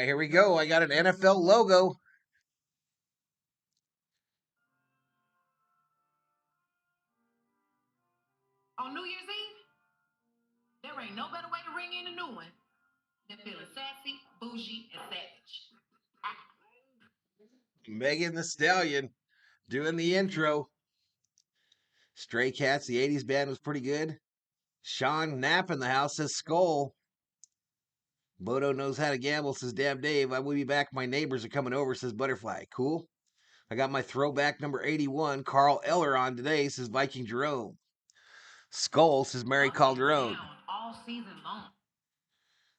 right, here we go. I got an NFL logo. On New Year's Eve, there ain't no better way to ring in a new one than feeling sassy, bougie, and savage. Megan Thee Stallion doing the intro. Stray Cats, the 80s band was pretty good. Sean Knapp in the house says SKOL. Bodo knows how to gamble, says Damn Dave. I will be back. My neighbors are coming over, says Butterfly. Cool. I got my throwback number 81, Carl Eller, on today, says Viking Jerome. SKOL, says Mary Calderon. All season long.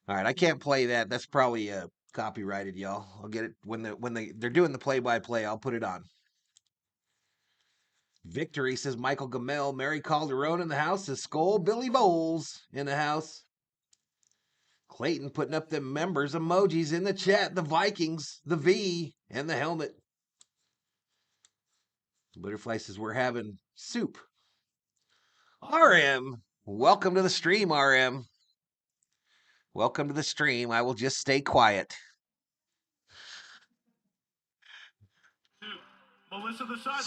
All right, I can't play that. That's probably copyrighted, y'all. I'll get it when they're doing the play-by-play. I'll put it on. Victory, says Michael Gamel. Mary Calderon in the house, says SKOL. Billy Bowles in the house. Clayton putting up the members emojis in the chat. The Vikings, the V, and the helmet. Butterfly says we're having soup. RM, welcome to the stream, RM. Welcome to the stream. I will just stay quiet.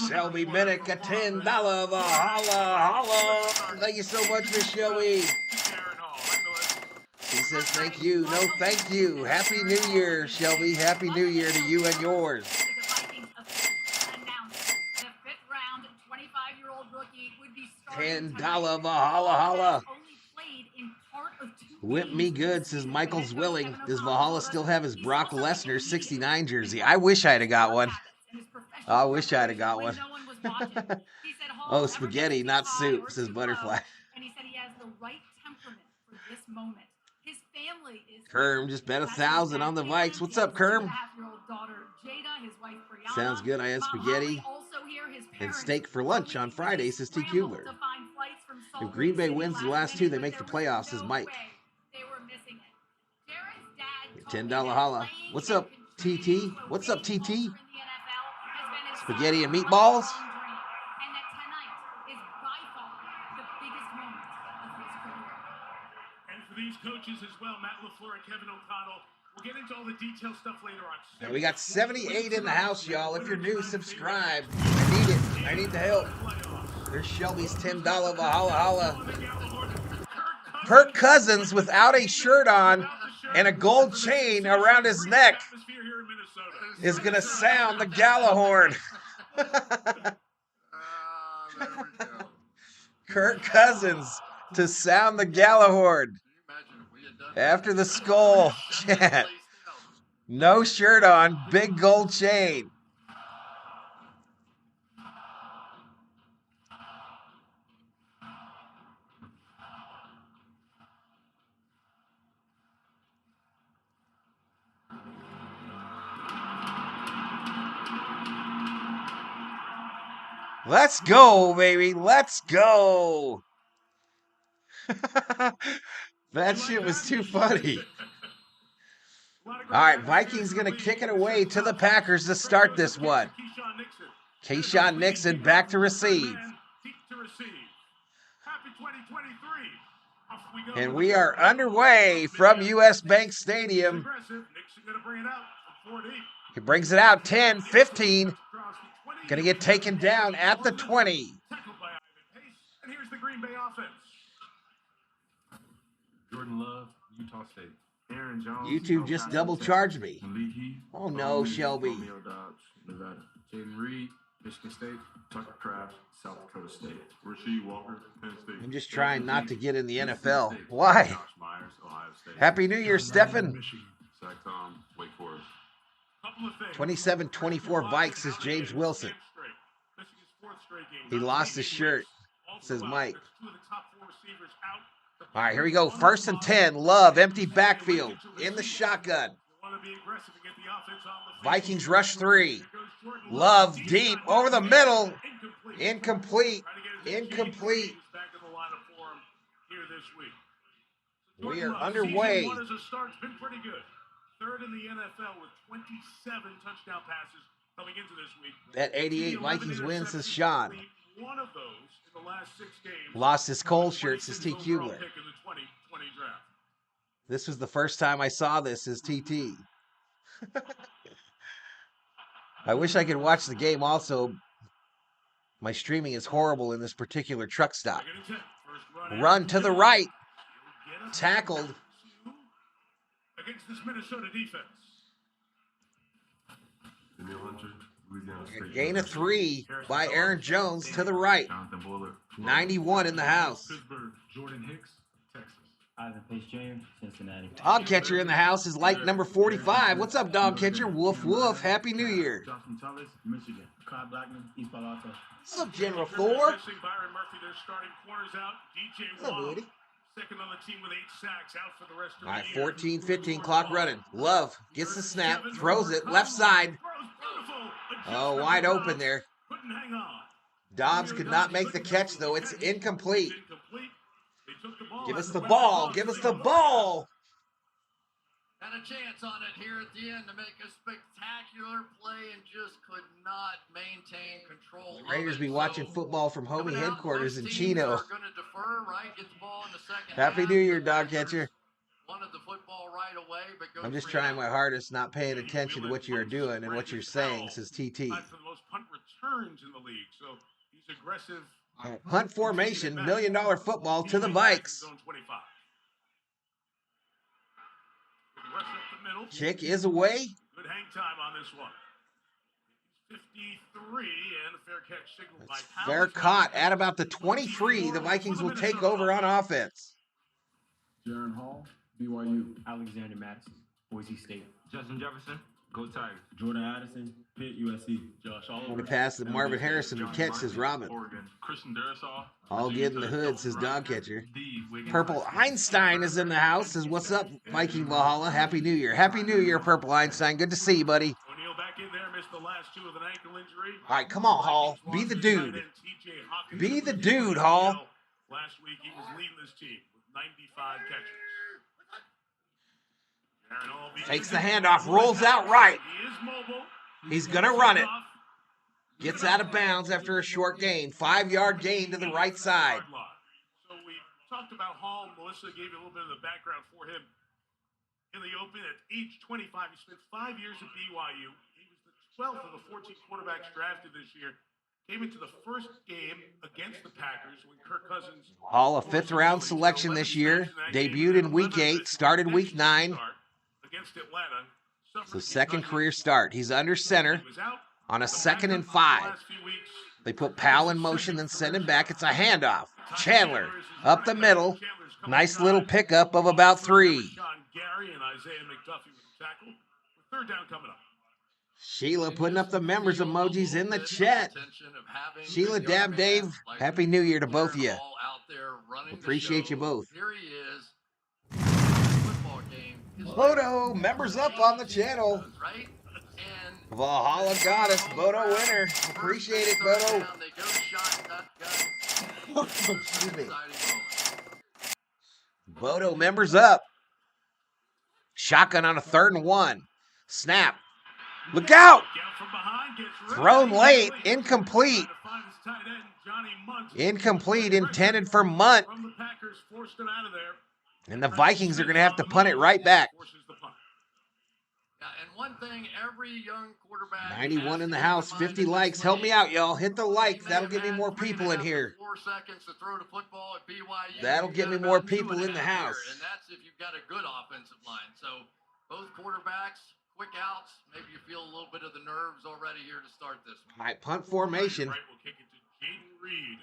Shelby Minnick, a $10 holla. Thank you so much, Miss Shelby. He says thank you. No, thank you. Happy New Year, Shelby. Happy New Year to you and yours. $10 Valhalla. Whip me good, says Michael Zwilling. Does Valhalla still have his Brock Lesnar 69 jersey? I wish I'd have got one. I wish I'd have got one. Oh, spaghetti, not soup, says Butterfly. And he said he has the right temperament for this moment. His family is Kerm just bet 1,000 on the Vikes. What's up, Kerm? Sounds good. I had spaghetti and steak for lunch on Friday, says T. Kubler. If Green Bay wins the last two, they make the playoffs, says Mike. $10 holla. What's up, TT? What's up, TT? Spaghetti and meatballs? These coaches as well, Matt LaFleur and Kevin O'Connell. We'll get into all the detailed stuff later on. Now we got 78 in the house, y'all. If you're new, subscribe. I need it. I need the help. There's Shelby's $10 Valhalla holla. Kirk Cousins without a shirt on and a gold chain around his neck is going to sound the Gallahorn. Kirk Cousins to sound the Gallahorn. After the SKOL chat. No shirt on, big gold chain. Let's go, baby. Let's go. That shit was too funny. All right, Vikings going to kick it away to the Packers to start this one. Keyshawn Nixon back to receive. And we are underway from U.S. Bank Stadium. He brings it out 10, 15. Going to get taken down at the 20. And here's the Green Bay offense. Jordan Love, Utah State. Aaron Jones. YouTube just double charged me. Oh no, Shelby. Romeo Dobbs, Nevada. Jaden Reed, Michigan State. Tucker Kraft, South Dakota State. Rasheed Walker, Penn State. I'm just trying not to get in the NFL. Why? Josh Myers, Ohio State. Happy New Year, Stefan. Zach Tom, Wake Forest. 27-24 Vikes, says James Wilson. He lost his shirt, says Mike. All right, here we go. 1st and 10. Love, empty backfield. In the shotgun. Vikings rush 3. Love deep over the middle. Incomplete. Incomplete. We are underway. Third in the NFL with 27 touchdown passes coming into this week. That 88 Vikings win, says Sean. One of those in the last 6 games. Lost his Cole shirt, says T. Kubler. This was the first time I saw this, says TT. I wish I could watch the game also. My streaming is horrible in this particular truck stop. Run to the right. Tackled. Against this Minnesota defense. A gain of 3 by Aaron Jones to the right. 91 in the house. Pittsburgh, Jordan Hicks, Texas. Ivan Pace Jr., Cincinnati. Dog catcher in the house is like number 45. What's up, dog catcher? Woof, woof. Happy New Year. Jocelyn Tullis, Michigan. Clyde Blackman, East Palo Alto. What's up, General Thor? Byron Murphy, their starting corners out. DJ What's up, Watt, buddy? second on the team with 8 sacks, out for the rest of All right, the year. 14, 15, clock running. Love gets the snap, throws it, left side. Oh, wide open there. Couldn't hang on. Dobbs could not make the catch, though. It's incomplete. They took the ball. Give us the ball. Give us the ball. Had a chance on it here at the end to make a spectacular play and just could not maintain control. The Raiders be watching football from homie headquarters in Chino. Are going to defer, right? Get the ball in the second Happy half. New Year, dog catcher. Wanted the football right away, but goes I'm just 3 trying out. my hardest, not paying attention to what you're doing and what you're saying, says TT. Tied for the most punt returns in the league, so he's aggressive. Punt formation, $1 million football to the Vikes. Zone 25. Rush up the middle. Kick is away. Good hang time on this one. 53 and a fair catch signaled by Powell. Fair caught at about the 23. The Vikings will take over on offense. Jaron Hall, BYU. Alexander Madison, Boise State. Justin Jefferson, go Tigers. Jordan Addison, Pitt, USC. Josh I'm Oliver. going to pass to Marvin Harrison who catch, says Robin. Oregon. Christian Darisaw. All good in the hood, says dog catcher. Purple Einstein is in the house, says, what's up, Viking Valhalla? Happy New Year. Happy New Year, Purple Einstein. Good to see you, buddy. O'Neal back in there, missed the last 2 with an ankle injury. All right, come on, Hall. Be the dude. Be the dude, Hall. Last week, he was leading this team with 95 catches. Aaron Hall Takes the handoff, rolls out right. He is mobile. He's going to run it. Gets out of bounds after a short gain. 5-yard gain to the right side. So we talked about Hall. Melissa gave you a little bit of the background for him. In the open, at age 25, he spent 5 years at BYU. He was the 12th of the 14 quarterbacks drafted this year. Came into the first game against the Packers when Kirk Cousins. Hall, a 5th-round selection this year. Debuted in Week 8, started Week 9. Against Atlanta. So second career start. He's under center on a 2nd and 5. They put Powell in motion, then send him back. It's a handoff. Chandler up the middle. Nice little pickup of about 3. Gary and Isaiah McDuffie with the tackle. Third down coming up. Sheila putting up the members emojis in the chat. Sheila, Dab, Dave, Happy New Year to both of you. Appreciate you both. Here he is. Football game. Bodo, members up on the channel. Right? And Valhalla Goddess, Bodo winner. Appreciate it, Bodo. down, they go shotgun. Excuse me. Exciting moment. Bodo, members up. Shotgun on a 3rd and 1. Snap. Look out! Thrown late, incomplete. Incomplete, intended for Munt. And the Vikings are going to have to punt it right back. Yeah, and one thing, every young quarterback 91 in the house, 50 likes. Help me out, y'all. Hit the like. That'll get me more people in here. 4 seconds to throw the football at BYU. That'll get me more people in the house. And that's if you've got a good offensive line. So both quarterbacks, quick outs. Maybe you feel a little bit of the nerves already here to start this one. All right, punt formation. Right, we'll kick it to Jaden Reed.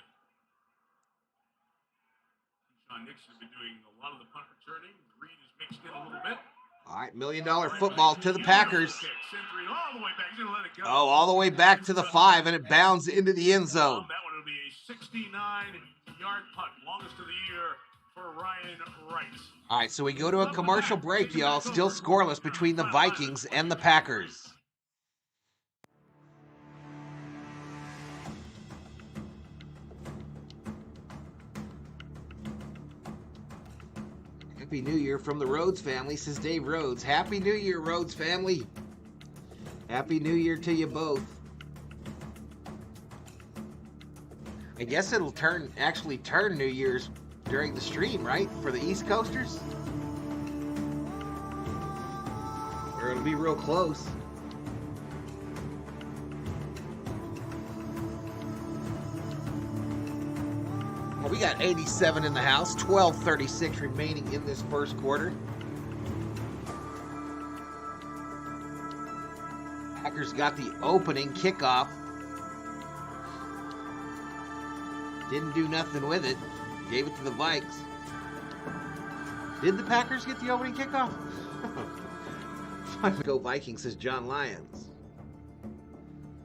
Sean Nixon has been doing a lot of the punt returning. Reed is mixed in a little bit. All right, $1 million football to the Packers. Sends Reed all the way back. He's going to let it go. Oh, all the way back to the 5, and it bounds into the end zone. That one will be a 69-yard punt. Longest of the year for Ryan Wright. All right, so we go to a commercial break, y'all. Still scoreless between the Vikings and the Packers. Happy New Year from the Rhodes family, says Dave Rhodes. Happy New Year, Rhodes family. Happy New Year to you both. I guess it'll actually turn New Year's during the stream, right? For the East Coasters? Or Could be real close. Well, we got 87 in the house, 12:36 remaining in this first quarter. Packers got the opening kickoff. Didn't do nothing with it. Gave it to the Vikes. Did the Packers get the opening kickoff? Go Vikings, says John Lyons.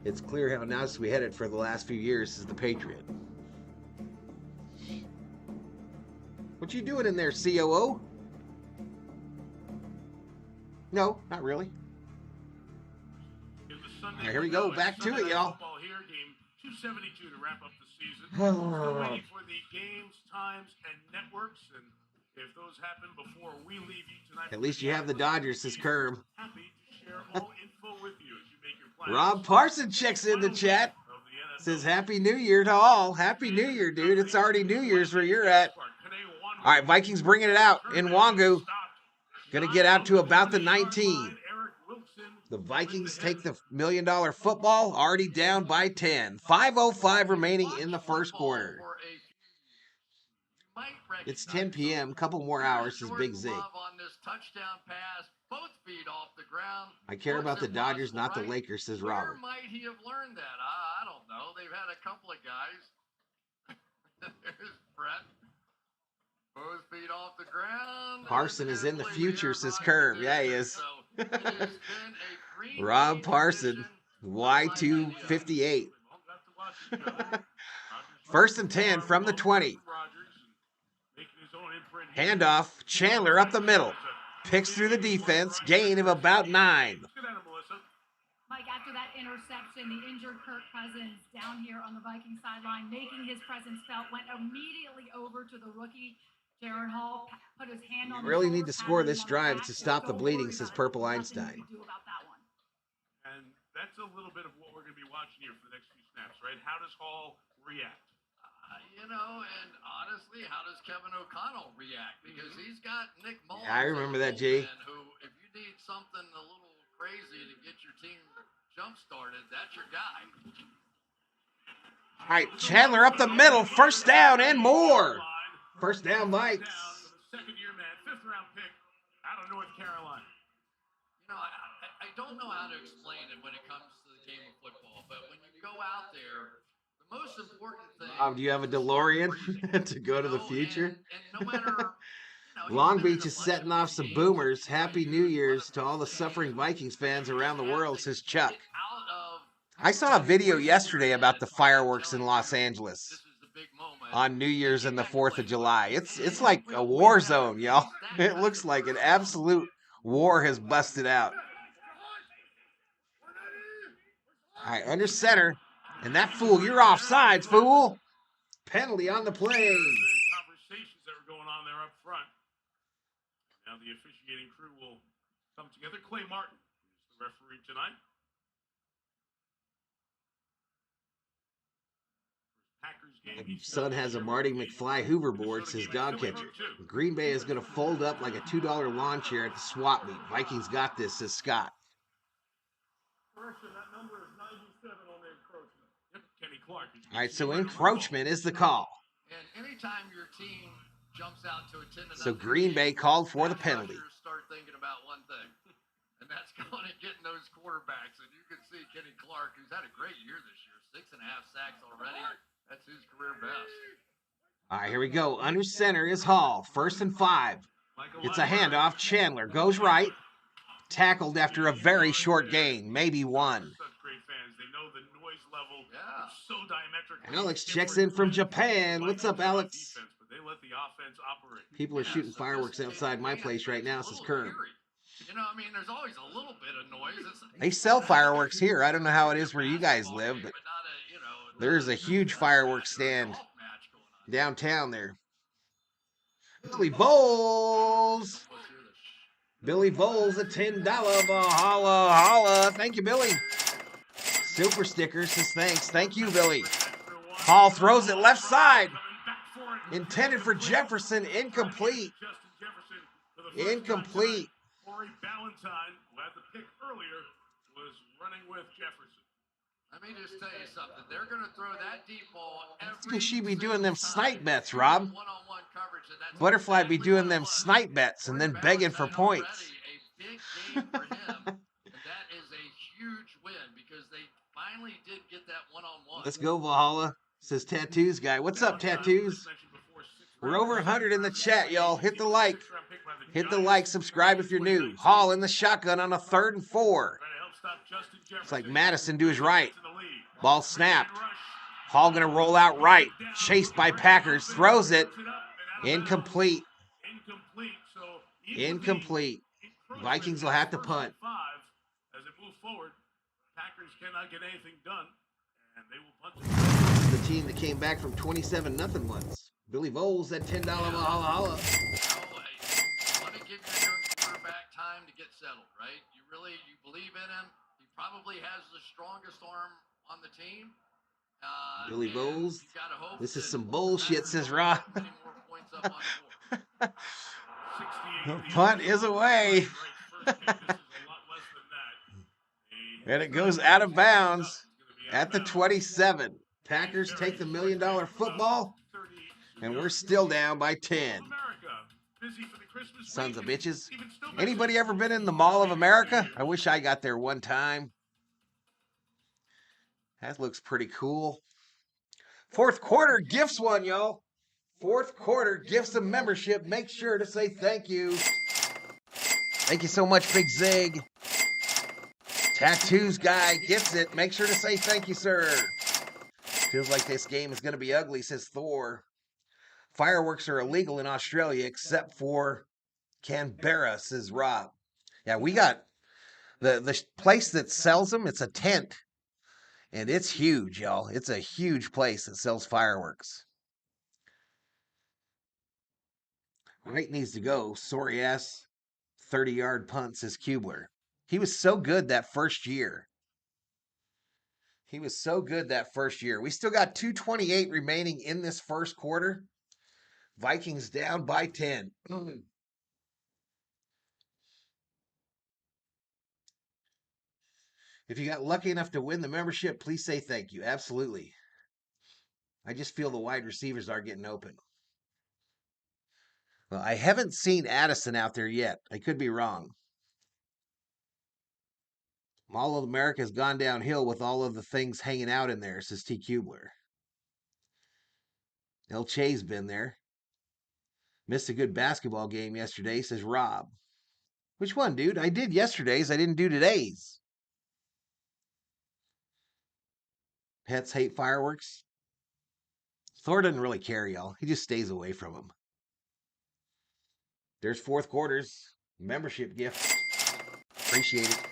It's clear how nice we headed for the last few years, says the Patriot. What you doing in there, COO? No, not really. All right, here we go. Back to it, y'all. Here, game 272 to wrap up the season. Still waiting for the games, times, and networks, and if those happen before we leave you tonight, at least you have the Dodgers, says Kerm. Happy to share all info with you as you make your plans. Rob Parson checks in the chat. Says Happy New Year to all. Happy New Year, dude. It's already New Year's where you're at. All right, Vikings bringing it out in Wangu. Going to get out to about the 19. The Vikings take the $1 million football, already down by 10. 5:05 remaining in the first quarter. It's 10 p.m. Couple more hours, says Big Z. I care about the Dodgers, not the Lakers, says Robert. Where might he have learned that? I don't know. They've had a couple of guys. There's Brett. Both feet off the ground. Parson is in the future, says Kerm. Yeah, he is. Rob Parson, Y258. First and 10 from the 20. Handoff, Chandler up the middle. Picks through the defense, gain of about 9. Mike, after that interception, the injured Kirk Cousins down here on the Viking sideline, making his presence felt, went immediately over to the rookie, Jaron Hall, put his hand on. You really need to score this drive to stop the bleeding, says Purple Einstein. And that's a little bit of what we're going to be watching here for the next few snaps, right? How does Hall react? And honestly, how does Kevin O'Connell react? Because he's got Nick Mullins. Yeah, I remember that, Jay. Who, if you need something a little crazy to get your team jump started, that's your guy. All right, Chandler up the middle, first down and more. First down, Vikes. Second-year man, fifth-round pick out of North Carolina. I don't know how to explain it when it comes to the game of football, but when you go out there, the most important thing. Do you have a DeLorean to go to the future? And no matter. Long Beach is setting off some boomers. Happy New Year's to all the suffering Vikings fans around the world, says Chuck. I saw a video yesterday about the fireworks in Los Angeles on New Year's and the 4th of July. It's like a war zone, y'all. It looks like an absolute war has busted out. All right, under center. And that fool, you're offsides, fool. Penalty on the play. Conversations that were going on there up front. Now the officiating crew will come together. Clay Martin is the referee tonight. Son has a Marty McFly hoverboard, says Dog Catcher. Green Bay is going to fold up like a $2 lawn chair at the swap meet. Vikings got this, says Scott. All right, so encroachment is the call. And anytime your team jumps out to a 10-0, so Green Bay called for the penalty. Start thinking about one thing, and that's going and getting those quarterbacks. And you can see Kenny Clark, who's had a great year this year, 6.5 sacks already. That's his career best. All right, here we go. Under center is Hall. 1st and 5. It's a handoff. Chandler goes right. Tackled after a very short gain, maybe 1. So diametrically. Alex checks in from Japan. What's up, Alex? People are shooting fireworks outside my place right now, says Kern. There's always a little bit of noise. They sell fireworks here. I don't know how it is where you guys live, but there's a huge fireworks stand downtown there. Billy Bowles. Billy Bowles, a $10 Valhalla. Holla. Thank you, Billy. Super sticker says thanks. Thank you, Billy. Hall throws it left side. Intended for Jefferson. Incomplete. Incomplete. Corey Ballantyne, who had the pick earlier, was running with Jefferson. Let me just tell you something. They're going to throw that deep ball every Because she be single doing them time. snipe bets, Rob. One-on-one coverage, and that's Butterfly be exactly doing what it them was. snipe bets and then Corey begging for Ballantyne points. already a big game for him, and that is a huge win because they finally did get that one-on-one. Let's go, Valhalla. Says Tattoos Guy. What's up, Tattoos? We're over 100 in the chat, y'all. Hit the like. Hit the like. Subscribe if you're new. Hall in the shotgun on a 3rd and 4. It's like Madison do his right. Ball snapped. Hall going to roll out right. Chased by Packers. Throws it. Incomplete. Incomplete. Vikings will have to punt. As it moves forward, Packers cannot get anything done, and they will punt. The team that came back from 27-0 once. Billy Voles at $10 Valhalla. You want to give your young quarterback time to get settled, right? You believe in him. He probably has the strongest arm on the team. Billy Voles. You gotta hope This is that some bullshit, says Rob. many more points up on the board. The punt is away. And it goes out of bounds at the 27. Packers take the $1 million football, and we're still down by 10. Sons of bitches. Anybody ever been in the Mall of America? I wish I got there one time. That looks pretty cool. Fourth quarter gifts one, y'all. Fourth quarter gifts a membership. Make sure to say thank you. Thank you so much, Big Zig. Tattoos Guy gets it. Make sure to say thank you, sir. Feels like this game is going to be ugly, says Thor. Fireworks are illegal in Australia except for Canberra, says Rob. Yeah, we got the place that sells them. It's a tent. And it's huge, y'all. It's a huge place that sells fireworks. Right needs to go. Sorry ass 30-yard punt, says Kubler. He was so good that first year. He was so good that first year. We still got 2:28 remaining in this first quarter. Vikings down by 10. If you got lucky enough to win the membership, please say thank you. Absolutely. I just feel the wide receivers are getting open. Well, I haven't seen Addison out there yet. I could be wrong. Mall of America has gone downhill with all of the things hanging out in there, says T. Kubler. El Che's been there. Missed a good basketball game yesterday, says Rob. Which one, dude? I did yesterday's. I didn't do today's. Pets hate fireworks. Thor doesn't really care, y'all. He just stays away from them. There's fourth quarters. Membership gift. Appreciate it.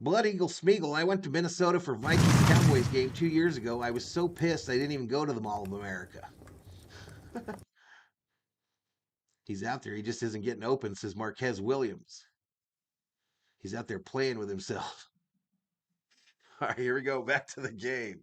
Blood Eagle Smeagol. I went to Minnesota for Vikings Cowboys game 2 years ago. I was so pissed I didn't even go to the Mall of America. He's out there. He just isn't getting open, says Marquez Williams. He's out there playing with himself. All right, here we go. Back to the game.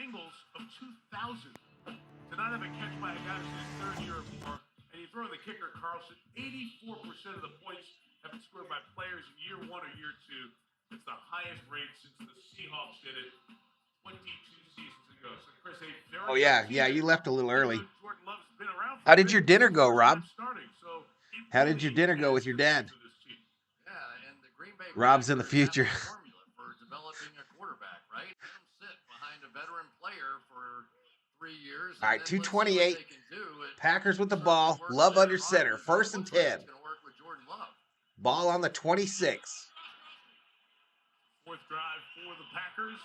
Angles of 2000 to not have a catch by a guy in his third year or more, and you throw in the kicker, Carlson. 84% of the points have been scored by players in year 1 or year 2. It's the highest rate since the Seahawks did it 22 seasons ago. So Chris, oh yeah, you left a little early. How did your dinner go, Rob? How did your dinner go with your dad? Yeah, and the Green Bay Rob's in the future. Formula for developing a quarterback, right? Let him sit behind a veteran player for 3 years. All right, 2:28. Packers with the ball. Love under center. 1st and 10. Ball on the 26. Fourth drive for the Packers.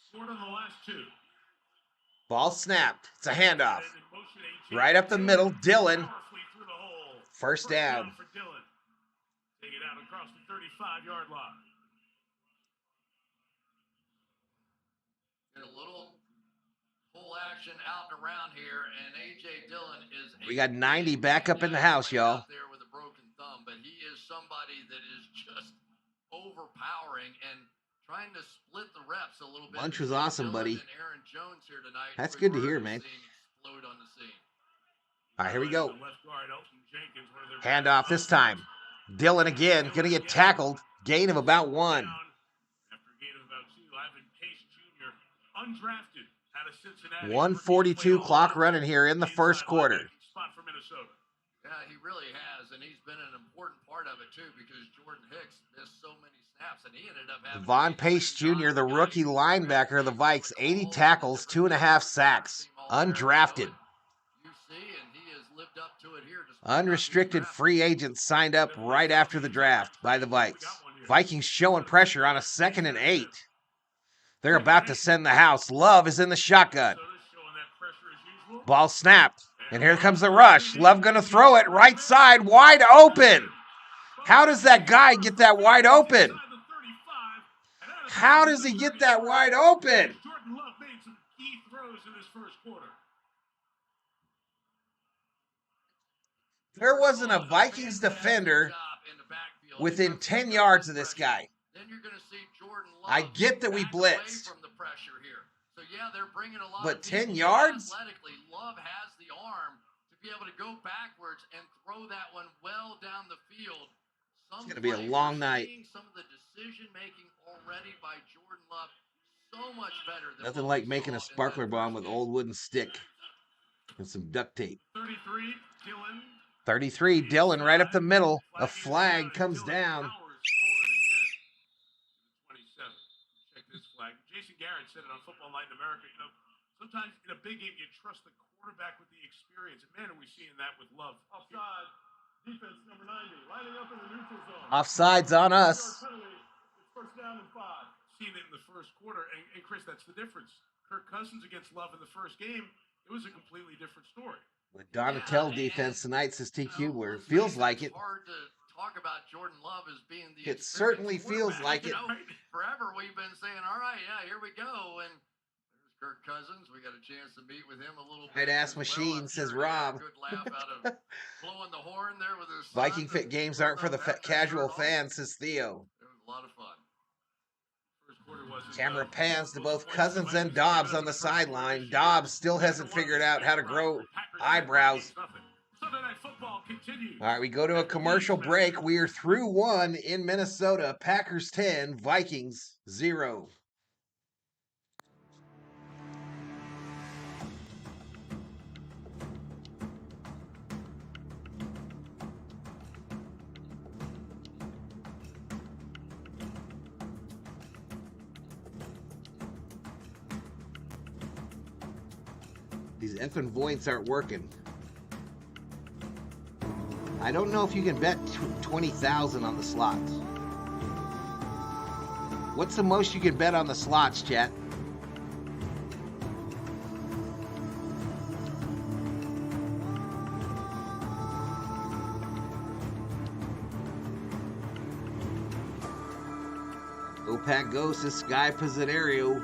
Scored on the last 2. Ball snapped. It's a handoff. Right up the middle. Dillon. First down. For Dillon. Take it out across the 35-yard line. Get a little full action out and around here, and A.J. Dillon is. We got 90 back up in the house, y'all. Out there with a broken thumb, but he is somebody that is just overpowering and trying to split the reps a little bit. Lunch was awesome, buddy. And Aaron Jones here tonight. That's good to hear, man. Explode on the scene. All right, here we go. The left guard, Elton Jenkins, one of their Handoff this time. Dillon again, going to get tackled. Gain of about 1. After a gain of about 2, Ivan Pace Jr., undrafted out of Cincinnati. 1:42 clock running here in the first quarter. Spot for Minnesota. Yeah, he really has, and he's been an important part of it too because Jordan Hicks missed so many snaps, and he ended up having. Von Pace Jr., the rookie linebacker of the Vikes, 80 tackles, 2.5 sacks, undrafted. Unrestricted free agent signed up right after the draft by the Vikes. Vikings showing pressure on a 2nd and 8. They're about to send the house. Love is in the shotgun. Ball snapped. And here comes the rush. Love going to throw it right side, wide open. How does that guy get that wide open? How does he get that wide open? Jordan Love made some key throws in this first quarter. There wasn't a Vikings defender within 10 yards of this guy. I get that we blitzed. So yeah, they're bringing a lot. But 10 yards? Athletically, Love has the arm to be able to go backwards and throw that one well down the field. It's going to be a long night. Some of the decision making already by Jordan Love so much better than nothing like making a sparkler bomb with old wooden stick and some duct tape. 33 Dillon right up the middle. A flag comes down. Jason Garrett said it on Football Night in America. You know, sometimes in a big game you trust the quarterback with the experience. And man, are we seeing that with Love? Offside, defense number 90, lining up in the neutral zone. Offsides on us. It's first down and 5. Seen it in the first quarter, and Chris, that's the difference. Kirk Cousins against Love in the first game, it was a completely different story. With Donatel defense tonight, says TQ, where it feels like it. Hard to talk about Jordan Love as being the. It certainly feels like it. Forever we've been saying, all right, yeah, here we go, and there's Kirk Cousins. We got a chance to meet with him a little bit. Right-ass machine, says Rob. Good laugh out of blowing the horn there with his Viking Fit games aren't for the casual fans, says Theo. It was a lot of fun. Camera pans to both Cousins and Dobbs on the sideline. Dobbs still hasn't figured out how to grow eyebrows. All right, we go to a commercial break. We are through 1 in Minnesota. Packers 10, Vikings 0. These effing voids aren't working. I don't know if you can bet 20,000 on the slots. What's the most you can bet on the slots, chat? OPAC Ghost is Sky Pizzenario.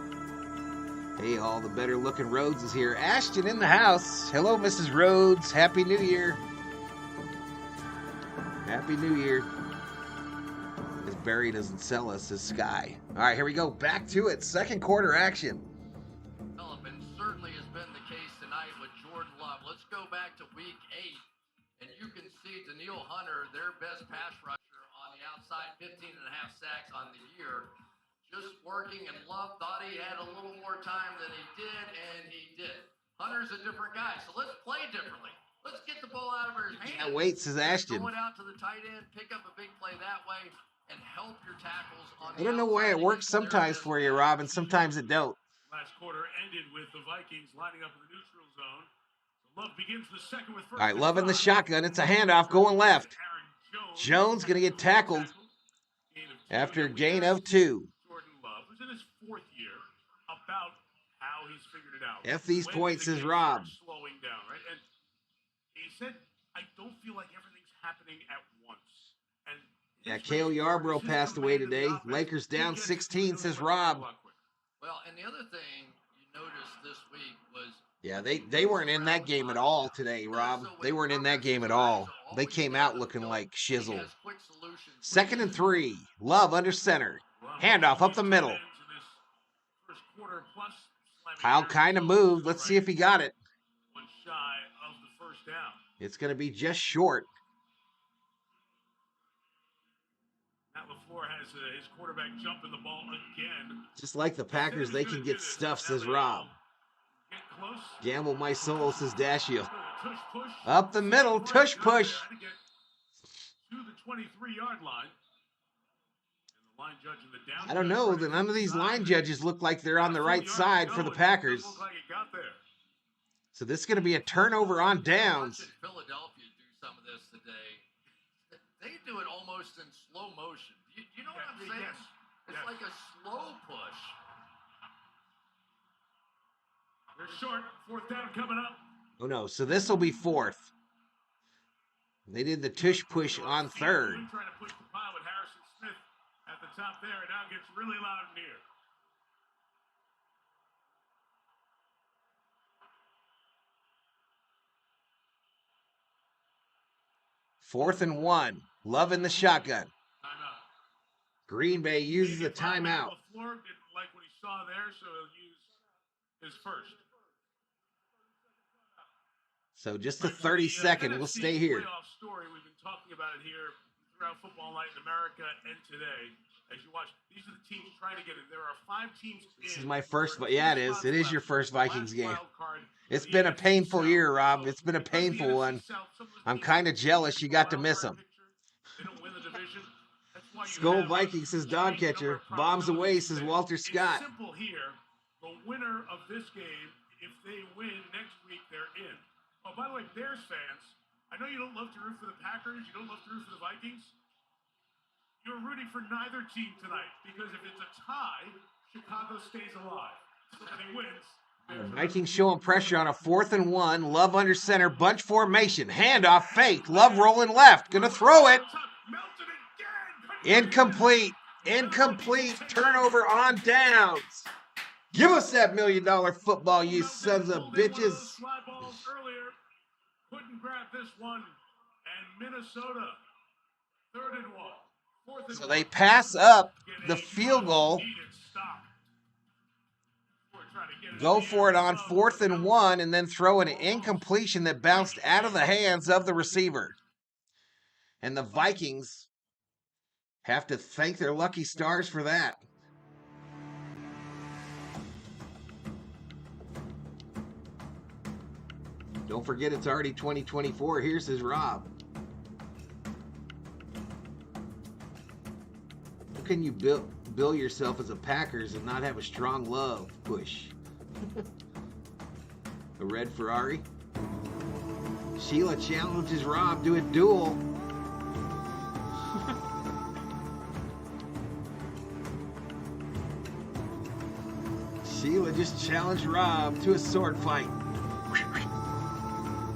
Hey, all the better looking Rhodes is here. Ashton in the house. Hello, Mrs. Rhodes. Happy New Year. Happy New Year. Because Barry doesn't sell us his Sky. All right, here we go. Back to it. Second quarter action. And certainly has been the case tonight with Jordan Love. Let's go back to week 8, and you can see Daniil Hunter, their best pass rusher on the outside, 15.5 sacks on the year. Just working, and Love thought he had a little more time than he did, and he did. Hunter's a different guy, so let's play differently. Let's get the ball out of his hands. Can't wait, says Ashton. Going out to the tight end, pick up a big play that way, and help your tackles on I don't know why it works sometimes for you, Rob, and sometimes it don't. Last quarter ended with the Vikings lining up in the neutral zone. So Love begins the second with first. All right, Love in the shotgun. It's a handoff going left. Jones going to get tackled after a gain of 2. In his 4th year, about how he's figured it out. F these points, says Rob. Slowing down, right? And he said, I don't feel like everything's happening at once. And yeah, Cale Yarbrough passed away today. Lakers down 16, says Rob. Well, and the other thing you noticed this week was... Yeah, they weren't in that game at all today, Rob. They weren't in that game at all. They came out looking like shizzle. 2nd and 3. Love under center. Handoff up the middle. Kyle kind of moved. Let's see if he got it. One shy of the first down. It's going to be just short. Matt LaFleur has his quarterback jumping the ball again. Just like the Packers, they can get stuff, says Rob. Get close. Gamble my soul, says Dashiell. Tush push. Up the middle, tush push. To get to the 23-yard line. And the line judge in the down. I don't know. None of these line judges look like they're on the right side for the Packers. Look like it got there. So this is going to be a turnover on downs. Watching Philadelphia do some of this today. They do it almost in slow motion. You know what I'm saying? Yes. It's like a slow push. They're short. Fourth down coming up. Oh no, so this will be fourth. They did the tush push on third. Trying to push the pile with Harrison Smith at the top there, and now it gets really loud in here. Fourth and 1. Love in the shotgun. Timeout. Green Bay uses a timeout. LaFleur didn't like what he saw there, so he'll use his first. So just a 30-second. We'll stay here. Playoff story. We've been talking about it here throughout football night in America and today. As you watch, these are the teams trying to get it. There are 5 teams. This is my first, but yeah, it is. It is your first Vikings game. It's been a painful year, Rob. It's been a painful one. I'm kind of jealous you got to miss them. SKOL Vikings says dog catcher. Bombs away, says Walter Scott. It's simple here. The winner of this game, if they win next week, they're in. Oh, by the way, Bears fans, I know you don't love to root for the Packers. You don't love to root for the Vikings. You're rooting for neither team tonight because if it's a tie, Chicago stays alive. If he wins. Vikings showing pressure on a 4th and 1. Love under center. Bunch formation. Handoff fake. Love rolling left. Gonna throw it. Incomplete. Incomplete. Turnover on downs. Give us that $1 million football, you sons of bitches. Slide balls earlier. Couldn't grab this one. And Minnesota, 3rd and 1. 4th and So they pass up the field goal. Go for it on 4th and 1 and then throw an incompletion that bounced out of the hands of the receiver. And the Vikings have to thank their lucky stars for that. Don't forget it's already 2024. Here's his Rob. How can you bill yourself as a Packers and not have a strong love push? A red Ferrari. Sheila challenges Rob to a duel. Sheila just challenged Rob to a sword fight.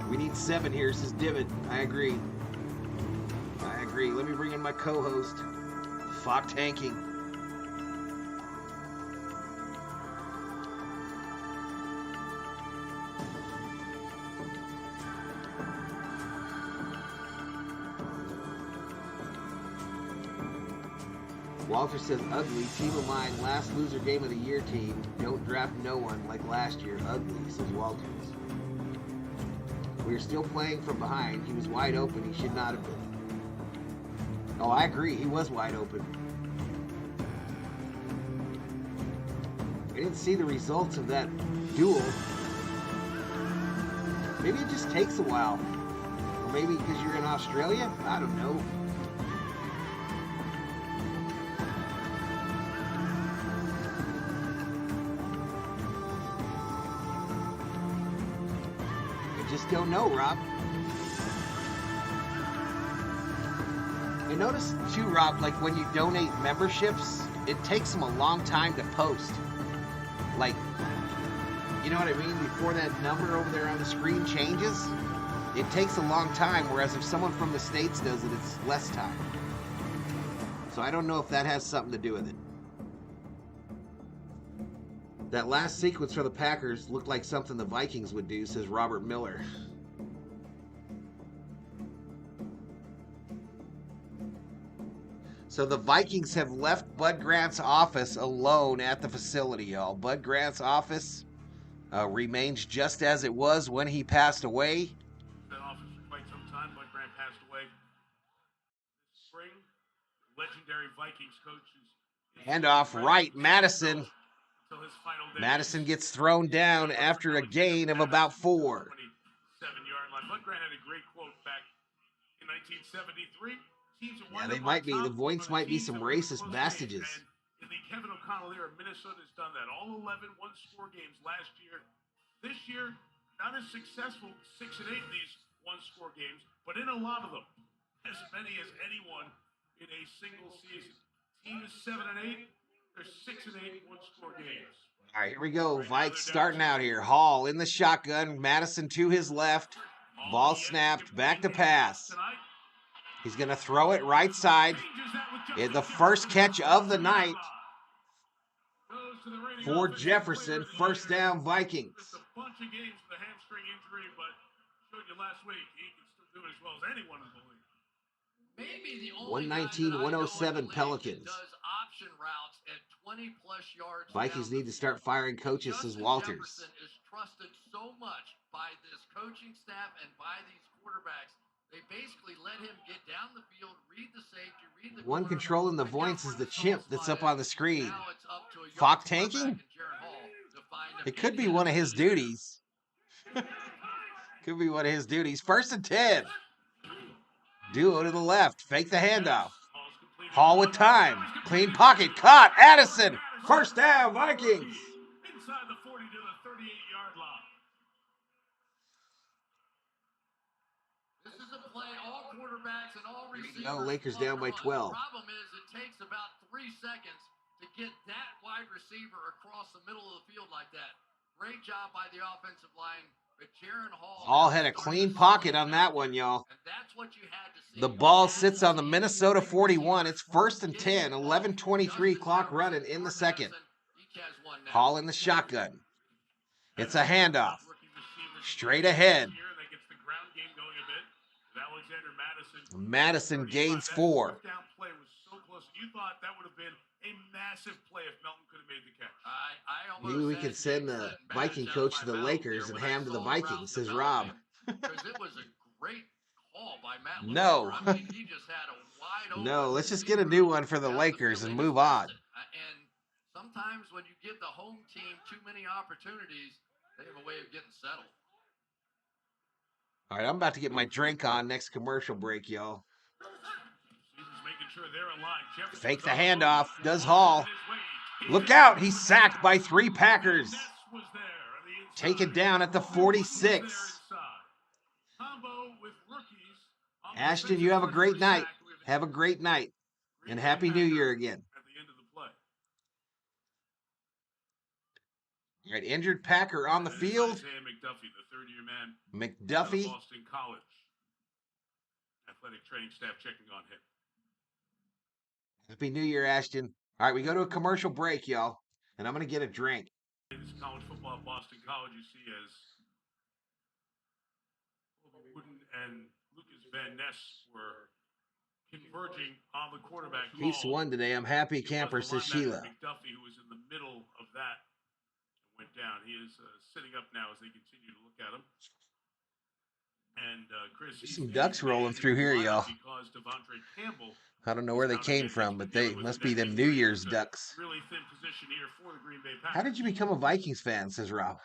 We need 7 here, says Divot. I agree. I agree. Let me bring in my co-host, Fog Tanking. Walter says, ugly. Team of mine, last loser game of the year team. Don't draft no one like last year. Ugly, says Walters. We are still playing from behind. He was wide open. He should not have been. Oh, I agree. He was wide open. I didn't see the results of that duel. Maybe it just takes a while. Or maybe because you're in Australia? I don't know. Just don't know, Rob. I noticed too, Rob, like when you donate memberships, it takes them a long time to post. Like, you know what I mean? Before that number over there on the screen changes, it takes a long time, whereas if someone from the States does it, it's less time. So I don't know if that has something to do with it. That last sequence for the Packers looked like something the Vikings would do, says Robert Miller. So the Vikings have left Bud Grant's office alone at the facility, y'all. Bud Grant's office remains just as it was when he passed away. Vikings coaches. Handoff right, Madison. Until his final days. Madison gets thrown down after a gain of about 4. 27-yard line. Bud Grant had a great quote back in 1973. Teams that Yeah, wind they up might on be. The top Voints are might be teams some that win racist close messages. games. And in the Kevin O'Connell era, Minnesota's done that. All 11 one-score games last year. This year, not as successful, 6-8 in these one-score games, but in a lot of them, as many as anyone in a single season. Team is 7-8. There's 6-8 one-score games. All right, here we go. Vikes starting out here. Hall in the shotgun. Madison to his left. Ball snapped. Back to pass. He's going to throw it right side. The first catch of the night for Jefferson. First down, Vikings. Just a bunch of games with a hamstring injury, but showed you last week he can still do it as well as anyone in the league. Maybe the only 119-107 Pelicans. does option routes at 20+ yards. Vikings need to start firing coaches, says Walters. Jefferson is trusted so much by this coaching staff and by these quarterbacks. They basically let him get down the field, read the safety, read the One corner, controlling the find out Voints is where the the chimp soft that's spot up on is. the screen. Now it's up to a young Falk quarterback tanking? in Jaron Hall to find him It could be any one of his open duties. Could be one of his duties. 1st and 10. Duo to the left. Fake the handoff. Hall with time. Clean pocket. Caught. Addison. First down, Vikings. Inside the 40 to the 38-yard line. This is a play all quarterbacks and all receivers. No, Lakers love down to by run. 12. The problem is it takes about 3 seconds to get that wide receiver across the middle of the field like that. Great job by the offensive line, but Jaron Hall had a clean pocket on that one, y'all. and that's what you had to see. The ball sits on the Minnesota 41. It's 1st and 10. 11:23 clock running in the second. Hall in the shotgun. It's a handoff. Straight ahead. Madison gains 4. That down play was so close. You thought that would have been a massive play if Melton could have made the catch. Maybe we could send the Viking coach to the Lakers and ham to the Vikings, says Rob. Because it was a great call by Matt. No. I mean, he just had a wide open No, let's just get a new one for the down Lakers field. and They move just on. missed it. And sometimes when you give the home team too many opportunities, they have a way of getting settled. All right, I'm about to get my drink on. Next commercial break, y'all. Sure alive. Fake the handoff. Does Hall. Look out. He's sacked by 3 Packers. Taken down at the 46. Ashton, you have a great night. Have a great night. And Happy New Year again. All right, injured Packer on the field. McDuffie, the third-year man. McDuffie. Boston College. Athletic training staff checking on him. Happy New Year, Ashton. All right, we go to a commercial break, y'all. And I'm going to get a drink. This college football at Boston College you see as Wooden and Lucas Van Ness were converging on the quarterback. Piece 1 today. I'm happy camper, says Sheila. McDuffie, who was in the middle of that, went down. He is sitting up now as they continue to look at him. And Chris, some ducks rolling through here, y'all. Because Devontae Campbell, I don't know where they came from, but they must be them New Year's ducks. Really thin position here for the Green Bay Packers. How did you become a Vikings fan, says Rob?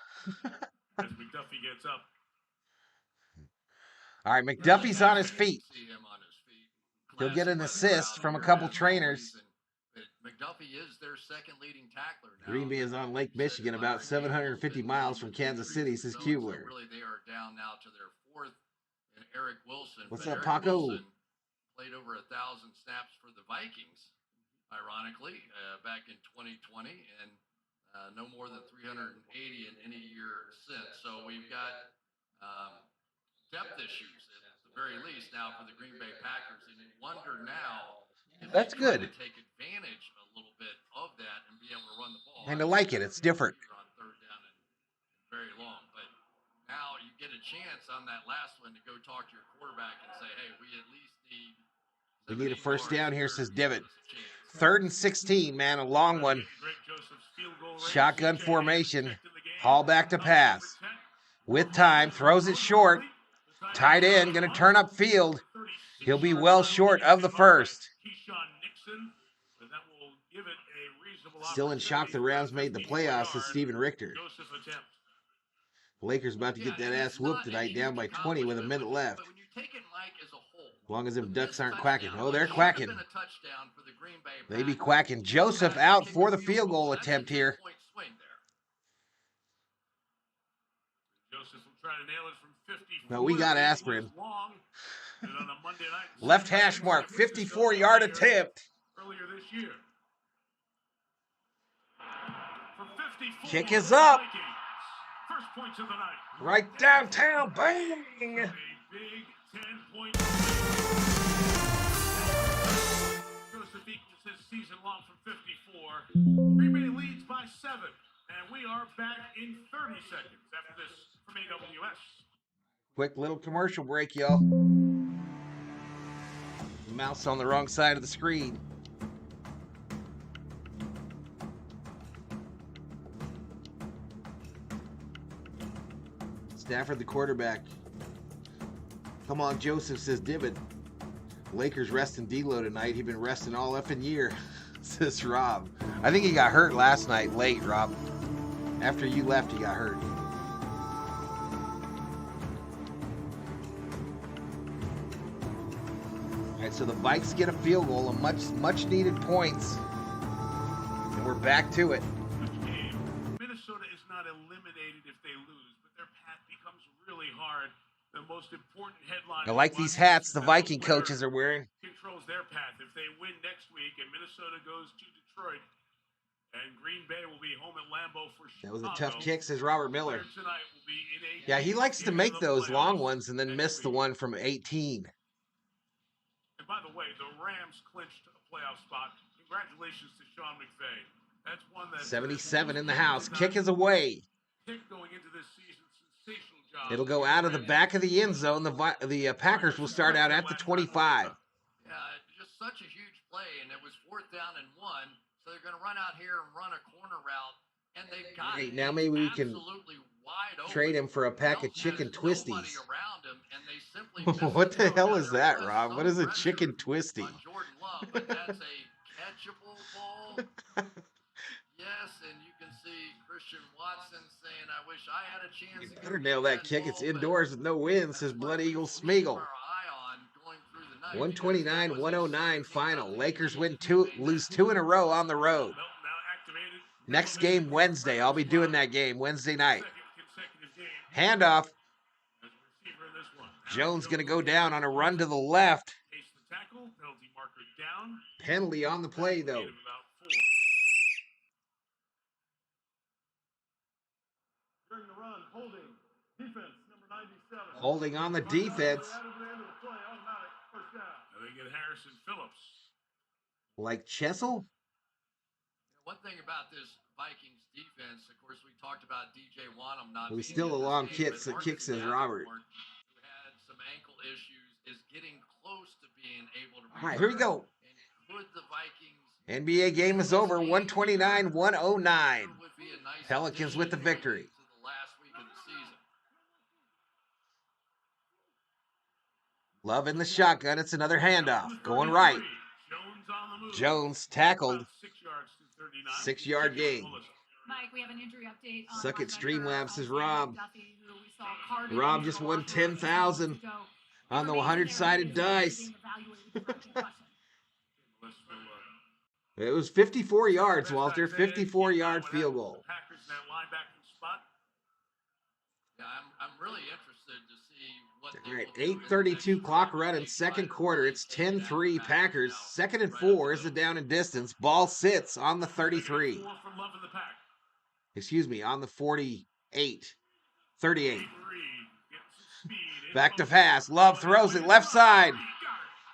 As McDuffie gets up. All right, McDuffie's on his feet. He'll get an assist from a couple trainers. McDuffie is their second leading tackler now. Green Bay is on Lake Michigan, about 750 miles from Kansas City, says Kubler. Really, they are down now to their 4th and Eric Wilson. What's but up, Eric Paco? Wilson played over 1,000 snaps for the Vikings, ironically, back in 2020, and no more than 380 in any year since. So we've got depth issues at the very least now for the Green Bay Packers, and you wonder now if That's they try good. to take advantage a little bit of that and be able to run the ball. Kind of like it. It's different. On 3rd down and very long, but now you get a chance on that last one to go talk to your quarterback and say, "Hey, we at least need." We need a first down here, says Divot. 3rd and 16, man, a long one. Shotgun formation. Hall back to pass. With time, throws it short. Tight end, going to turn up field. He'll be well short of the first. Still in shock the Rams made the playoffs with Steven Richter. Joseph attempt. Lakers about to get that ass whooped tonight, down by 20 with a minute left. But when you take it, Mike, as a whole, As long as them the Ducks missed aren't quacking. touchdown, Oh, they're what should have quacking. been a touchdown for the Green Bay They be Packers. quacking. Joseph Guys out kick for a the field field goal That's a attempt here. 10-point swing there. Joseph will try to nail it from 54. No, we got aspirin. Long. And on a Monday night, Left hash mark, 54-yard attempt. Earlier this year. For 54, Kick is up. Vikings. First points of the night. Right downtown, bang! A big 10-point Joseph equals his season long from 54. Green Bay leads by 7. And we are back in 30 seconds after this from AWS. Quick little commercial break, y'all. Mouse on the wrong side of the screen. Stafford, the quarterback. Come on, Joseph, says Dibbit. Lakers resting D-Lo tonight. He been resting all effing year, says Rob. I think he got hurt last night late, Rob. After you left, he got hurt. All right, so the Vikes get a field goal, a much needed points, and we're back to it. Minnesota is not eliminated if they lose, but their path becomes really hard. The most important headline. I like these hats the Viking coaches are wearing. Controls their path. If they win next week and Minnesota goes to Detroit and Green Bay will be home at Lambeau for Chicago. That was a tough kick, says Robert Miller. Tonight will be in a Yeah, he likes to make those long ones and then miss the one from 18. And by the way, the Rams clinched a playoff spot. Congratulations to Sean McVay. That's one that 77 in the house. Kick is away. Kick going into this season, sensational job. It'll go out of the back of the end zone. The Packers will start out at the 25. Yeah, just such a huge play, and it was 4th down and 1. So they're going to run out here and run a corner route, and they've got Hey, now maybe we can trade him for a pack of chicken twisties. Around him, and they simply What the hell is that, Rob? What is a chicken twisty? on Jordan Love, but that's a catchable ball. Yes, and you can see Christian Watson saying, "I wish I had a chance." You to better go nail get that kick. It's ball," but indoors with no wind, says Blood Eagle Smeagol. our eye on going through the night. 129-109 final. Lakers lose 2 in a row on the road. Now activated. Next game Wednesday. I'll be doing that game Wednesday night. Second consecutive game Handoff. as a receiver in this one. Jones going to go down on a run to the left. Case the tackle, penalty marker down. Penalty on the play, though. Gain of about 4. During the run, holding, defense, number 97. Holding on the defense. And they get Harrison Phillips. Like Chessel? One thing about this Vikings defense, of course, we talked about DJ Wanham not. We being still in a this long game, kick, but kick, says Marcus Robert. Davenport, who had some ankle issues, is getting close to being able to. All right, here we go. And could the Vikings? NBA game is over. 129-109. Would be a nice Pelicans with the victory. to the last week of the season. Love in the shotgun. It's another handoff. Going right. Jones on the move. Jones tackled. About 6 yards to 39. 6-yard gain. Mike, we have an injury update. Suck it, linebacker, Streamlabs, says Brandon Rob. Duffy, who we saw carded Rob in just the won locker room 10,000 ago. on the Remains 100-sided there, dice. being evaluated for a concussion. It was 54 yards, Walter. 54-yard field goal. Packers in that linebacking spot. Yeah, I'm really interested to see what. All right, 8:32 clock running, second quarter. It's 10-3 Packers. 2nd and 4 is the down and distance. Ball sits on the 33. 4 from Love in the pack. Excuse me, on the 48. 38. 3 gets speed. Back to pass. Love throws it left side.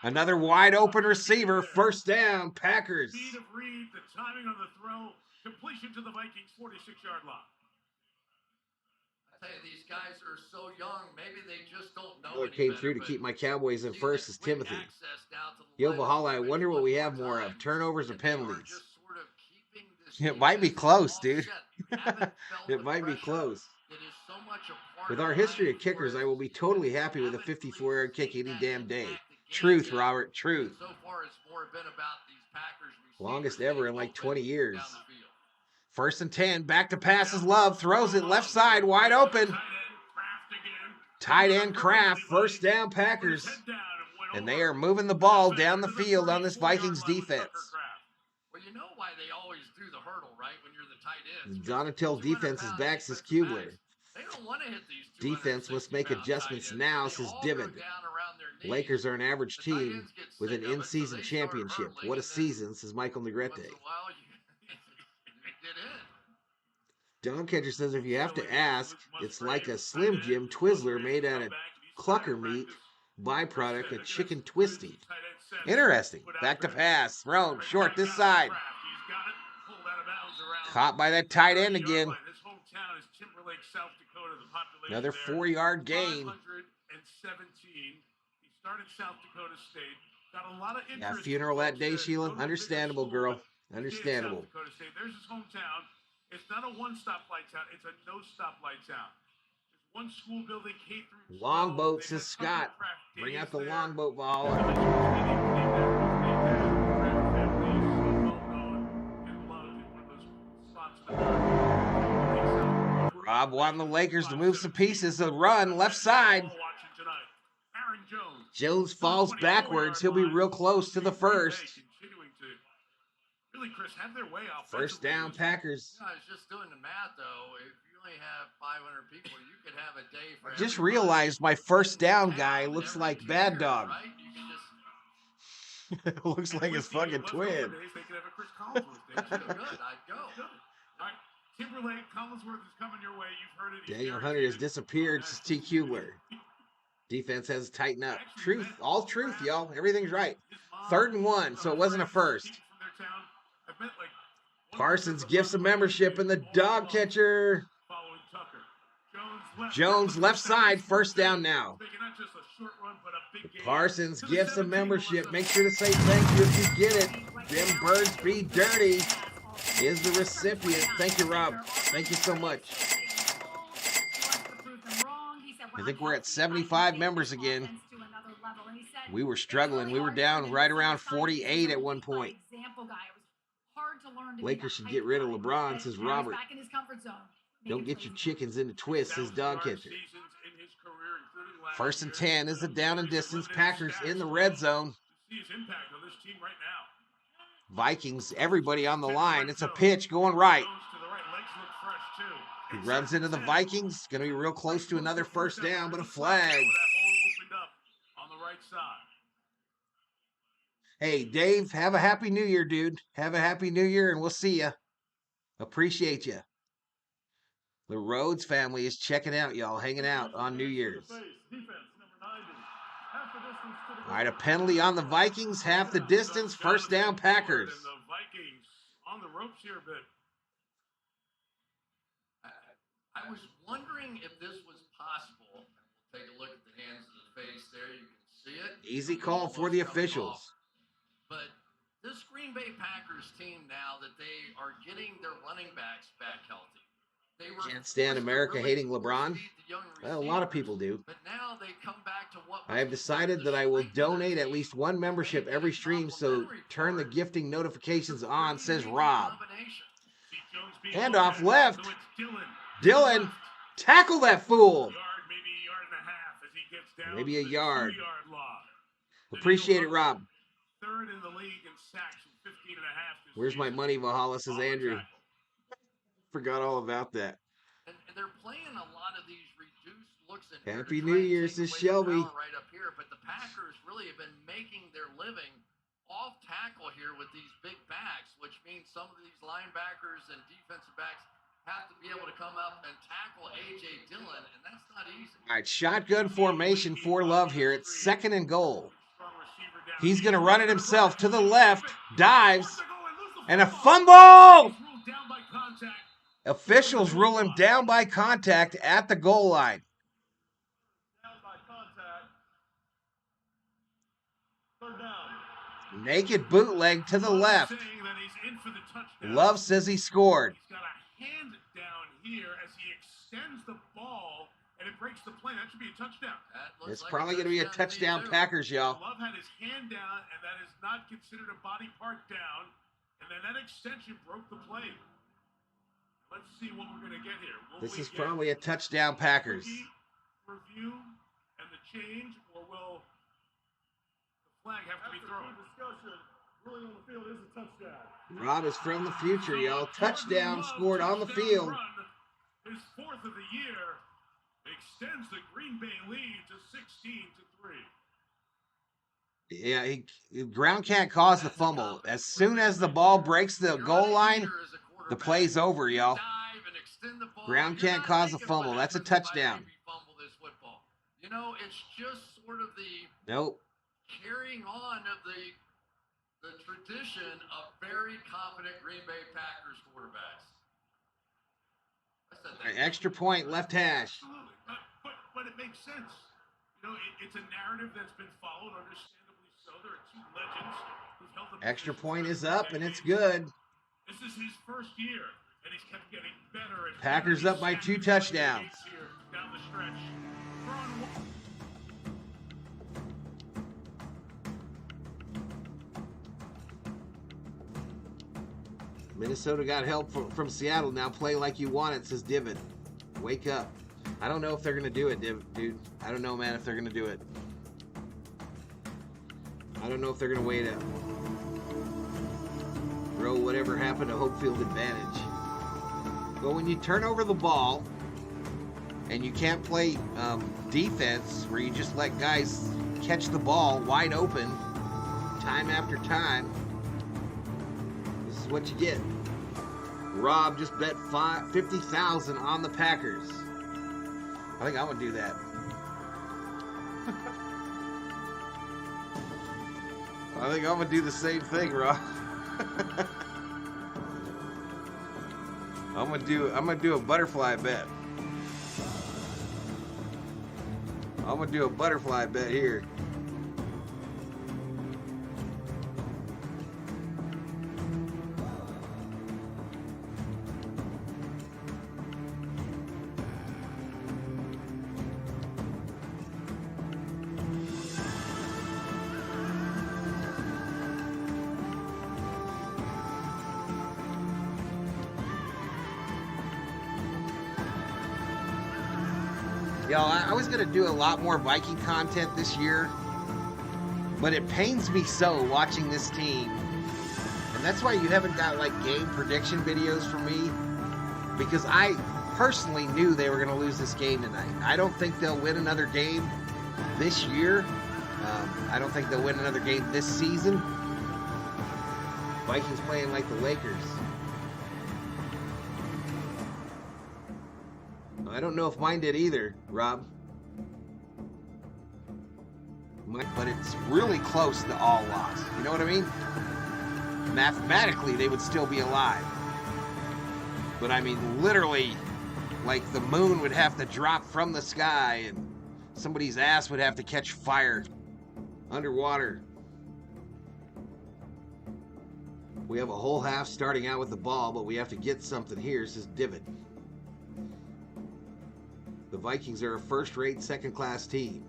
Another wide open receiver. First down, Packers. Speed of Reed, the timing on the throw, completion to the Vikings 46-yard line. I tell you, these guys are so young. Maybe they just don't know. Miller any came better, through to but keep my Cowboys in see first that is quick Timothy. access down to the Yo, left Valhalla, I side wonder what we one have more time. of, turnovers or And they are penalties. just sort of keeping this It might be defense close, all dude. set. You haven't felt It the might be pressure close. that is so much a part With of our the history game of kickers, for I us. will be totally You happy with a haven't really 54-yard kick seen any that damn day. impact Truth, Robert, truth. So far, it's more been about these Packers receivers. Longest ever in like 20 years. Down the field. 1st and 10, back to passes. Love throws it left side, wide open. Tight end Kraft, first down Packers. And they are moving the ball down the field on this Vikings defense. Well, you know why they always do the hurdle, right, when you're the tight end. Donatil defense's back, says Kubler. They don't want to hit these Defense must make adjustments now, says Divid. Lakers are an average team with an in-season championship. What a season, says Michael Negrete. Don Catcher says if you have to ask, it's like a Slim Jim Twizzler made out of clucker meat, byproduct of chicken twisty. Interesting. Back to pass. Thrown short this side. Caught by that tight end again. Another 4-yard gain. Yeah, funeral that day, Sheila. Understandable, girl. Understandable. There's his hometown. It's not a one-stop light town. It's a no-stop light town. There's one school building, K through 12. Longboat, says Scott. Bring out the longboat, Valhalla. Rob wanting the Lakers to move some pieces. A run, left side. Jones falls backwards. He'll be real close to the first. First down, Packers. I was just doing the math, though. If you only have 500 people, you could have a day for Just realized my first down guy looks like Bad Dog. right? You could just Looks like his fucking twin. good. I'd go. Timberlake, Collinsworth is coming your way. You've heard it. Daniel Hunter has disappeared, says T. Kubler. Defense has to tighten up. Truth, all truth, y'all. Everything's right. 3rd and 1, so it wasn't a first. Parsons gifts a membership in the dog catcher. Jones left side, first down now. Parsons gifts a membership. Make sure to say thank you if you get it. Them birds be dirty is the recipient. Thank you, Rob. Thank you so much. I think we're at 75 members again. We were struggling. We were down right around 48 at one point. Lakers should get rid of LeBron, says Robert. Don't get your chickens into twists, says Dog Catcher. 1st and 10 is the down and distance. Packers in the red zone. Vikings, everybody on the line. It's a pitch going right. He runs into the Vikings. Going to be real close to another first down, but a flag. Hey, Dave, have a happy new year, dude. Have a happy new year, and we'll see you. Appreciate you. The Rhodes family is checking out, y'all, hanging out on New Year's. All right, a penalty on the Vikings, half the distance, first down Packers. The Vikings on the ropes here a bit. I was wondering if this was possible. We'll take a look at the hands of the face there. You can see it. Easy call for the officials. But this Green Bay Packers team now that they are getting their running backs back healthy. Can't stand America hating LeBron? Well, a lot of people do. But now they come back to what I have decided that I will donate at least one membership every stream, so turn the gifting notifications on, says Rob. Handoff left. Dylan, tackle that fool. Maybe a yard. Appreciate it, Rob. Third in the league in sacks with 15 and a half. Where's my money, Valhalla, says Andrew. Forgot all about that. And they're playing a lot of these reduced looks. Happy New Year, says Shelby. Right up here, but the Packers really have been making their living off tackle here with these big backs, which means some of these linebackers and defensive backs have to be able to come up and tackle A.J. Dillon, and that's not easy. All right, shotgun formation for Love here. It's 2nd and goal. He's going to run it himself to the left, dives, and a fumble! Officials rule him down by contact at the goal line. Naked bootleg to the left. Love says he scored. He's got a hand down here as he extends the ball and it breaks the plane. That should be a touchdown. It's probably going to be a touchdown, Packers, y'all. Love had his hand down, and that is not considered a body part down. And then that extension broke the play. Let's see what we're going to get here. This is probably a touchdown, Packers. Review and the change, or will the flag have to be thrown? Discussion. Really on the field is a touchdown. Rob is from the future, y'all. Touchdown scored on the field. His fourth of the year extends the Green Bay lead to 16-3. Yeah, ground can't cause the fumble. As soon as the ball breaks the goal line, the play's over, y'all. Ground can't cause a fumble. That's a touchdown. You know, it's just sort of the carrying on of the tradition of very confident Green Bay Packers quarterbacks. Extra point, left hash. Absolutely, but it makes sense. You know, it's a narrative that's been followed, understandably so. There are two legends who've held the extra point is up, and it's good. This is his first year, and he's kept getting better. And Packers up by 2 touchdowns. Down the stretch. Minnesota got help from Seattle. Now play like you want it, says Divid. Wake up. I don't know if they're going to do it, dude. I don't know, man, if they're going to do it. I don't know if they're going to wait up. Throw whatever happened to home field advantage. But when you turn over the ball and you can't play defense where you just let guys catch the ball wide open time after time, this is what you get. Rob just bet $50,000 on the Packers. I think I'm going to do that. I think I'm going to do the same thing, Rob. I'm gonna do a butterfly bet. I'm gonna do a butterfly bet here. Y'all, I was going to do a lot more Viking content this year, but it pains me so watching this team. And that's why you haven't got like game prediction videos from me, because I personally knew they were going to lose this game tonight. I don't think they'll win another game this year. I don't think they'll win another game this season. Vikings playing like the Lakers. I don't know if mine did either, Rob. But it's really close to all loss. You know what I mean? Mathematically, they would still be alive. But I mean, literally, like the moon would have to drop from the sky and somebody's ass would have to catch fire underwater. We have a whole half starting out with the ball, but we have to get something here, says Divid. The Vikings are a first-rate, second-class team.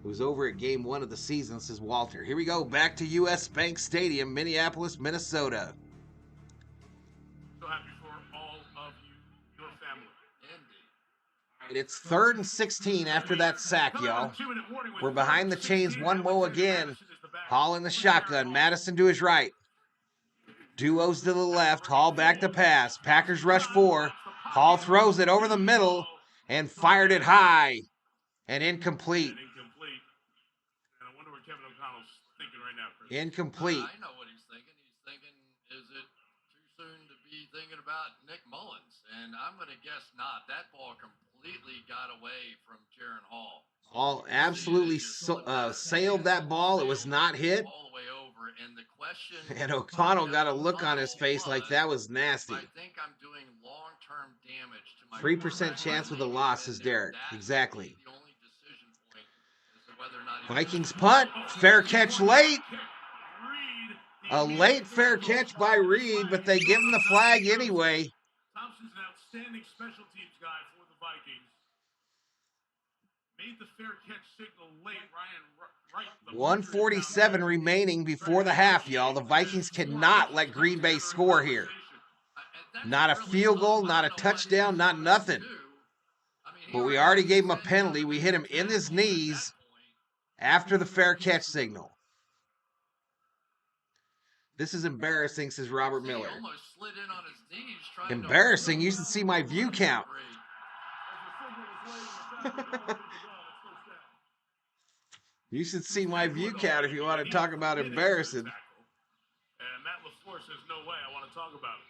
Who's over at game 1 of the season, says Walter. Here we go, back to U.S. Bank Stadium, Minneapolis, Minnesota. So happy for all of you, your family. And it's 3rd and 16 after that sack, y'all. We're behind the chains, one more again. Hall in the shotgun, Madison to his right. Duos to the left, Hall back to pass. Packers rush 4. Hall throws it over the middle and fired it high and incomplete. And I wonder what Kevin O'Connell's thinking right now, Chris. Incomplete. I know what he's thinking. He's thinking, is it too soon to be thinking about Nick Mullins? And I'm going to guess not. That ball completely got away from Jaron Hall. Hall absolutely sailed that ball. It was not hit. All the way over. And the question, and O'Connell got a look on his face like that was nasty. I think I'm doing long-term damage to my 3% chance with a loss, says Derek. Exactly. The only decision point is whether or not Vikings punt. Fair catch late. A late fair catch by Reed, but they give him the flag anyway. who's an outstanding special teams guy for the Vikings, made the fair catch signal late. Ryan Wright. 147 remaining before the half, y'all. The Vikings cannot let Green Bay score here. Not a field goal, not a touchdown, not nothing. But we already gave him a penalty. We hit him in his knees after the fair catch signal. This is embarrassing, says Robert Miller. Embarrassing? You should see my view count. You should see my view count if you want to talk about embarrassing. And Matt LaFleur says, no way, I want to talk about it.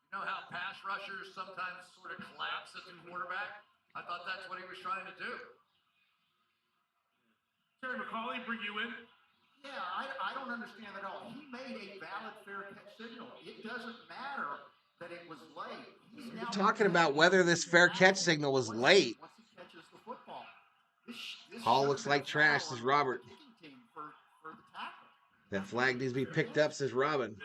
You know how pass rushers sometimes sort of collapse at the quarterback? I thought that's what he was trying to do. Terry McCauley, bring you in. Yeah, I don't understand at all. He made a valid fair catch signal. It doesn't matter that it was late. We're talking about whether this fair catch signal was late. Once he catches the football. This Hall looks like trash, says Robert. For the tackle. That flag needs to be picked up, says Robin.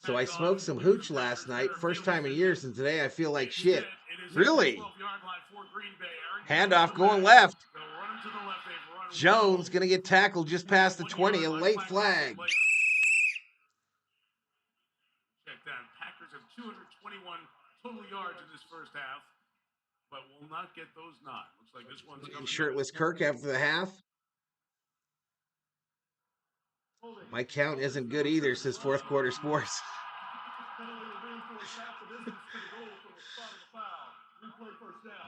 So I smoked some hooch last night. First time in years, and today I feel like shit. Really? Handoff going left. Jones going to get tackled just past the 20. A late flag. Check that. Packers have 221 total yards in this first half, but will not get those 9. Looks like this one's coming. Shirtless Kirk after the half. My count isn't good either, says Fourth Quarter Sports.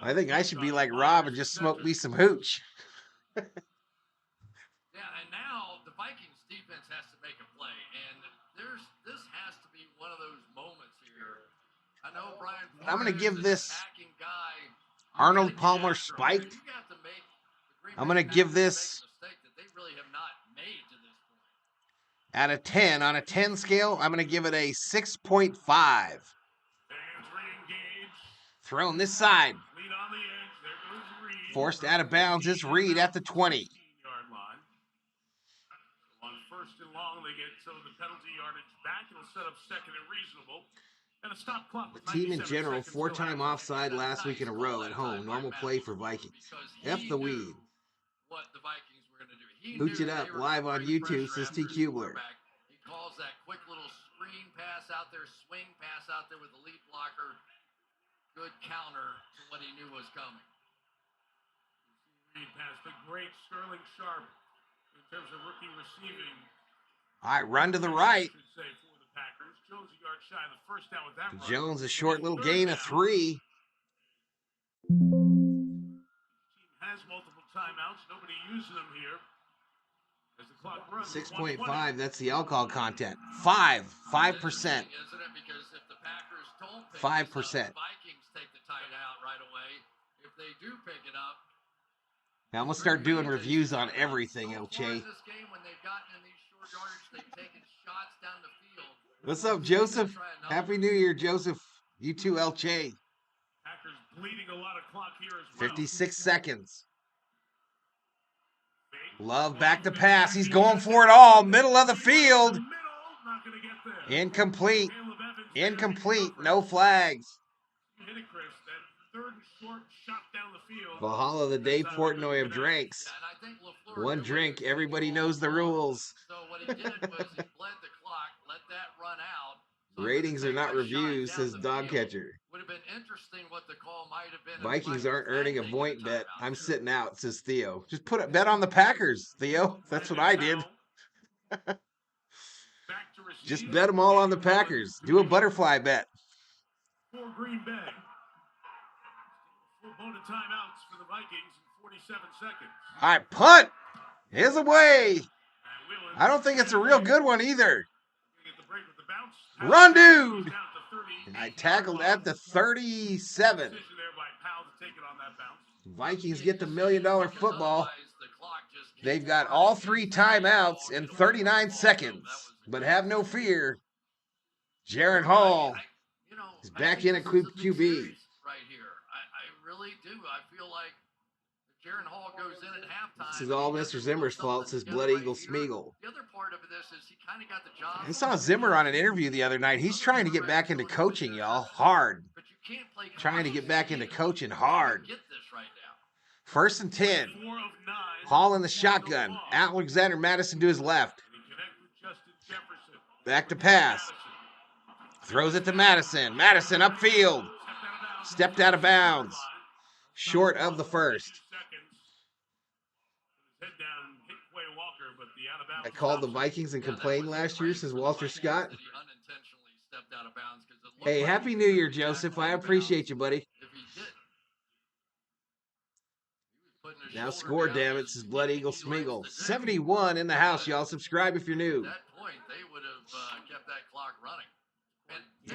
I think I should be like Rob and just smoke me some hooch. Yeah, and now the Vikings defense has to make a play, and this has to be one of those moments here. I know Brian. I'm going to give this guy, Arnold Palmer spiked. I'm going to give this out of 10. On a 10 scale, I'm going to give it a 6.5. Thrown this side. Forced out of bounds is Reed at the 20. On first and long, they get some of the penalty yardage back. It'll set up second and reasonable. And a stop clock. The team in general, 4-time offside last week in a row at home. Normal play for Vikings. F the weed. What the Vikings were going to do. Hooch it up live on YouTube, says T. Kubler. He calls that quick little screen pass out there, swing pass out there with the lead blocker. Good counter to what he knew was coming. Reed pass, the great Sterling Sharp in terms of rookie receiving. All right, run to the right. Jones a yard shy of the first down with that run. Jones a short little gain of 3. Team has multiple timeouts. Nobody using them here. As the clock runs. 6.5. That's the alcohol content. 5%. 5%. Isn't it? Because if the Packers don't pick 5%. This up, Vikings take the timeout right away. If they do pick it up. Now I'm going to start doing reviews on everything, so Elche. in this game, when they've gotten in these short yardage, they've taken shots down the field. What's up, Joseph? Happy New Year, Joseph. You too, Elche. Packers bleeding a lot of clock here as well. 56 seconds. Love back to pass. He's going for it all. Middle of the field. Incomplete. Incomplete. No flags. Valhalla, the Dave Portnoy of drinks. One drink, everybody knows the rules. So what he did was he bled the clock, let that run out. Ratings are not reviews, says Dog Catcher. Would have been interesting what the call might have been. Vikings aren't earning a point bet. I'm sitting out, says Theo. Just put a bet on the Packers, Theo. That's what I did. Just bet them all on the Packers. Do a butterfly bet. For Green Bay. Full bonus timeouts for the Vikings in 47 seconds. All right, punt is away. I don't think it's a real good one either. Run, dude. I tackled at the 37. Vikings get the $1 million football. They've got all 3 timeouts in 39 seconds. But have no fear. Jaron Hall is back in at QB. Right here. I really do. I feel like the Jaron Hall goes in at halftime. This is all Mr. Zimmer's fault, says Blood Eagle Smeagol. The other part of this is he kind of got the job. I saw Zimmer on an interview the other night. He's trying to get back into coaching, y'all, hard. But you can't play Trying to get back into coaching hard. Get this right now. 1st and 10. 4 of 9. Hall in the shotgun. Alexander Madison to his left. And he connected with Justin Jefferson. Back to pass. Throws it to Madison. Madison upfield. Stepped out of bounds. Short of the first. I called the Vikings and complained last year, says Walter Scott. Hey, Happy New Year, Joseph. I appreciate you, buddy. Now score, damn it, says Blood Eagle Smeagol. 71 in the house, y'all. Subscribe if you're new. At that point, they would have kept that clock running.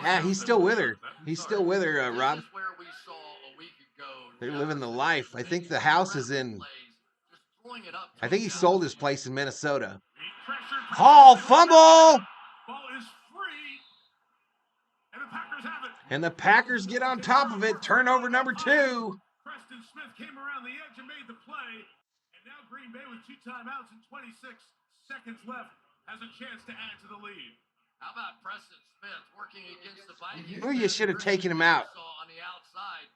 Yeah, he's still with her. He's still with her, Rob. This is where we saw a week ago. They're living the life. I think the house is in... Just throwing it up. I think he sold his place in Minnesota. Hall fumble! Ball is free. And the Packers have it. And the Packers get on top of it. Turnover number 2. Preston Smith came around the edge and made the play. And now Green Bay with 2 timeouts and 26 seconds left has a chance to add to the lead. How about Preston Smith working against the Vikings? You knew you should have taken him out. On the outside,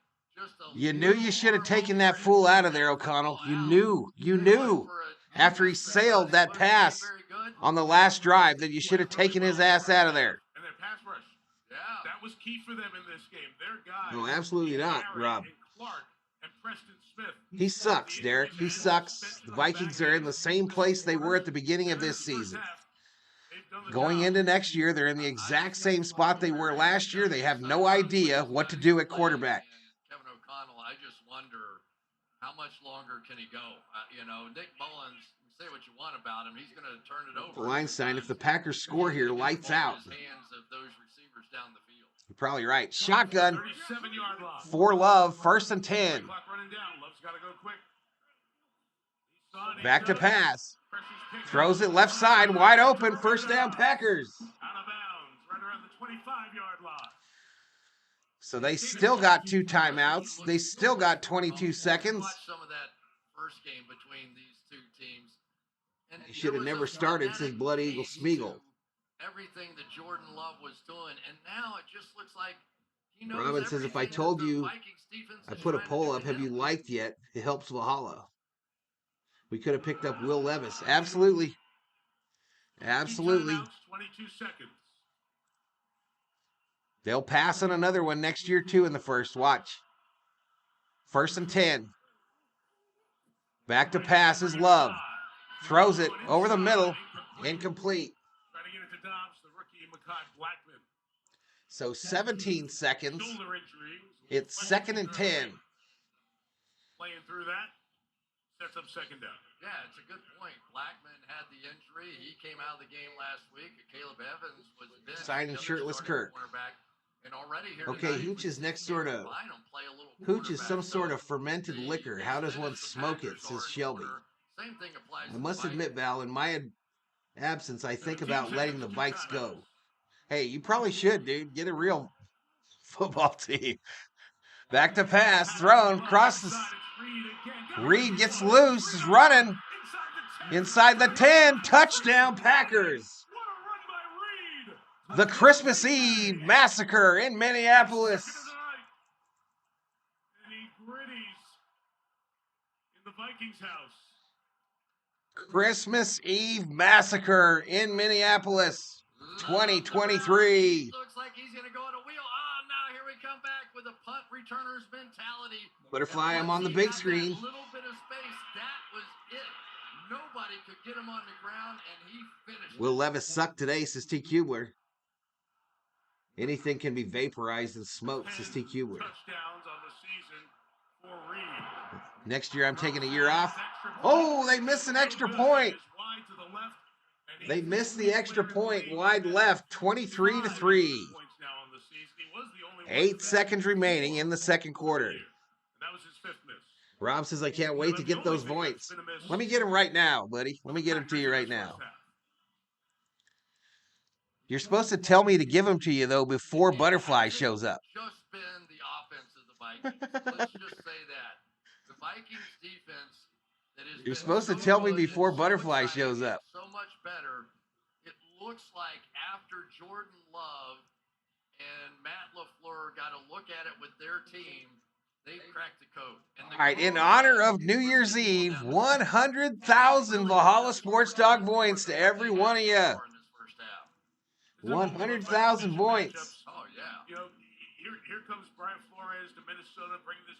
You knew you should have taken that fool out of there, O'Connell. You knew. After he sailed that pass on the last drive that you should have taken his ass out of there. And their pass rush. Yeah. That was key for them in this game. Their guys. No, absolutely not, Rob. And Clark and Preston Smith. He sucks, Derek. He sucks. The Vikings are in the same place they were at the beginning of this season. Going into next year, they're in the exact same spot they were last year. They have no idea what to do at quarterback. Kevin O'Connell, I just wonder how much longer can he go? Nick Mullins, say what you want about him, he's going to turn it over. Weinstein, if the Packers score here, lights out. Hands of those receivers down the field. You're probably right. Shotgun. 37-yard line. For Love. 1st and 10. Clock running down. Love's got to go quick. Back to pass. Throws it left side. Wide open. 1st down, Packers. Out of bounds. Right around the 25-yard line. So they still got 2 timeouts. They still got 22 seconds. Watch some of that first game between these two teams. And They should have never started, says Blood Eagle Smeagol. Everything that Jordan Love was doing, and now it just looks like he knows. Robin says, if I everything told that the you Vikings defense I is put a trying to poll do up, have now. you liked yet? It helps Valhalla. We could have picked up Will Levis. Absolutely. Absolutely. 22 seconds. They'll pass on another one next year, too, in the first. Watch. 1st and 10. Back to pass is Love. Throws it over the middle. Incomplete. Trying to get it to Dobbs, the rookie Mekhi Blackman. So 17 seconds. Shoulder injury. It's 2nd and 10. Playing through that. Sets up 2nd down. Yeah, it's a good point. Blackman had the injury. He came out of the game last week. Caleb Evans was benched. Signing shirtless Kirk. And already here Okay, tonight, Hooch is next door to... play a little Hooch is some quarterback. sort of fermented liquor. How does one smoke it, says Shelby. Same thing applies I to must the admit, Val, in my absence, I think about letting the Vikes go. Hey, you probably should, dude. Get a real football team. Back to pass, thrown, crosses. Reed gets loose, is running. Inside the 10, touchdown Packers. What a run by Reed. The Christmas Eve massacre in Minneapolis. And he gritties in the Vikings house. Christmas Eve massacre in Minneapolis 2023. Looks like he's going to go on a wheel. Oh, now here we come back with a punt returner's mentality. Butterfly, I'm on the Once big he got screen. that little bit of space, that was it. Nobody could get him on the ground, and he finished. Will Levis suck today, says T. Kubler. Anything can be vaporized and smoked, says T. Kubler. Touchdowns on the season for Reed. Next year I'm taking a year off. Oh, they missed an extra point. They missed the extra point wide left, 23-3. 8 seconds remaining in the second quarter. That was his 5th miss. Rob says, I can't wait to get those points. Let me get them right now, buddy. Let me get them to you right now. You're supposed to tell me to give them to you, though, before Butterfly shows up. Just been the offense of the Vikings. Let's just say that. The Vikings defense You're supposed to tell me before Butterfly shows up. So much better. It looks like after Jordan Love and Matt LaFleur got a look at it with their team, they've cracked the code. All right, in honor of New Year's Eve, 100,000 Valhalla Sports Talk points to every one of you. 100,000 points. Oh, yeah. You know, here comes Brian Flores to Minnesota, bringing this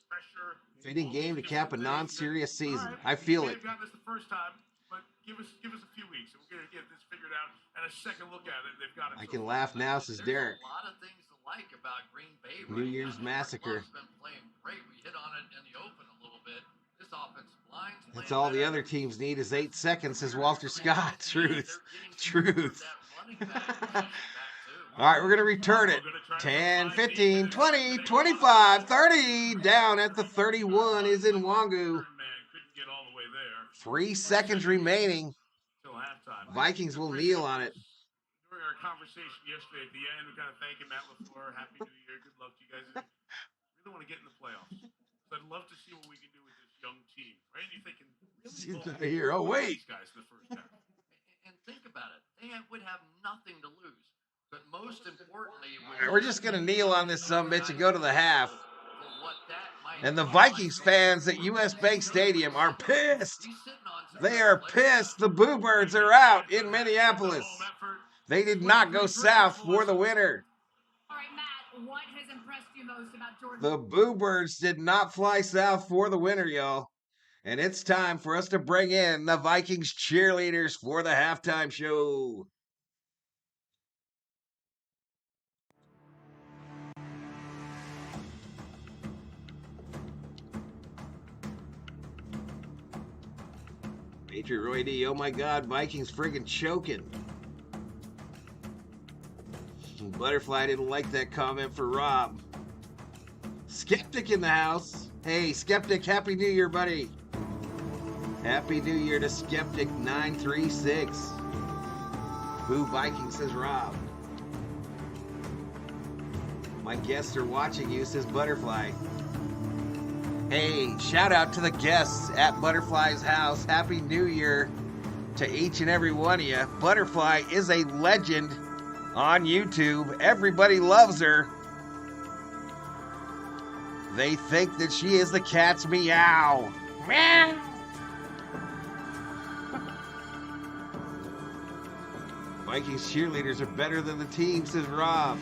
pressure. Fitting game to cap a non-serious season. I feel it. They've gotten this the first time, but give us a few weeks, and we're going to get this figured out. And a second look at it, they've got it. I can laugh now, says Derek. There's a lot of things to like about Green Bay. New Year's Massacre. Love's been playing great. We hit on it in the open a little bit. This offensive line's That's all the other teams need is 8 seconds, says Walter Scott. Truth. All right, we're going to return it. 10, 15, 20, 25, 30. Down at the 31 is Nwangu. 3 seconds remaining. Vikings will kneel on it. During our conversation yesterday at the end, we kind of thanking Matt LaFleur. Happy New Year. Good luck to you guys. Really want to get in the playoffs. So I'd love to see what we can do with this young team. Right? You're thinking, really here. Oh, wait. These guys in the first half. And think about it. They would have nothing to lose. But most importantly, we're just going to kneel on this sumbitch and go to the half. And the Vikings fans at US Bank Stadium are pissed. They are pissed. The Boo Birds are out in Minneapolis. They did not go south for the winner. All right, Matt, what has impressed you most about Jordan? The Boo Birds did not fly south for the winner, y'all. And it's time for us to bring in the Vikings cheerleaders for the halftime show. Patriot Roy D, oh my God, Vikings friggin' choking. Butterfly didn't like that comment for Rob. Skeptic in the house. Hey, Skeptic, Happy New Year, buddy. Happy New Year to Skeptic 936. Boo Vikings, says Rob. My guests are watching you, says Butterfly. Hey, shout out to the guests at Butterfly's house. Happy New Year to each and every one of you. Butterfly is a legend on YouTube. Everybody loves her. They think that she is the cat's meow. Meow. Vikings cheerleaders are better than the team, says Rob.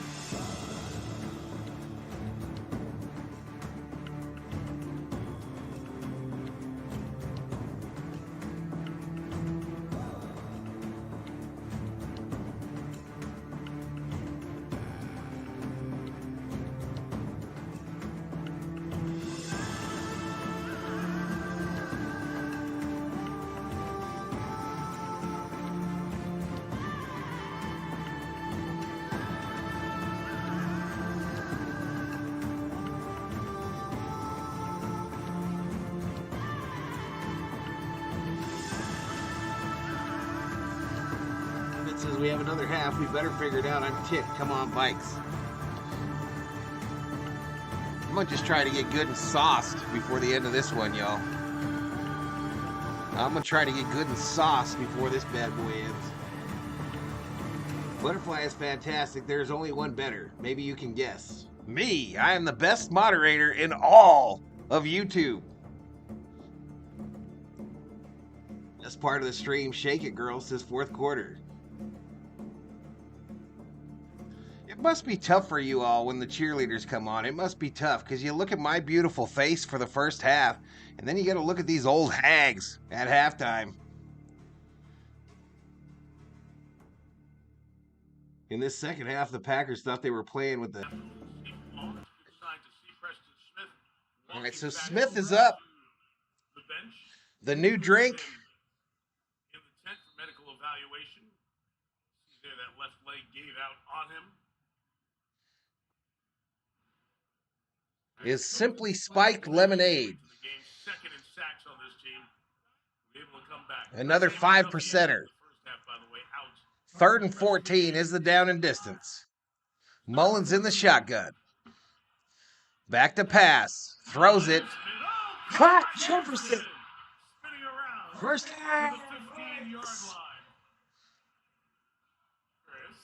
Says we have another half. We better figure it out. I'm ticked. Come on, bikes. I'm gonna just try to get good and sauced before the end of this one, y'all. I'm gonna try to get good and sauced before this bad boy ends. Butterfly is fantastic. There's only one better. Maybe you can guess. Me. I am the best moderator in all of YouTube. That's part of the stream. Shake it, girl, says fourth quarter. It must be tough for you all when the cheerleaders come on. It must be tough because you look at my beautiful face for the first half, and then you got to look at these old hags at halftime. In this second half, the Packers thought they were playing with the... All right, so Smith is up. The new drink. In the tent for medical evaluation. See there, that left leg gave out on him. Is Simply Spiked Lemonade. Another 5%er. 3rd and 14 is the down and distance. Mullins in the shotgun. Back to pass. Throws it. Jefferson. First to down. the 15-yard line. Chris.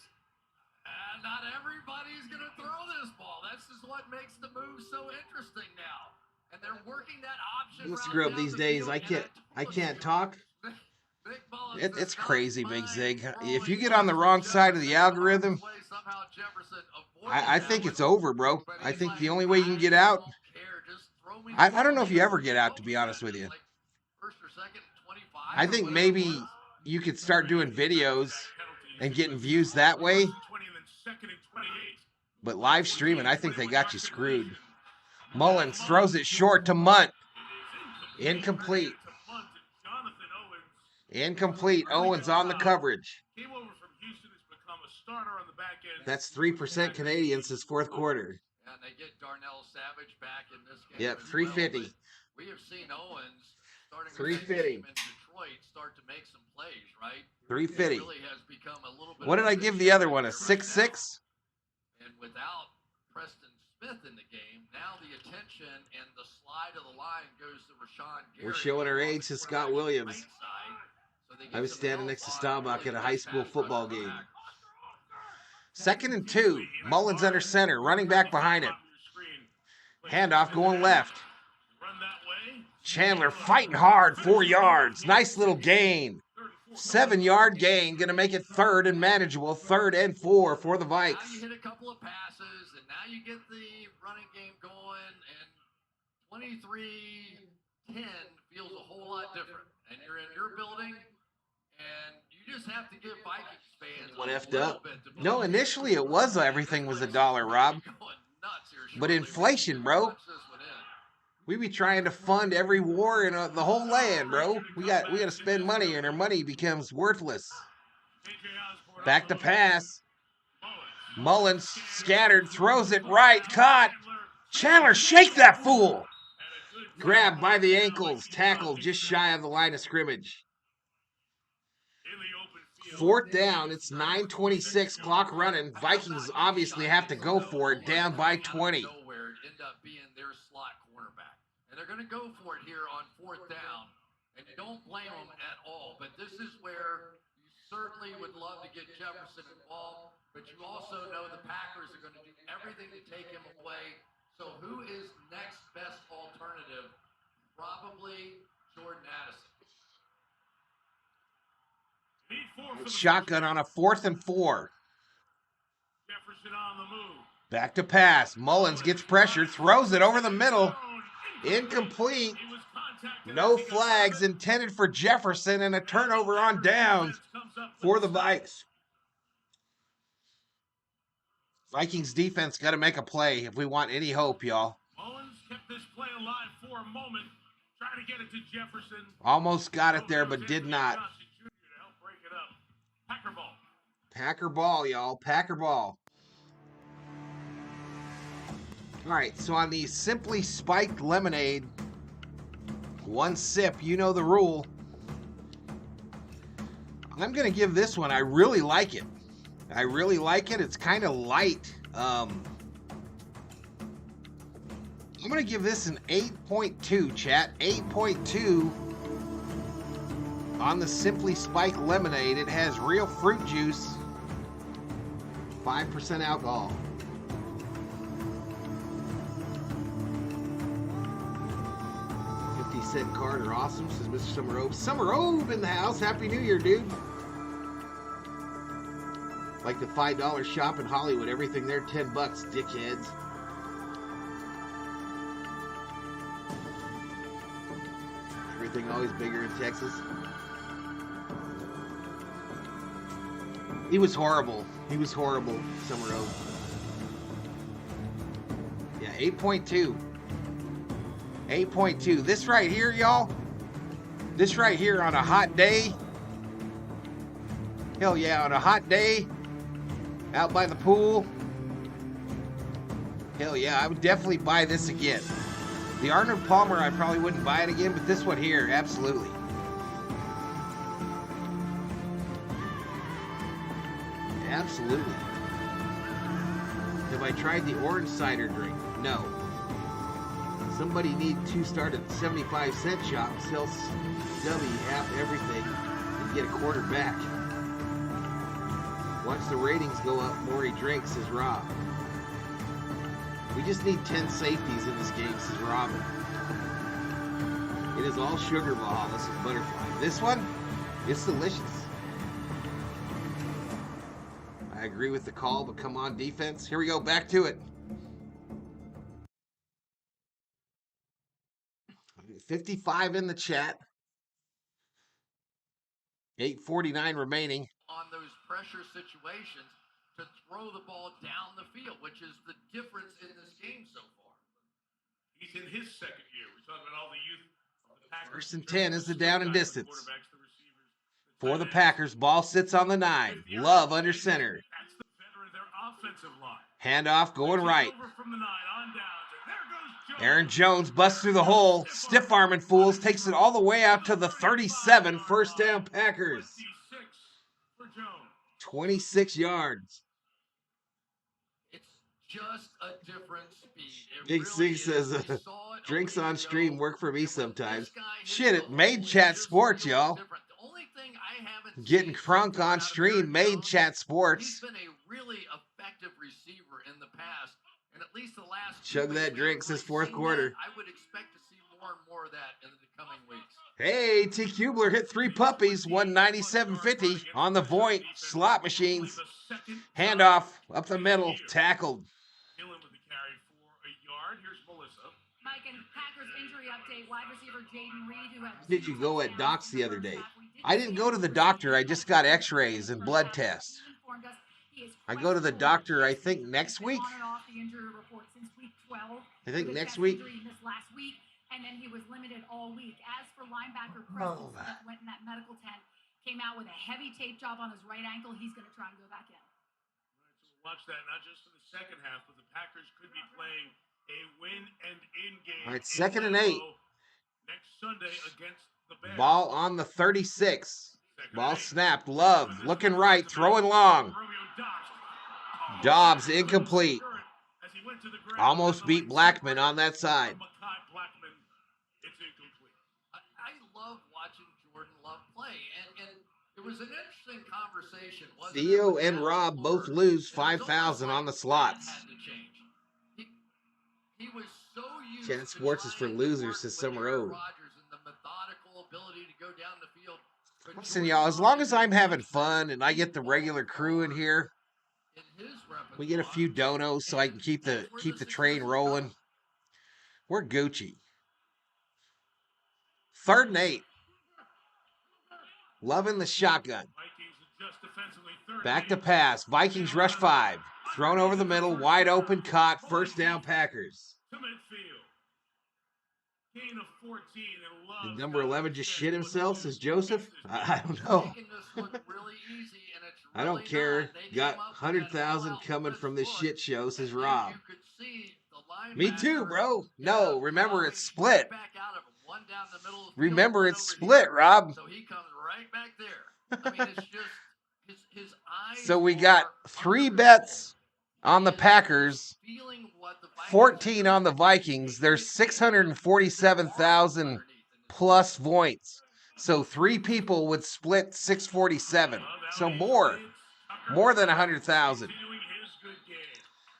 Not everybody's going to throw this ball. That's just what makes the move so interesting now. And they're working that option. Let's screw up these days. I can't talk. It's crazy, Big Zig. If you get on the wrong side of the algorithm, I think it's over, bro. I think the only way you can get out, I don't know if you ever get out, to be honest with you. I think maybe you could start doing videos and getting views that way. But live streaming, I think they got you screwed. Mullins throws it short to Munt. Incomplete. Incomplete. Owens on the coverage. That's 3% Canadians this fourth quarter. And they get Darnell Savage back in this game. Yep, 350. We have seen Owens starting 350 in Detroit start to make some plays, right? 350. Really has become a little bit. What did I give the other one? A 6-6? And without Preston Smith in the game, now the attention and the slide of the line goes to Rashawn Gary. We're showing our age to Scott Williams. I was standing next to Staubach at a high school football game. 2nd and 2. Mullins under center. Running back behind him. Handoff going left. Chandler fighting hard. 4 yards. Nice little gain. 7-yard gain. Going to make it 3rd and manageable. 3rd and 4 for the Vikes. Now you hit a couple of passes, and now you get the running game going, and 23-10 feels a whole lot different. And you're in your building, and you just have to give Vikings fans What a effed little up? bit to No, initially it was everything was $1, Rob. But inflation, bro. We be trying to fund every war in the whole land, bro. We got to spend money, and our money becomes worthless. Back to pass. Mullins scattered, throws it right, caught. Chandler, shake that fool. Grabbed by the ankles, tackled just shy of the line of scrimmage. 4th down, it's 9:26, clock running. Vikings obviously have to go for it, down by 20. Nowhere end up being their slot cornerback. And they're going to go for it here on 4th down. And you don't blame them at all. But this is where you certainly would love to get Jefferson involved. But you also know the Packers are going to do everything to take him away. So who is next best alternative? Probably Jordan Addison. Shotgun on a 4th and 4. Jefferson on the move. Back to pass. Mullins gets pressure, throws it over the middle. Incomplete. No flags intended for Jefferson, and a turnover on downs for the Vikes. Vikings defense got to make a play if we want any hope, y'all. Mullins kept this play alive for a moment, trying to get it to Jefferson. Almost got it there, but did not. Packer ball. Packer ball, y'all. Packer ball. All right, so on the Simply Spiked Lemonade, 1 sip, you know the rule. I'm going to give this one, I really like it. I really like it. It's kind of light. I'm going to give this an 8.2, chat. 8.2 on the Simply Spiked Lemonade. It has real fruit juice, 5% alcohol. 50-cent Carter, awesome, says Mr. Summerove. Summerove in the house. Happy New Year, dude. Like the $5 shop in Hollywood. Everything there, $10, dickheads. Everything always bigger in Texas. He was horrible. He was horrible, Summerove. Yeah, 8.2. 8.2. This right here, y'all. This right here on a hot day. Hell yeah, on a hot day. Out by the pool. Hell yeah, I would definitely buy this again. The Arnold Palmer, I probably wouldn't buy it again, but this one here, absolutely. Absolutely. Have I tried the orange cider drink? No. Somebody need to start a 75-cent shop, sell Stubby half everything, and get a quarter back. Once the ratings go up, more he drinks, says Rob. We just need 10 safeties in this game, says Robin. It is all sugar, Valhalla, says Butterfly. This one, it's delicious. I agree with the call, but come on, defense. Here we go, back to it. 55 in the chat. 8:49 remaining. On those pressure situations to throw the ball down the field, which is the difference in this game so far. He's in his second year. We're talking about all the youth of the Packers. First and 10 is the down and distance. Quarterbacks, the receivers, For the Packers, ball sits on the 9. Love under center. That's the veteran of their offensive line. Handoff going right. Over from the 9 on down. There goes Jones. Aaron Jones busts through the hole. Stiff arming fools. Takes it all the way out to the 37. First down, Packers. 26 for Jones. 26 yards. It's just a different speed. It Big really C says, is. We saw it a drinks week on ago. stream work for me And when sometimes. this guy hits Shit, the it made hole, Chat just Sports, feels y'all. different. The only thing I haven't Getting seen crunk so on far out of stream Aaron made Jones, Chat he's Sports. been a really effective receiver in the past. And at least the last Chug 2 that weeks, drink, says fourth seen quarter. that. I would expect to see more and more of that in the coming weeks. Hey, T. Kubler hit 3 puppies, 197.50 on the Voint slot machines. Handoff up the middle, tackled. Killing with the carry for a yard. Here's Melissa. Mike, and Packers injury update, wide receiver Jaden Reed, who had Did you go at Doc's the other day? I didn't go to the doctor. I just got x-rays and blood tests. I go to the doctor, I think, next week. On and off the injury report since week 12. I think With a next chest week. injury he missed last week, and then he was limited all week. As for linebacker Preston Oh. Smith, went in that medical tent, came out with a heavy tape job on his right ankle. He's going to try and go back in. All right, so we'll watch that not just in the second half, but the Packers could be playing a win and in game. All right, 2nd and 8. Next Sunday against the Bears. Ball on the 36. Second Ball and 8. snapped. Love looking right, throwing long. Romeo Dobbs. Dobbs incomplete. As he went to the ground, Almost beat Blackman on that side. Mekhi Blackman, it's incomplete. I love watching Jordan Love play, and it was an interesting conversation. Wasn't it, Theo with and Matt Rob LaFleur? both lose It was almost 5,000 like on the that slots. had to change. He was so used Chat to Sports is for trying to losers, work says with Summer Aaron O. Rodgers and the methodical ability to go down the field. But Listen, Jordan y'all, as Love long is as I'm much having better fun and I get the regular crew in here, in his we get a few donos so I can keep the train rolling. We're Gucci. 3rd and 8. Loving the shotgun. Vikings adjust defensively. Third Back to and 8. pass. Vikings rush 5. Thrown over the middle. Wide open. Caught. First down, Packers. To midfield. Gain of 14 and Love. Did number 11 just shit himself, says Joseph? I don't know. Making this look really easy, and it's I don't really care. not. They Got came up with that 100,000 all-out coming blitz from this look, shit show, says and then Rob. you could see the Me too, linebacker, bro. No, remember coming it's split. right back out of it. One down the middle of the Remember field, one it's over split, here. Rob. So he comes right back there. I mean, it's just his eyes. So we got are 3 under bets control. on the He is Packers, feeling what the Vikings 14 are on the doing. Vikings. There's 647,000 plus points. So 3 people would split 647. So more than 100,000. Continuing his good game.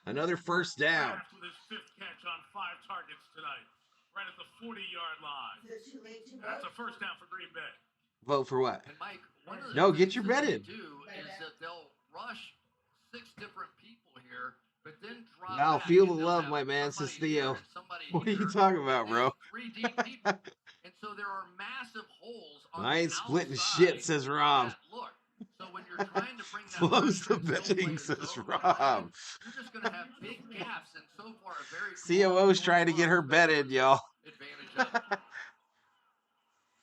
Another first down. Kraft with his 5th catch on 5 targets tonight. Right at the 40-yard line. That's a first down for Green Bay. Vote for what? And Mike, one of the No, get things your that bet they in. do is that they'll rush 6 different people here, but then drop I'll back feel and the they'll love, have my man, says somebody here Theo. and somebody What are you here, talking about, and bro? 3 deep people. And so there are massive holes on I ain't the splitting outside shit, says of Rob. that look. So when you're trying to bring that Close pressure the and still play betting, the says zone Rob. line, you're just going to have big gaps, and so far a very COO's trying to get her betted, y'all. advantage of it.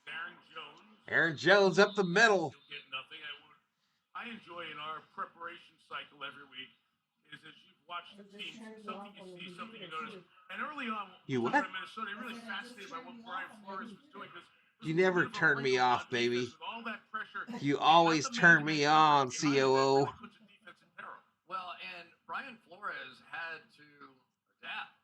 Aaron Jones. Aaron Jones up the middle. He'll get nothing. I enjoy in our preparation cycle every week is as you've watched the team, something you see, something you notice. And early on, You when what? we were in Minnesota, you're really fascinated by what Brian Flores was doing. You never turn me off, baby. All that pressure, You always turn me on, COO. Well, and Brian Flores had to adapt. I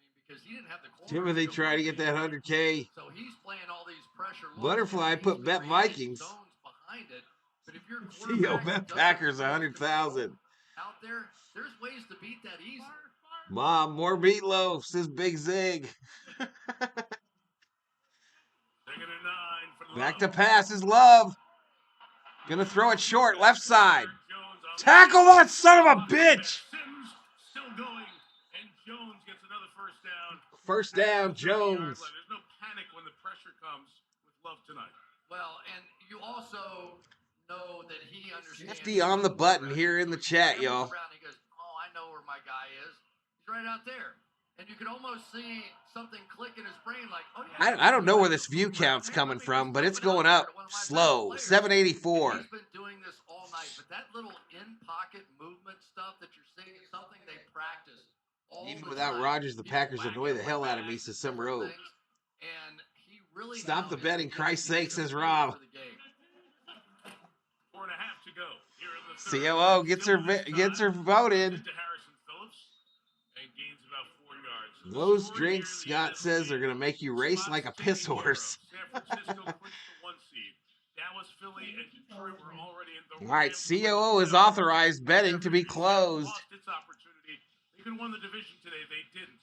mean, because he didn't have the corners. Timothy tried to get that 100K. So he's playing all these pressure looks. Butterfly put bet Vikings. Zones behind it. But if your CEO bet Packers 100,000. Out there, there's ways to beat that easy. Mom, more meatloaf, says Big Zig. Back to pass is Love. Gonna throw it short, left side. Tackle that son of a bitch! Still going, and Jones gets another first down. First down, Jones. There's no panic when the pressure comes with Love tonight. Well, and you also know that he understands. 50 on the button here in the chat, y'all. He goes, oh, I know where my guy is. He's right out there. And you can almost see something click in his brain like, oh, yeah. I don't know where this view count's coming from, but it's going up slow. 784. He's been doing this all night, but that little in-pocket movement stuff that you're seeing is something they practice all Even the without time. Rodgers, the Packers annoy the hell out of me, says Summer O. And he really Stop the betting, Christ's sake, says Rob. 4.5 to go here in the third. COO gets her voted. To Harrison Phillips and gains about 4 yards. Those drinks, Scott says, are going to make you race like a piss horse. San Francisco clinched the 1 seed. Dallas, Philly, and Detroit were already in the All right, COO has authorized betting to be closed. Lost its opportunity. They could have won the division today. They didn't.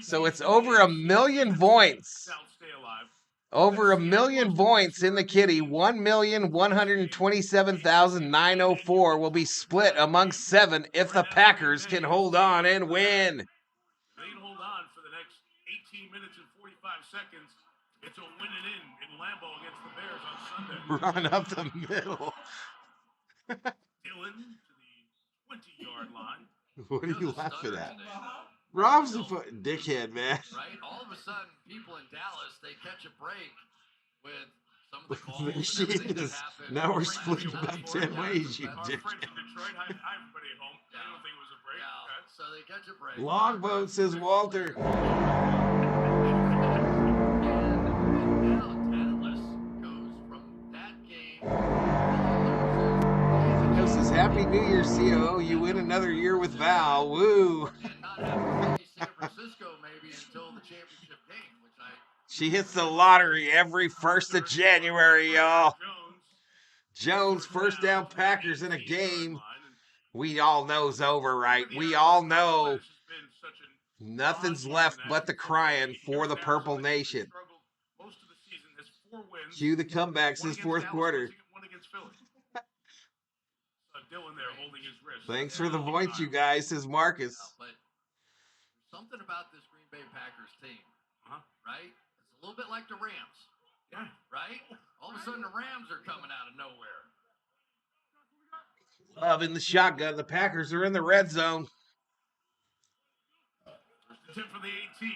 So it's over 1 million points. Stay alive. Over 1 million points in the kitty. 1,127,904 will be split among 7 if the Packers can hold on and win. They can hold on for the next 18 minutes and 45 seconds. It's a win and in Lambeau against the Bears on Sunday. Run up the middle. Dillon to the 20-yard line. What are you laughing at? Rob's a dickhead, man. Right? All of a sudden, people in Dallas, they catch a break with some of the calls. Jesus. Now we're split about 10 ways, you dickhead. Friends from Detroit. Hi, everybody at home. I don't think it was a break. Yeah, Okay. so they catch a break. Longboat, says Walter. And now Dallas goes from that game. It says, Happy New Year, COO. You win another year with Val. Woo. And not have to play San Francisco maybe until the championship game, which She hits the lottery every 1st of January, y'all. Jones, first down Packers in a game we all know's over, right? We all know nothing's left but the crying for the Purple Nation. Cue the comebacks this fourth quarter. Thanks for the points, you guys, says Marcus. but something about this Green Bay Packers team, right? It's a little bit like the Rams, right? All of a sudden, the Rams are coming out of nowhere. Love in the shotgun. The Packers are in the red zone. Tip for the 18.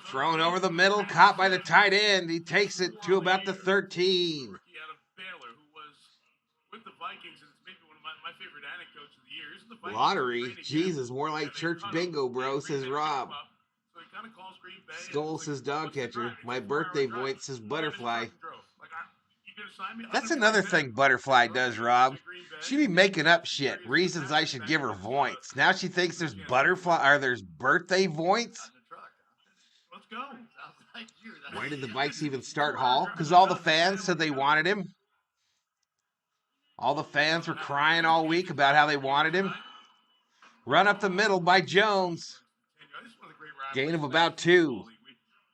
Thrown over the middle, caught by the tight end. He takes it to about the 13. Rookie out of Baylor, who was with the Vikings, and it's maybe one of my favorite anecdotes of the year. Isn't the Vikings Lottery? Jesus, more like church bingo, bro, says Rob. So he kind of calls Green Bay. SKOL says dog catcher. My birthday voice says butterfly. That's another thing Butterfly does, Rob. She be making up shit, reasons I should give her points. Now she thinks there's there's birthday points? Let's go. Why did the Vikes even start Hall? Because all the fans said they wanted him. All the fans were crying all week about how they wanted him. Run up the middle by Jones. Gain of about 2.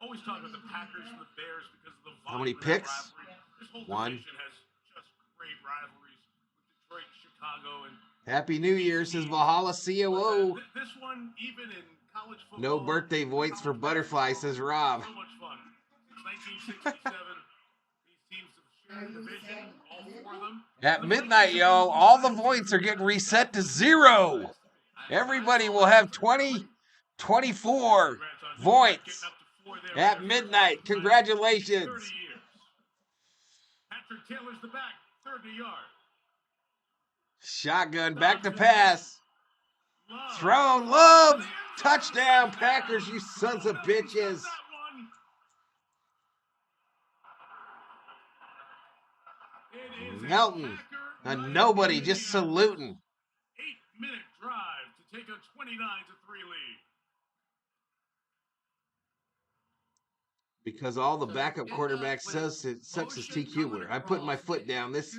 Always talk about the Packers and the Bears because of the How many picks? This whole 1. division has just great rivalries with Detroit, Chicago, and Happy New Year, says Valhalla COO. this one, even in college football. No birthday voice for Butterfly, says Rob. So much fun. Since 1967, these teams have shared a division, all 4 of them. At midnight, y'all, all the points are getting reset to 0. Everybody will have 20, 24 points at midnight. Congratulations. 30 years. Patrick Taylor's the back, 30 yard. Shotgun, back to pass. Thrown, Love. Touchdown, Packers, you sons of bitches. Melton, a nobody, just saluting. 8-minute drive to take a 29-3 lead. Because all the backup quarterback says it sucks his TQ word. I'm putting my foot down. This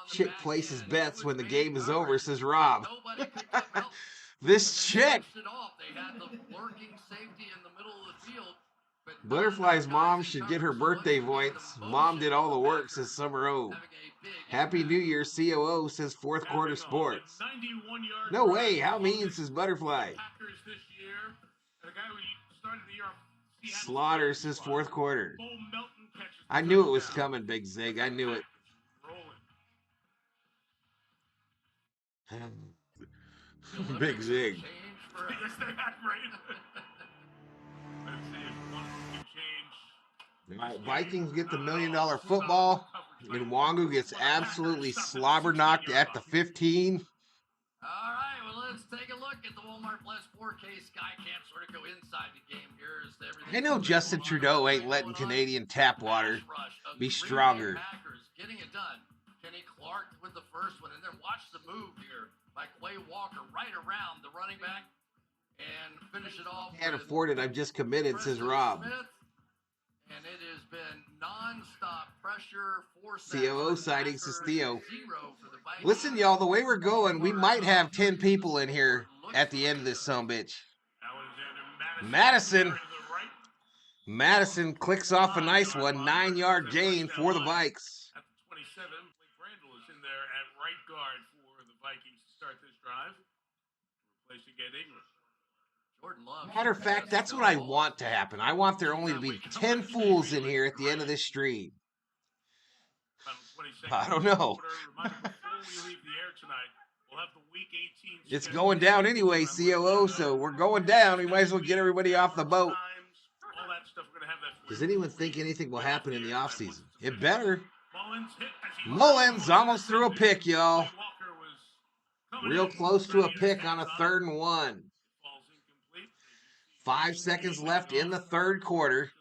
chick places bets when the game is over, says Rob. This chick. They had the lurking safety in the middle of the field. Butterfly's mom should get her birthday points. Mom did all the work, says Summer O. Happy New Year, COO, says Fourth Quarter Sports. No way, how mean, says Butterfly. Slaughter says Fourth Quarter. I knew it was coming, Big Zig. I knew it. Big Zig. All right, Vikings get the $1 million football, and Wangu gets absolutely slobber knocked at the 15. All right, well, let's take a look at the Walmart Plus 4K Skycam. Sort of go inside the game here. I know Justin Trudeau ain't letting Canadian tap water be stronger. Packers getting it done. Kenny Clark with the first one, and then watch the move here by Quay Walker right around the running back and finish it off. Can't afford it. I've just committed, says Rob. Smith. And it has been non-stop pressure. COO sighting, says Theo. Listen, y'all, the way we're going, we might have 10 people in here at the end of this sumbitch. Madison clicks off a nice one. 9-yard gain for the Vikes. At the 27, Blake Randall is in there at right guard for the Vikings to start this drive, replacing Ed Ingram. Matter of fact, that's what I want to happen. I want there only to be 10 fools in here at the end of this stream. I don't know. It's going down anyway, COO, so we're going down. We might as well get everybody off the boat. Does anyone think anything will happen in the offseason? It better. Mullins almost threw a pick, y'all. Real close to a pick on a 3rd and 1. 5 seconds left in the third quarter.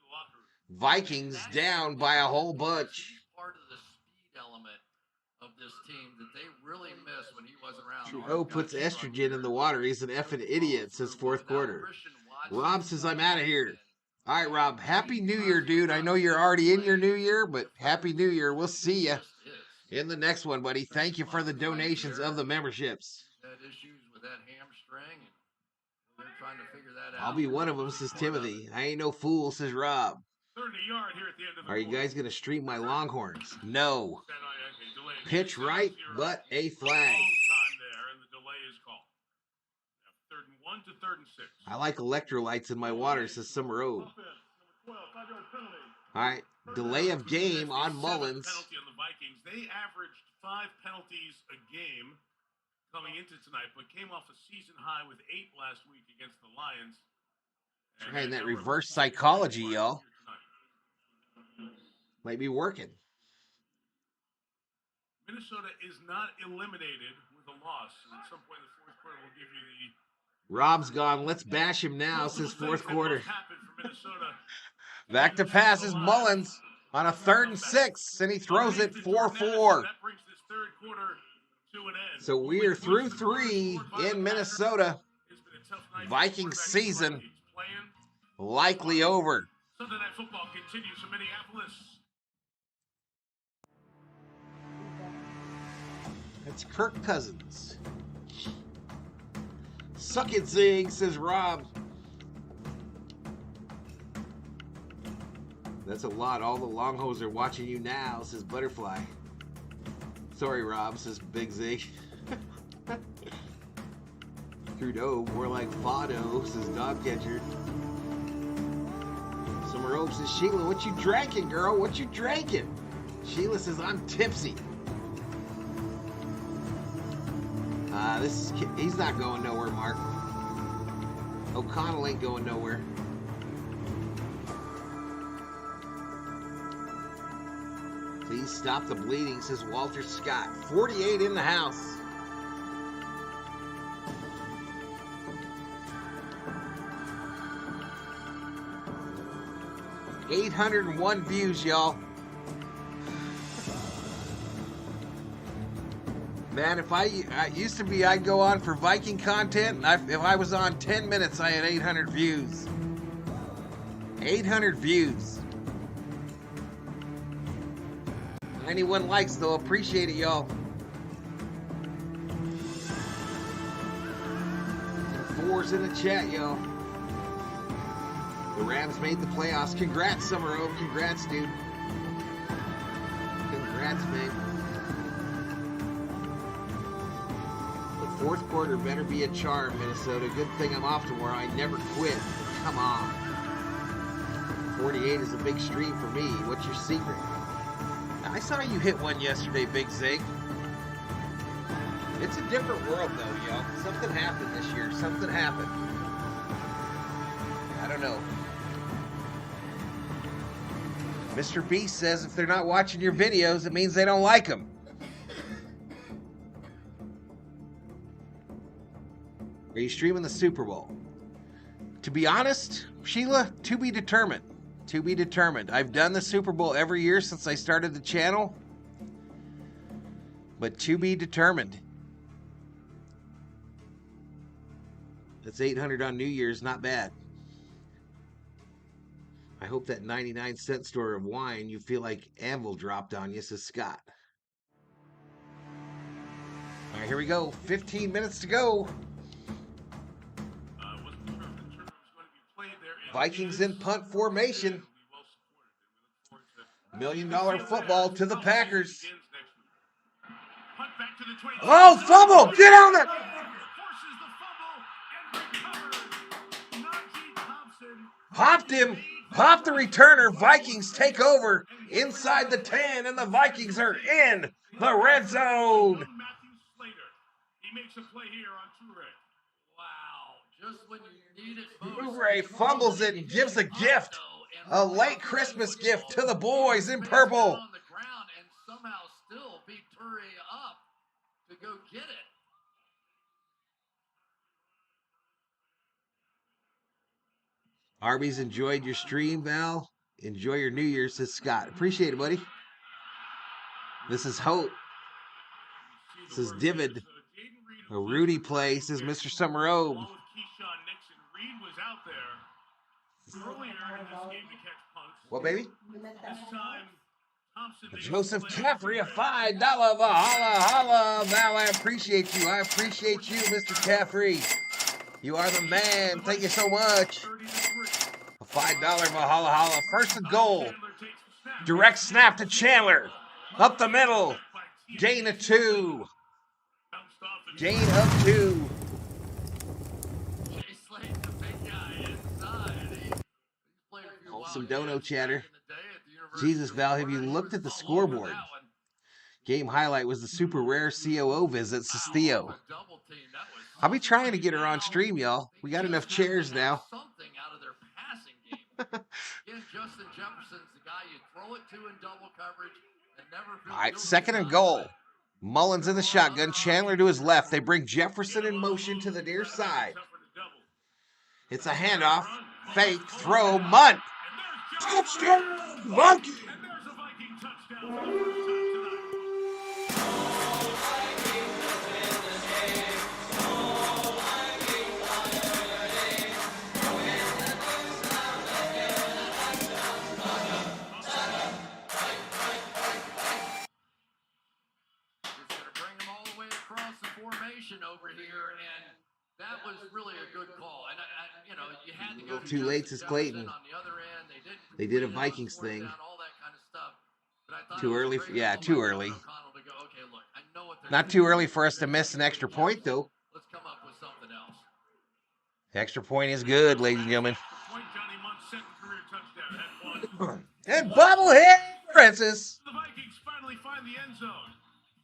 Vikings down by a whole bunch. Part of the speed element of this team that they really miss when he wasn't around. Trudeau puts estrogen in the water. He's an effing idiot, says fourth quarter. Rob says, I'm out of here. All right, Rob. Happy New Year, dude. I know you're already in your new year, but Happy New Year. We'll see you in the next one, buddy. Thank you for the donations of the memberships. Had issues with that hamstring, and they're trying to figure that out. I'll be one of them, says Timothy. I ain't no fool, says Rob. 30-yard here at the end of the Are you guys going to stream my Longhorns? No. Pitch right, but a flag. Time there, and the delay is called. 3rd and 1 to 3rd and 6. I like electrolytes in my water, says Summer O. All right, delay of game on Mullins. Penalty on the Vikings. They averaged 5 penalties a game coming into tonight, but came off a season high with 8 last week against the Lions. Trying that reverse psychology, y'all. Might be working. Minnesota is not eliminated with a loss. And at some point in the fourth quarter, we'll give you the... Rob's gone. Let's bash him now, says fourth quarter. Back to passes. Mullins on a 3rd and 6, and he throws it 4-4. That brings this third quarter to an end. So we are through 3 in Minnesota. Vikings season likely over. Sunday Night Football continues in Minneapolis. That's Kirk Cousins. Suck it, Zig, says Rob. That's a lot. All the Longhos are watching you now, says Butterfly. Sorry, Rob, says Big Zig. Trudeau, more like Fado, says Dogcatcher. Summer Hope says, Sheila, what you drinking, girl? What you drinking? Sheila says, I'm tipsy. He's not going nowhere, Mark. O'Connell ain't going nowhere. Please stop the bleeding, says Walter Scott. 48 in the house. $801 views, y'all. Man, if I used to be, I'd go on for Viking content, and if I was on 10 minutes, I had 800 views. 800 views. 91 likes, though. Appreciate it, y'all. 4's in the chat, y'all. The Rams made the playoffs. Congrats, Summerall. Congrats, dude. Congrats, man. The fourth quarter better be a charm, Minnesota. Good thing I'm off tomorrow. I never quit. Come on. 48 is a big stream for me. What's your secret? I saw you hit one yesterday, Big Zig. It's a different world, though, y'all. Something happened this year. Something happened. I don't know. Mr. Beast says if they're not watching your videos, it means they don't like them. Are you streaming the Super Bowl? To be honest, Sheila, to be determined. To be determined. I've done the Super Bowl every year since I started the channel. But to be determined. That's 800 on New Year's, not bad. I hope that 99-cent store of wine you feel like Anvil dropped on you, says Scott. All right, here we go. 15 minutes to go. Vikings in punt formation. $1 million football to the Packers. Oh, fumble! Get on there! Popped him. Popped the returner. Vikings take over inside the 10, and the Vikings are in the red zone. He makes a play here on Toure. Wow. Just when you need it most. Toure fumbles it and gives a gift. A late Christmas gift to the boys in purple. On the ground and somehow still beat Toure up to go get it. Arby's enjoyed your stream, Val. Enjoy your New Year, says Scott. Appreciate it, buddy. This is Hope. This is Divid. A Rudy play, says Mr. Summerobe. Reed was out there earlier in this game to catch punts. What, baby? This time, Thompson. Joseph Caffrey, a $5 Valhalla, holla, Val. I appreciate you. I appreciate you, Mr. Caffrey. You are the man. Thank you so much. A $5 Valhalla, holla. First and goal. Direct snap to Chandler. Up the middle. Gain of 2. Gain of 2. Some dono chatter. Jesus, Val, have you looked at the scoreboard? Game highlight was the super rare COO visit, says Theo. I'll be trying to get her on stream, y'all. We got enough chairs now. Something out of their passing game. Again, Justin Jefferson's the guy you throw it to in double coverage and never feel All right, guilty second and about goal. it. Mullins in the shotgun. Chandler to his left. They bring Jefferson in motion to the near side. It's a handoff. Fake. Throw. Munt. Touchdown! Vikings! And there's a Viking touchdown for the first time tonight. He's going to bring him all the way across the formation over here, and that was really a good call. And you had to go to Too late, Justin says Clayton. Jefferson on the other end. They did a complete it, Vikings fourth thing. down, all that kind of stuff. But I thought Too it was a early. great Yeah, call too by early. O'Connell to go, okay, look, I know what they're Not gonna too do. early for us to miss an extra point, though. Let's come up with something else. Extra point is good, ladies and gentlemen. Point Johnny Munt's second career touchdown. Had one. And bobblehead Francis. The Vikings finally find the end zone.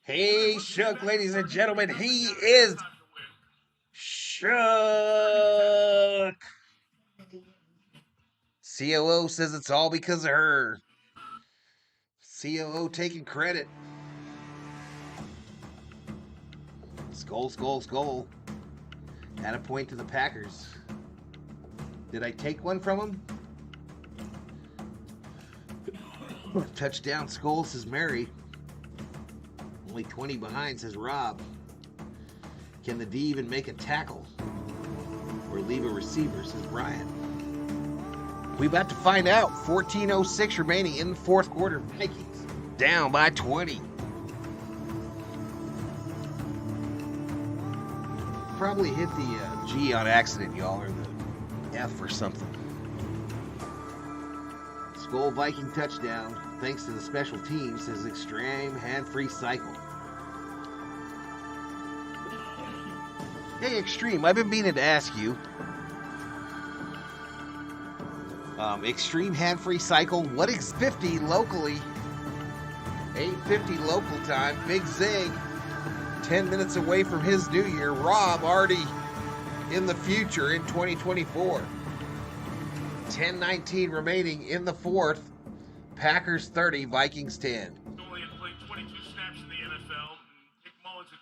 Hey, Shook, ladies and gentlemen. He is Shook. COO says it's all because of her. COO taking credit. Skol, skol, skol. Add a point to the Packers. Did I take one from them? Touchdown, Skol, says Mary. Only 20 behind, says Rob. Can the D even make a tackle? Or leave a receiver, says Brian. We about to find out. 14:06 remaining in the fourth quarter. Vikings down by 20. Probably hit the G on accident, y'all, or the F or something. SKOL Viking touchdown, thanks to the special teams, says Extreme Hand-Free Cycle. Hey, Extreme, I've been meaning to ask you. Extreme Hand-Free Cycle, what is 50 locally? 8:50 local time, Big Zig. 10 minutes away from his new year. Rob already in the future in 2024. 10:19 remaining in the fourth. Packers 30, Vikings 10. Only had played 22 snaps in the NFL. Nick Mullins had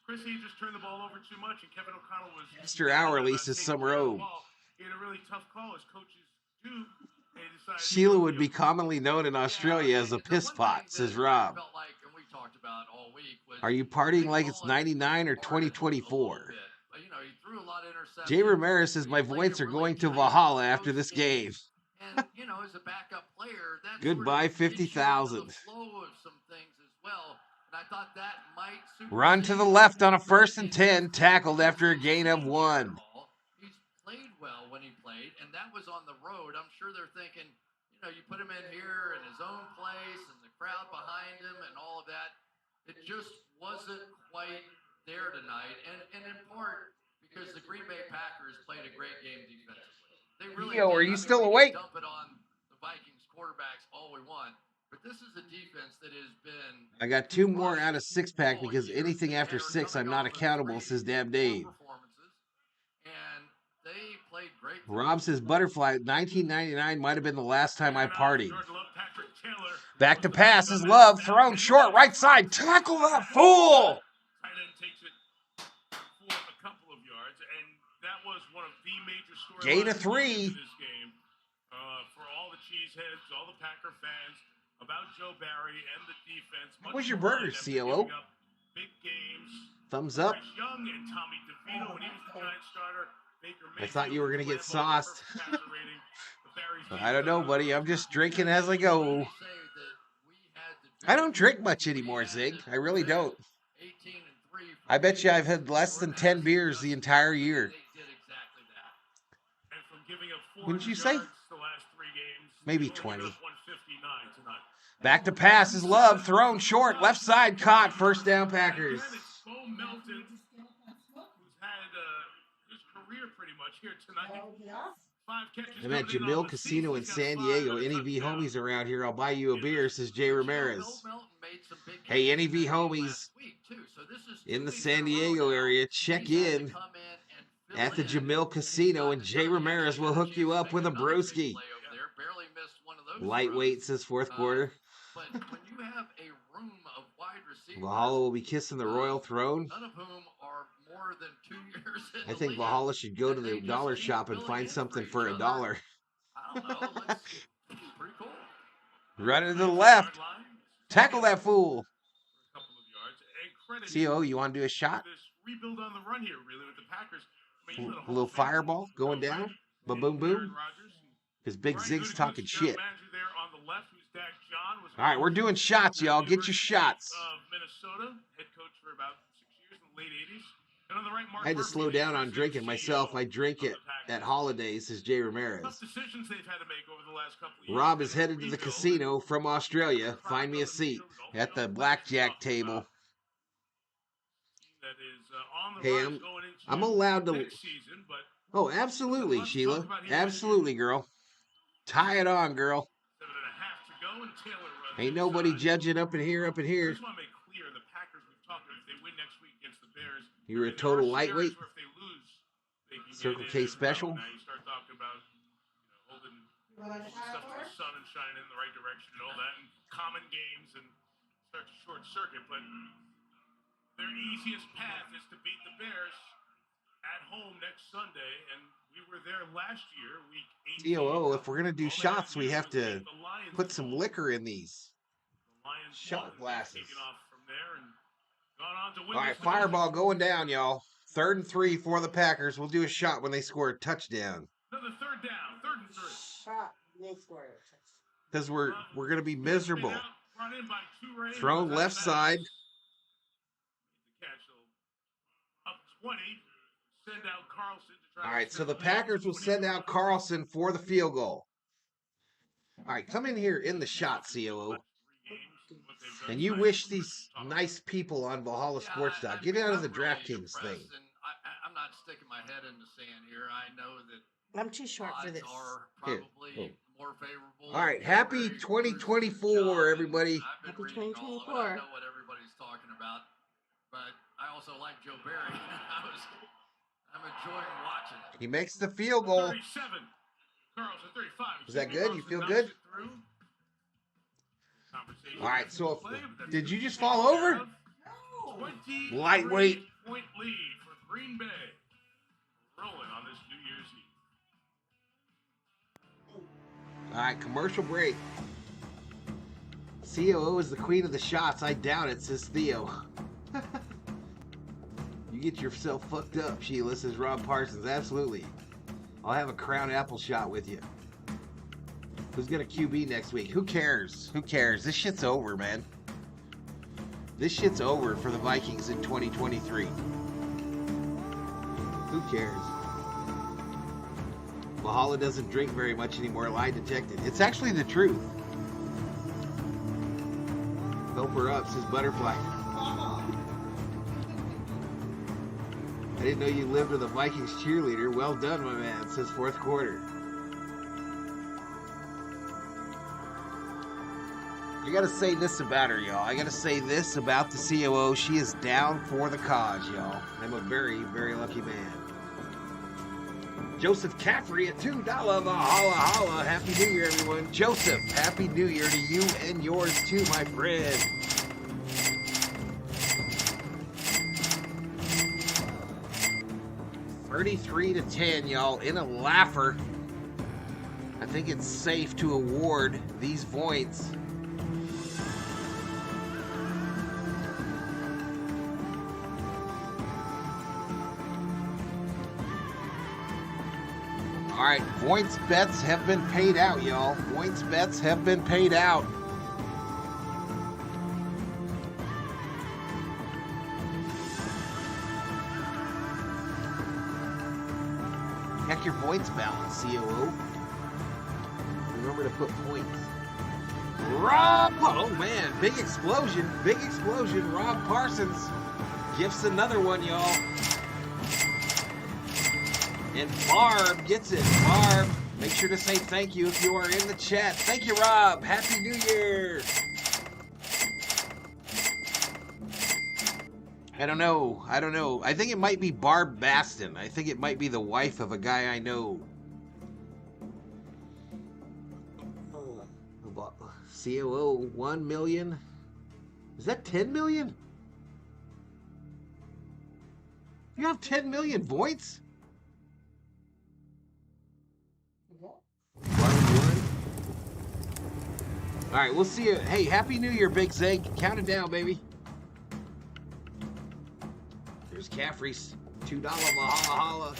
Chrissy just turned the ball over too much, and Kevin O'Connell was... Mr. Hourly says some road. He had a really tough call, as coaches do. Sheila would be commonly known in Australia as a piss pot, says Rob. Are you partying like it's 99 or 2024? Jay Ramirez says my voids are going to Valhalla after this game. And, as a backup player, that's goodbye 50,000. I thought that might run to the left on a 1st and 10, tackled after a gain of 1. He's played well when he played, and that was on the road. I'm sure they're thinking, you put him in here in his own place and the crowd behind him and all of that. It just wasn't quite there tonight, and in part because the Green Bay Packers played a great game defensively. They really are you still awake? Dump it on the Vikings quarterbacks all we want. But this is a defense that has been... I got 2 more out of 6-pack because anything after 6 I'm not accountable, says Damn Dave. And they played great. Rob says Butterfly, 1999 might have been the last time I partied. Back to pass is Love, thrown short, right side, tackle that fool! Gain of 3. For all the cheeseheads, all the Packer fans, about Joe Barry and the defense. How was your burger, COO? Big games. Thumbs up. Young and Tommy DeVito when he was the Giants starter. I thought you were going to get sauced. I don't know, buddy. I'm just drinking as I go. I don't drink much anymore, Zig. I really don't. I bet you I've had less than 10 beers the entire year. Wouldn't you say? Maybe 20. Back to pass is Love, thrown short, left side caught, 1st down Packers. I'm at Jamil Casino in San Diego. NEV homies around here. I'll buy you a beer, says Jay Ramirez. Hey, NEV homies in the San Diego area, check in at the Jamil Casino, and Jay Ramirez will hook you up with a brewski. Lightweight, says 4th quarter. But when you have a room of wide receivers, Valhalla will be kissing the royal throne. None of whom are more than 2 years in I think Valhalla should go to the dollar shop and find something for $1. I don't know. Pretty cool. Run it to the left. Tackle that fool. CO, you want to do a shot? Rebuild on the run here, really, with the Packers. A little fireball going down. Boom, boom. Because Big Zig's talking shit. All right, we're doing shots, y'all. Get your shots. Minnesota, head coach for about 6 years in the late 80s. And on the right, I had to slow down on drinking myself. I drink it at holidays, says Jay Ramirez. Decisions they've had to make over the last couple of years. Rob is headed to the casino from Australia. Find me a seat at the blackjack table. Hey, I'm allowed to... Oh, absolutely, Sheila. Absolutely, girl. Tie it on, girl. Ain't nobody judging up in here, up in here. You're a total lightweight. Circle K special. Stuff for the sun and shining in the right direction and all that, and common games and start to short circuit. But their easiest path is to beat the Bears at home next Sunday, and we were there last year, week 18. COO, if we're gonna do shots, we have to put some liquor in these shot glasses. Taking off from there, and Gone on to win All right, this division. fireball going down, y'all. 3rd and 3 for the Packers. We'll do a shot when they score a touchdown. Another third down, 3rd and 3. Shot. They scored. Because we're going to be miserable. Brought in by Toure, who Thrown was left out of side. bounds. The catch, so up 20. Send out Carlson to try All to right, so send the it Packers will 20. send out Carlson for the field goal. All right, come in here in the shot, COO. And you wish these nice people on Valhalla Sports Talk get out of the DraftKings thing. And I'm not sticking my head in the sand here. I know that I'm too short for odds this. are Here, probably more favorable. All right, happy 2024, everybody. I've been Happy reading all of it. 2024. I know what everybody's talking about, but I also like Joe Barry. I'm enjoying watching it. He makes the field goal. 37. Carlson, 35. Is that good? You Carlson feel knocks good? it through. Conversation All right, so play, but that's did you the just take fall over? care of. 23 Lightweight. point lead for Green Bay. Rolling on this New Year's Eve. All right, commercial break. COO is the queen of the shots. I doubt it, says Theo. You get yourself fucked up, Sheila, says Rob Parsons. Absolutely. I'll have a crown apple shot with you. Who's going to QB next week? Who cares? Who cares? This shit's over, man. This shit's over for the Vikings in 2023. Who cares? Valhalla doesn't drink very much anymore. Lie detected. It's actually the truth. Help her up, says Butterfly. I didn't know you lived with a Vikings cheerleader. Well done, my man, says fourth quarter. I gotta say this about her, y'all. I gotta say this about the COO. She is down for the cause, y'all. I'm a very, very lucky man. Joseph Caffrey at $2. Holla, holla. Happy New Year, everyone. Joseph, Happy New Year to you and yours too, my friend. $33-10, y'all, in a laugher. I think it's safe to award these points. All right, points bets have been paid out, y'all. Points bets have been paid out. Check your points balance, COO. Remember to put points. Rob, oh man, big explosion. Rob Parsons gifts another one, y'all. And Barb gets it. Barb, make sure to say thank you if you are in the chat. Thank you, Rob. Happy New Year. I don't know. I think it might be Barb Baston. I think it might be the wife of a guy I know. COO, 1 million. Is that 10 million? You have 10 million points? All right, we'll see you. Hey, Happy New Year, Big Zig. Count it down, baby. There's Caffrey's $2 Valhalla.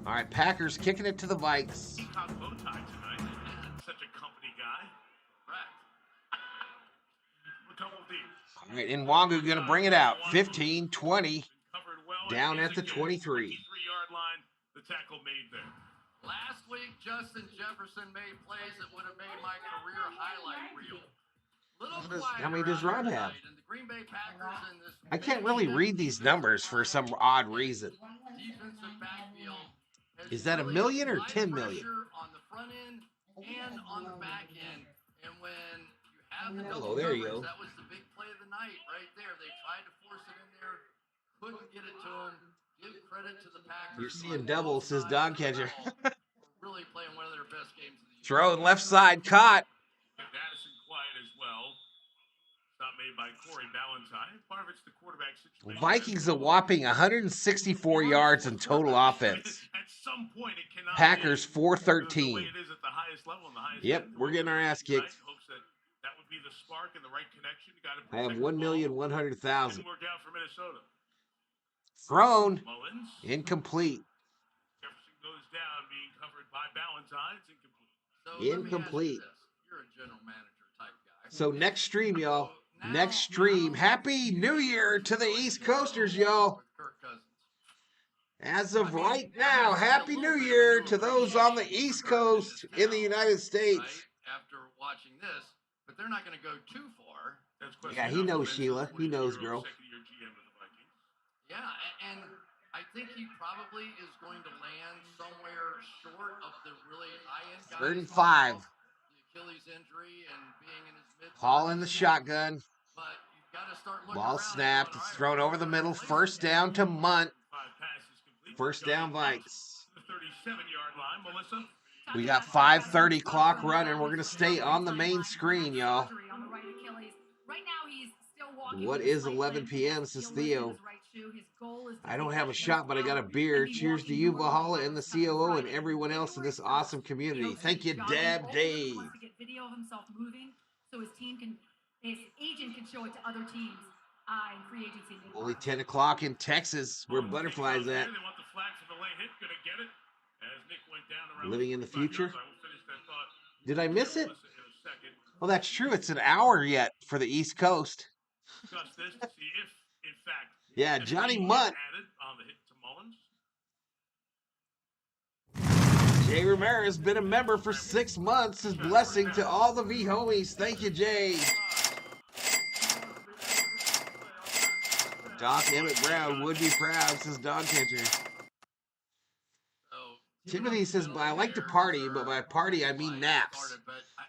All right, Packers kicking it to the Vikes. Peacock bow tie tonight. Such a company guy. Right. A couple of these. All right, Nwangu going to bring it out. 15-20. Down at the 23. 23-yard line. The tackle made there. Last week, Justin Jefferson made plays that would have made my career highlight reel. How many does Rob have? And the Green Bay Packers in this I can't really read these numbers for some odd reason. defensive backfield has Is that a really million or applied 10 million? pressure on the front end and on the back end. And when you have the Hello, double there you coverage, go. that was the big play of the night right there. They tried to force it in there, couldn't get it to him. Give credit to the Packers. You're seeing double, says Dog Catcher. Really playing one of their best games of the year. Throwing left side, caught. Madison quiet as well. Stop made by Corey Ballantyne. Part of it's the quarterback situation. Vikings a whopping 164 yards in total offense. At some point, it cannot Packers be the way 413. it is at the highest level and the highest Yep, end. we're getting our ass kicked. Hopes that would be be the spark and the right connection. Got to I have protect the ball. 1,100,000. Didn't work out for Minnesota. Thrown. Mullins. Incomplete. Jefferson goes down, being covered by Ballantyne. It's incomplete. So let me ask you Incomplete. this. You're a general manager type guy. So next stream, y'all. So Next stream. Happy New Year to the East Coasters, y'all. with Kirk Cousins. As of right now, Happy New Year to those on the East Coast in the United States. Right? After watching this, but they're not going to go too far. That's question Yeah, he knows Sheila. He knows, 42-year-old girl. Second-year GM of the Vikings. Yeah, and I think he probably is going to land somewhere short of the really high-end guys. 3rd and 5. The Achilles injury and being in his mid. Paul in the shotgun. But you've got to start looking Ball around and snapped. going, It's all thrown right, over the middle. replace First him. down to Munt. 5 passes complete. First down, Vikes. The 37-yard line. Melissa. We got 5:30 clock running. We're going to stay on the main screen, y'all. Right now, he's still walking. What is 11 p.m., says Theo? I don't have a shot, but I got a beer. Cheers to you, Valhalla, and the COO, and everyone else in this awesome community. Thank you, Dab Dave. Wants to get video of himself moving, so his agent can show it to other teams in free agency. Only 10 o'clock in Texas, where Butterfly's at. They want the flag for the late hit. Gonna get it. As Nick went down around Living in the 45 future? yards. I will finish that thought. Did I miss it? Melissa in a second. Well, that's true. It's an hour yet for the East Coast. Discuss this to see if, in fact, Yeah, if Johnny he Munt. added on the hit to Mullins. Jay Ramirez has been a member for 6 months. His blessing to all the V homies. Thank you, Jay. Doc Emmett Brown would be proud, says Dog Catcher. So, Timothy says, I like to party, but by party I mean naps. But I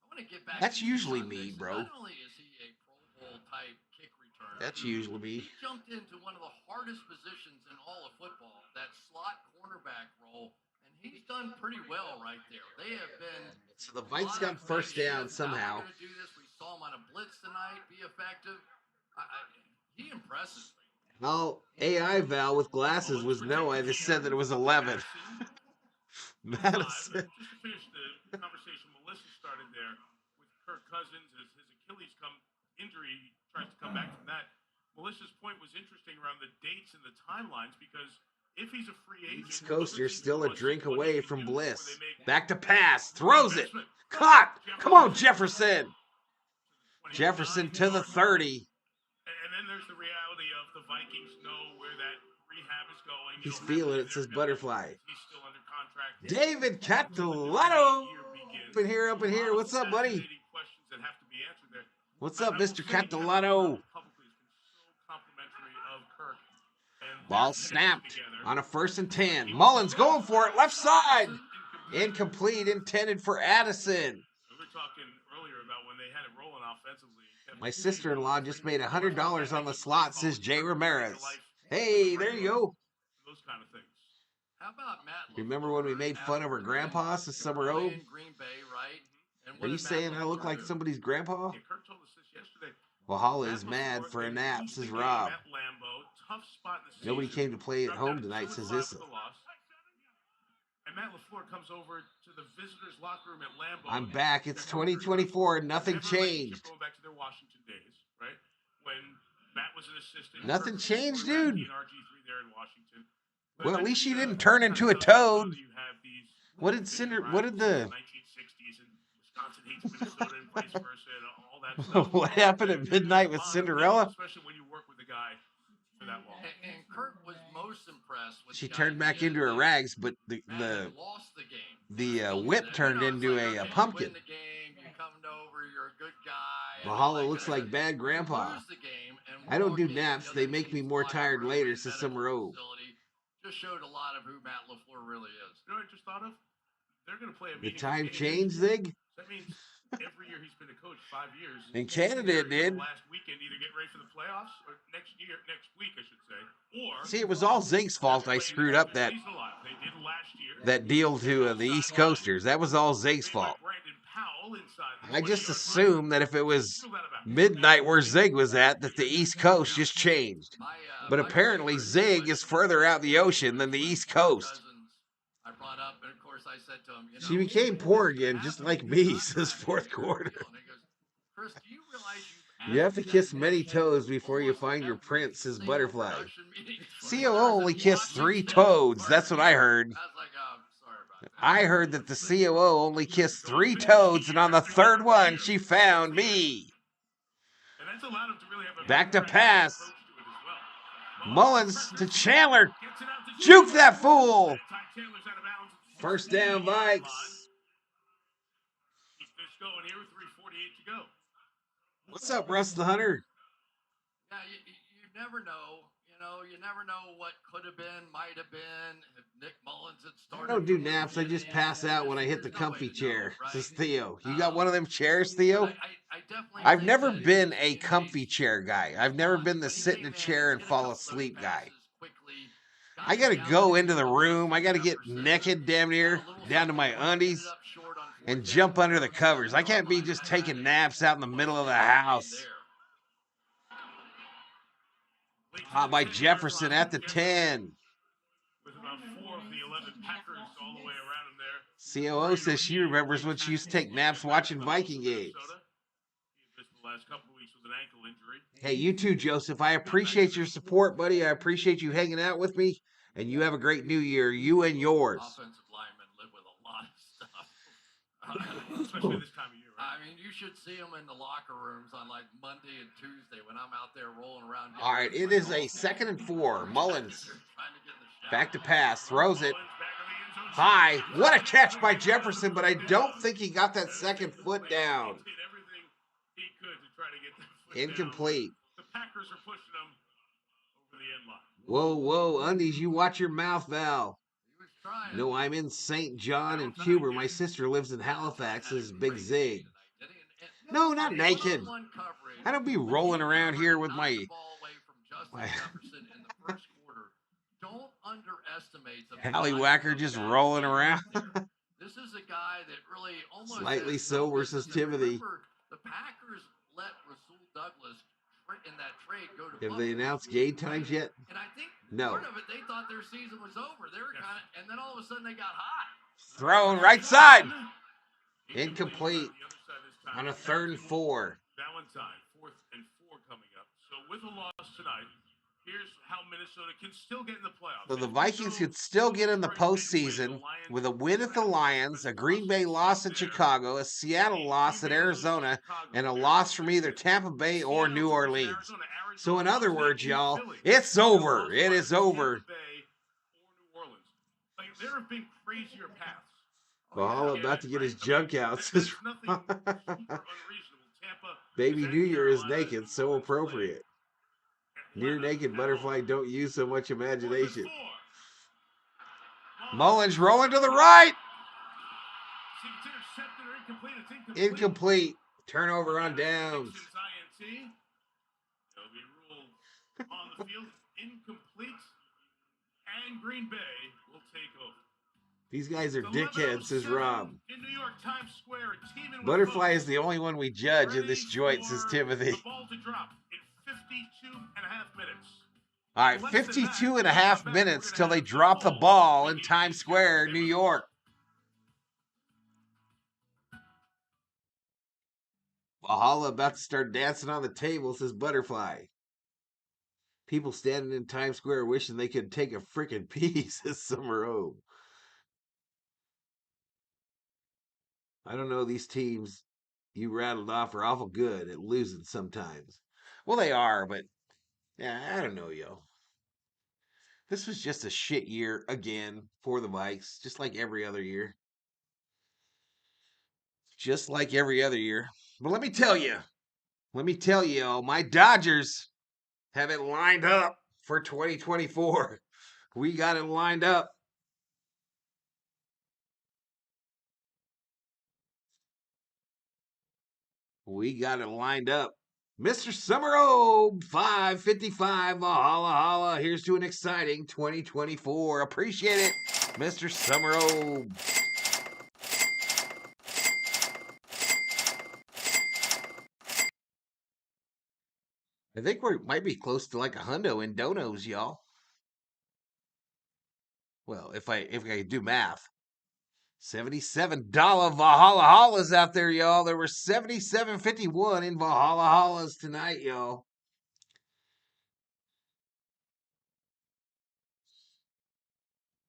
want to get back That's to usually Sean me, Mixon. bro. Not only is he a Pro Bowl type kick returner, That's usually me. he jumped into one of the hardest positions in all of football, that slot cornerback role, and he's done pretty well right there. They have been. So the Vikes got first down somehow. We're going to do this. We saw him on a blitz tonight, be effective. He impresses me. Well, AI Val with glasses was no. I just said that it was 11. Madison. Just to finish the conversation Melissa started there with Kirk Cousins as his Achilles injury, he tries to come back from that. Melissa's point was interesting around the dates and the timelines because if he's a free agent, East Coaster still a drink away from bliss. Back to pass. Throws it. Caught. Come on, Jefferson. Jefferson to the 30. And then there's the reality of the Vikings know where that rehab is going. He's feeling it, says Butterfly. He's still under contract. David Catalano. Up in here. What's up, buddy? Questions that have to be answered there. What's up, Mr. Catalano? Ball snapped on a 1st and 10. Mullins going for it. Left side. Incomplete. Intended for Addison. We were talking earlier about when they had it rolling offensively. My sister-in-law just made $100 on the slot, says Jay Ramirez. Hey, there you go. Those kind of things. How about Matt? Remember when we made fun of her grandpa, says Summer O? Green Bay, right? And Are you saying I look like somebody's grandpa? Yeah, Kirk told us this yesterday. Valhalla is mad for a nap, says Rob. Tough spot in the Nobody season. came to play at home tonight, says Issa. And Matt LaFleur comes over to the visitors' locker room at Lambeau. I'm back. It's 2024 and nothing changed. Going back to their Washington days, right? When Matt was an assistant. Nothing changed, dude. RG3 there in Washington. Well, at least she didn't turn into a toad. What did the 1960s and Wisconsin hates Minnesota and vice versa and all that stuff. what happened at midnight with Cinderella? Especially when you work with a guy for that long. And Kirk was most impressed with She the turned back idea into her that rags, but Matt the had lost the game. whip turned You know, it's into like, a okay, you pumpkin. win the game, you come over, you're a good guy. and Valhalla all that looks kind of like stuff. bad grandpa. Lose the game and I don't do walk into naps. the They other make me team's more locker tired room later, and says medical Summer O. facility. Just showed a lot of who Matt LaFleur really is. You know what I just thought of? They're going to play a The meeting time with changed, Canada. Zig? That means every year he's been a coach 5 years. In Canada, it did. Last weekend, either get ready for the playoffs or next week, I should say. Or See, it was all Zig's fault. I screwed up that They did last year. deal to the East Coasters. That was all Zig's fault. I just assumed that if it was midnight where Zig was at, that the East Coast just changed. But apparently Zig is further out the ocean than the East Coast. I brought up, and of course I said to him, She became poor again, just like me, says fourth quarter. And he goes, Chris, do you realize You have to added kiss that many nation toes before you almost find your every prince, says single Butterfly. production meeting for COO years only in kissed 3 Washington. toads. That's what I Pardon me. heard. I was like, oh, sorry about that. I heard that the COO only kissed 3 toads, and on the 3rd one, she found me. And that's allowed him to really have a Back to very pass. approach to it as well. Mullins to Chandler. Gets it out to Juke Chandler. that fool. That time Chandler's out of bounds. First down, Vikes. Keep this going here with 3:48 to go. What's up, Russ the Hunter? Yeah, you never know. You never know what could have been, might have been. If Nick Mullins had I started. don't do from the naps. I just beginning, pass out when I hit the there's no way comfy to know, chair, right? says Theo. You got one of them chairs, But Theo? I definitely I've think never that been his a comfy teammates chair guy. I've never won. been the When he sit in a came in, chair and hit a fall couple of those asleep guy. passes quickly, got I it gotta down go to into the room. I gotta get Jefferson. naked damn near, Got a little down to my something going, undies, ended up short on and fourth jump down, under the on the covers. I 7-yard can't be line. just I had taking a naps out in the close middle of the game house. there. Caught by Jefferson at the 10. With about 4 of the 11 Packers all the way around him there. COO says she remembers when she used to take naps watching Viking games. He missed the last couple of weeks with an ankle injury. Hey, you too, Joseph. I appreciate your support, buddy. I appreciate you hanging out with me. And you have a great new year, you and yours. Offensive linemen live with a lot of stuff. Especially this time of year, right? I mean, you should see them in the locker rooms on like Monday and Tuesday when I'm out there rolling around. All right, it is a 2nd and 4. Mullins back to pass, throws it high. What a catch by Jefferson, but I don't think he got that second foot down. He did everything he could to try to get that foot Incomplete. down. The Packers are pushing him over the end line. Whoa, undies, you watch your mouth, Val. He was trying. No, I'm in St. John and Cuba. My sister lives in Halifax, says Big Zig. No, not naked. I don't be rolling around here with my Jefferson in the first quarter. Don't underestimate the Hallywhacker just rolling around. This is a guy that really almost Slightly has so no versus business. Timothy. Remember, the Packers let Rasul Douglas in that trade go to Have they Buffalo. announced game times yet? And I think No. part of it, they thought their season was over. They were kind of, and then all of a sudden they got hot. Thrown right side. Incomplete on a 3rd and 4. That one time, 4th and 4 coming up. So with a loss tonight, here's how Minnesota can still get in the playoffs. So the Vikings could still get in the postseason with a win at the Lions, a Green Bay loss at Chicago, a Seattle loss at Arizona, and a loss from either Tampa Bay or New Orleans. So in other words, y'all, it's over. It is over. There have been crazier paths. Valhalla about to get his junk out. Says Baby New Year is naked, so appropriate. Near naked Butterfly don't use so much imagination. Mullins rolling to the right. Incomplete. Turnover on downs. They'll be ruled on the field incomplete, and Green Bay will take over. These guys are dickheads, says Rob. In New York, Times Square, Butterfly is the only one we judge in this joint, says Timothy. The ball to drop in 52 and a half minutes. All right, 52 and a half minutes till they drop the ball in Times Square, New York. Valhalla about to start dancing on the table, says Butterfly. People standing in Times Square wishing they could take a frickin' pee, says Summer O. I don't know, these teams you rattled off are awful good at losing sometimes. Well, they are, but yeah, I don't know, yo. This was just a shit year again for the Vikes, just like every other year. Just like every other year. But let me tell you, my Dodgers have it lined up for 2024. We got it lined up. We got it lined up. Mr. Summerobe, 555, Valhalla Holla. Here's to an exciting 2024. Appreciate it, Mr. Summerobe. I think we might be close to like a hundo in donos, y'all. Well, if I do math. $77 Valhallas out there, y'all. There were 77.51 in Valhallas tonight, y'all.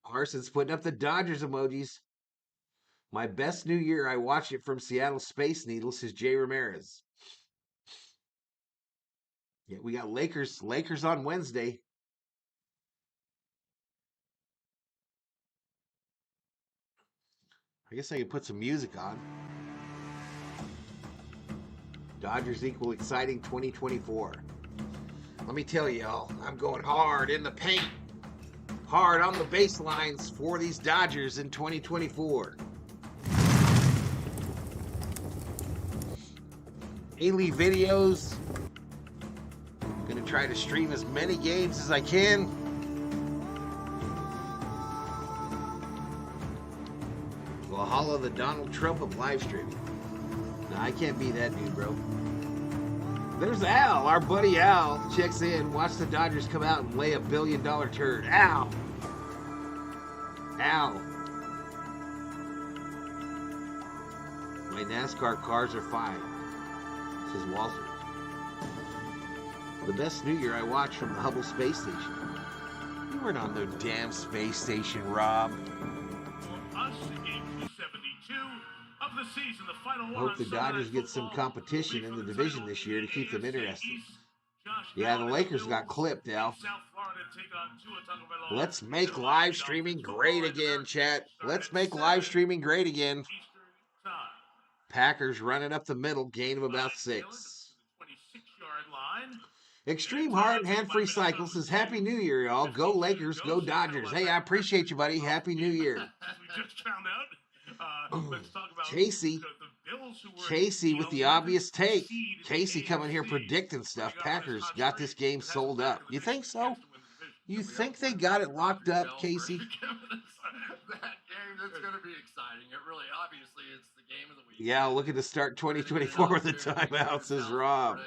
Carson's putting up the Dodgers emojis. My best New Year, I watched it from Seattle Space Needle, says Jay Ramirez. Yeah, we got Lakers on Wednesday. I guess I could put some music on. Dodgers equal exciting 2024. Let me tell y'all, I'm going hard in the paint, hard on the baselines for these Dodgers in 2024. Daily videos. Gonna try to stream as many games as I can. Valhalla, the Donald Trump of live streaming. No, I can't be that dude, bro. There's Al, our buddy Al, checks in. Watch the Dodgers come out and lay $1 billion turd. Al. My NASCAR cars are fine, says Walter. The best New Year I watched from the Hubble Space Station. You weren't on no damn space station, Rob. For us, game 272 of the season, the final one. I hope the Dodgers get some competition in the division this year to keep them interested. Yeah, the Lakers got clipped, Al. Let's make live streaming great again, chat. Let's make live streaming great again. Packers running up the middle, gain of about 6. Extreme Heart and Hand-Free Cycle says, Happy New Year, y'all. Go Lakers, go Dodgers. Hey, I appreciate you, buddy. Happy New Year. We just found out. Let's talk about Casey. Casey with the obvious take. Casey coming here predicting stuff. Packers got this game sold up. You think so? You think they got it locked up, Casey? That game, that's going to be exciting. It really, obviously, it's the game of the week. Yeah, looking to start 2024 with a timeout, says Rob. The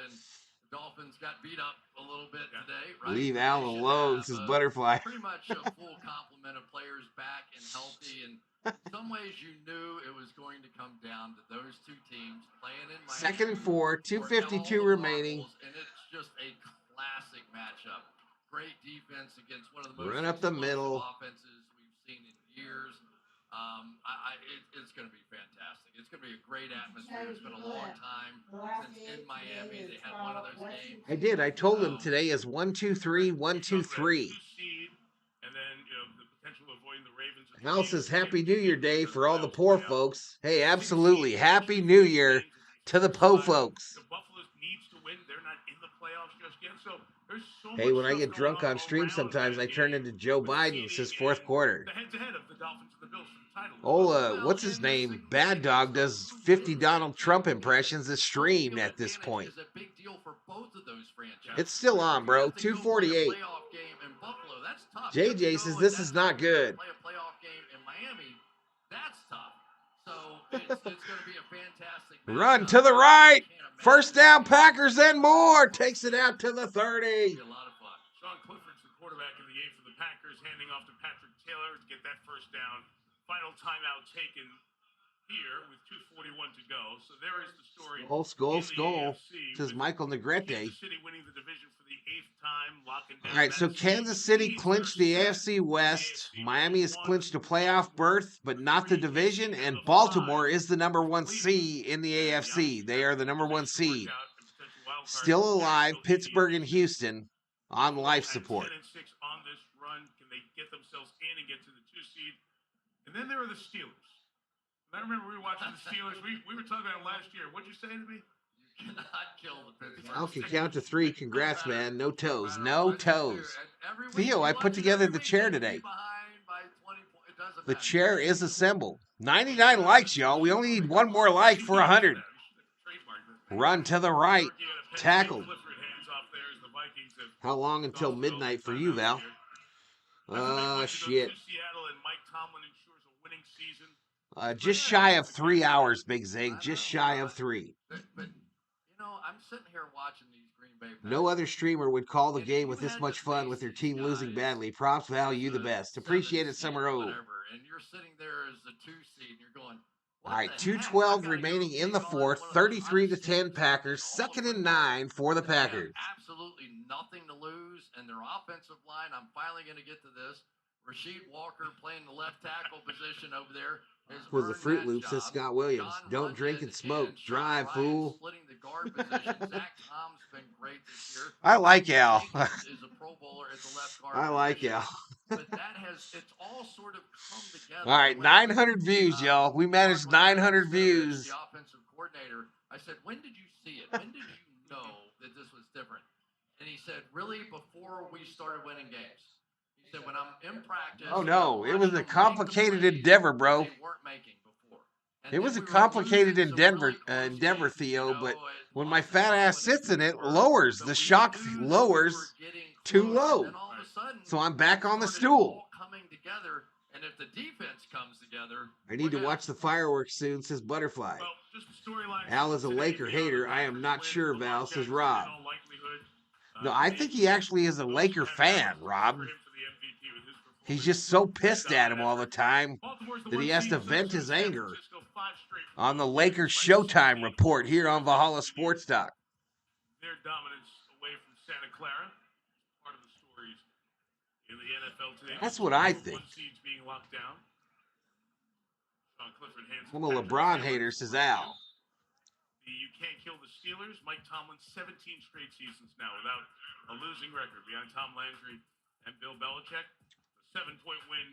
Dolphins got beat up a little bit today, right? Leave Al alone, says Butterfly. Pretty much a full complement of players back and healthy, and in some ways you knew it was going to come down to those two teams playing in Miami. 2nd and 4, 2:52 remaining. And it's just a classic matchup. Great defense against one of the most Run up the middle. offenses we've seen in years. It's going to be fantastic. It's going to be a great atmosphere. It's been a long time since in Miami they had one of those games. I did. I told him today is 1-2-3, 1-2-3. And then, the potential of avoiding the Ravens. Al says Happy New Year Day for all the poor folks. Hey, absolutely. Happy New Year to the po folks. The Buffalo needs to win. They're not in the playoffs just yet. So there's so Hey, much when I stuff get drunk going on stream around sometimes, that I turn game into Joe with the Biden, seeding says and 4th quarter. The head-to-head of the Dolphins and the Bills for the title. What's his name? Bad Dog does 50 Donald Trump impressions that's streamed at this point. Is a big deal for both of those franchises. It's still on, bro. 2:48. Playoff game in Buffalo, that's tough. JJ says this is not good. Play a playoff game in Miami, that's tough. So it's going to be a fantastic matchup. Run to the right. First down, Packers and more. Takes it out to the 30. A lot of fun. Sean Clifford's the quarterback in the game for the Packers, handing off to Patrick Taylor to get that first down. Final timeout taken here with 2:41 to go. So there is the story. Skol, says Michael Negrete. Kansas City winning the division for the 8th time, locking down. All right, so Kansas City clinched the AFC West. Miami has clinched a playoff berth, but not the division. And Baltimore is the number 1 seed in the AFC. They are the number 1 seed. Still alive, Pittsburgh and Houston on life support. 10-6 on this run. Can they get themselves in and get to the 2 seed? And then there are the Steelers. And I remember we were watching the Steelers. We were talking about it last year. What'd you say to me? You cannot kill the Pittsburgh. I can count to 3. Congrats, man. No toes. No toes. Theo, I put together the chair today. The chair is assembled. 99 likes, y'all. We only need 1 more like for 100. Run to the right. Tackled. How long until midnight for you, Val? Shit. Just shy of 3 hours, Big Zig. Just shy of 3. But I'm sitting here watching these Green Bay No Packers. other streamer would call the And game you with this had much to fun face with their these team losing guys badly. Props, Val, as you the the best. 7th Appreciate it, seed Summer or O. whatever, and you're sitting there as the 2 seed, and you're going, All what right, the heck? 2:12 I've got to go remaining in take the on fourth. one of the 33-10 hottest teams Packers. in all of 2nd and football. 9 for the They have Packers. absolutely nothing to lose, and their offensive line, I'm finally going to get to this. Rasheed Walker playing the left tackle position over there has Was the earned Fruit that Loop, says job. Scott Williams. John Don't drink Runyon and smoke. and Sean Drive, Ryan fool. splitting the guard position. Zach Tom's been great this year. I like Cody Al. Jenkins is a Pro Bowler at the left guard I like position. Al. But it's all sort of come together. All right, 900 views, y'all. We managed 900 views. The offensive coordinator, I said, when did you see it? When did you know that this was different? And he said, really, before we started winning games. He said, when I'm in practice. Oh, no. It was a complicated plays endeavor, bro. they weren't making before. And It then was a we were complicated losing some really close endeavor, games, Theo, but when my lots of fat ass confidence sits in it, before, lowers. but The we shock knew that we lowers were getting too close, low. and then all of a sudden, So I'm back on the started stool. all coming together, and if the defense comes together, I need to we're watch the fireworks soon, says Butterfly. Well, just the storyline. Al is a today, Laker beyond the hater. I am Packers not win, sure, Lamar Val, says Jackson, Rob. in all likelihood, No, I think he actually is a Laker fan, Rob. for him for the MVP with his He's performance. just so pissed at him all the time Baltimore's the that he one has seed, to vent so his San anger Francisco 5 straight on the wins Lakers by Showtime 16. report here on Valhalla Sports Talk. Their dominance away from Santa Clara, part of the stories in the NFL today. That's what I One think. seeds being locked down. Sean Clifford hands I'm a LeBron hater, says Al. You can't kill the Steelers. Mike Tomlin, 17 straight seasons now without a losing record behind Tom Landry and Bill Belichick. A 7-point win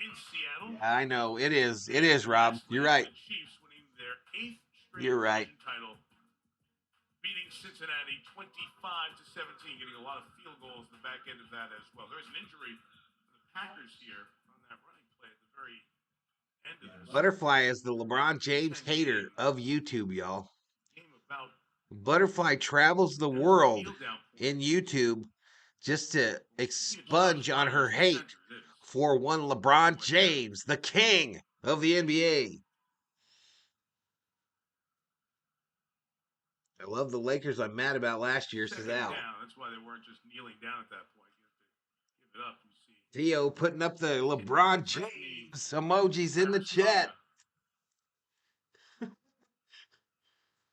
in Seattle. Yeah, I know. It is. It is, Rob. You're right. The Chiefs winning their 8th straight You're right. division title, beating Cincinnati 25-17, getting a lot of field goals in the back end of that as well. There was an injury for the Packers here on that running play at the very end of this. Butterfly is the LeBron James hater of YouTube, y'all. Game about Butterfly travels the world in YouTube just to expunge on her hate for one LeBron James, the king of the NBA. I love the Lakers. I'm mad about last year, says Al. That's why they weren't just kneeling down at that point. You have to give it up. You see Theo putting up the LeBron James emojis in the chat.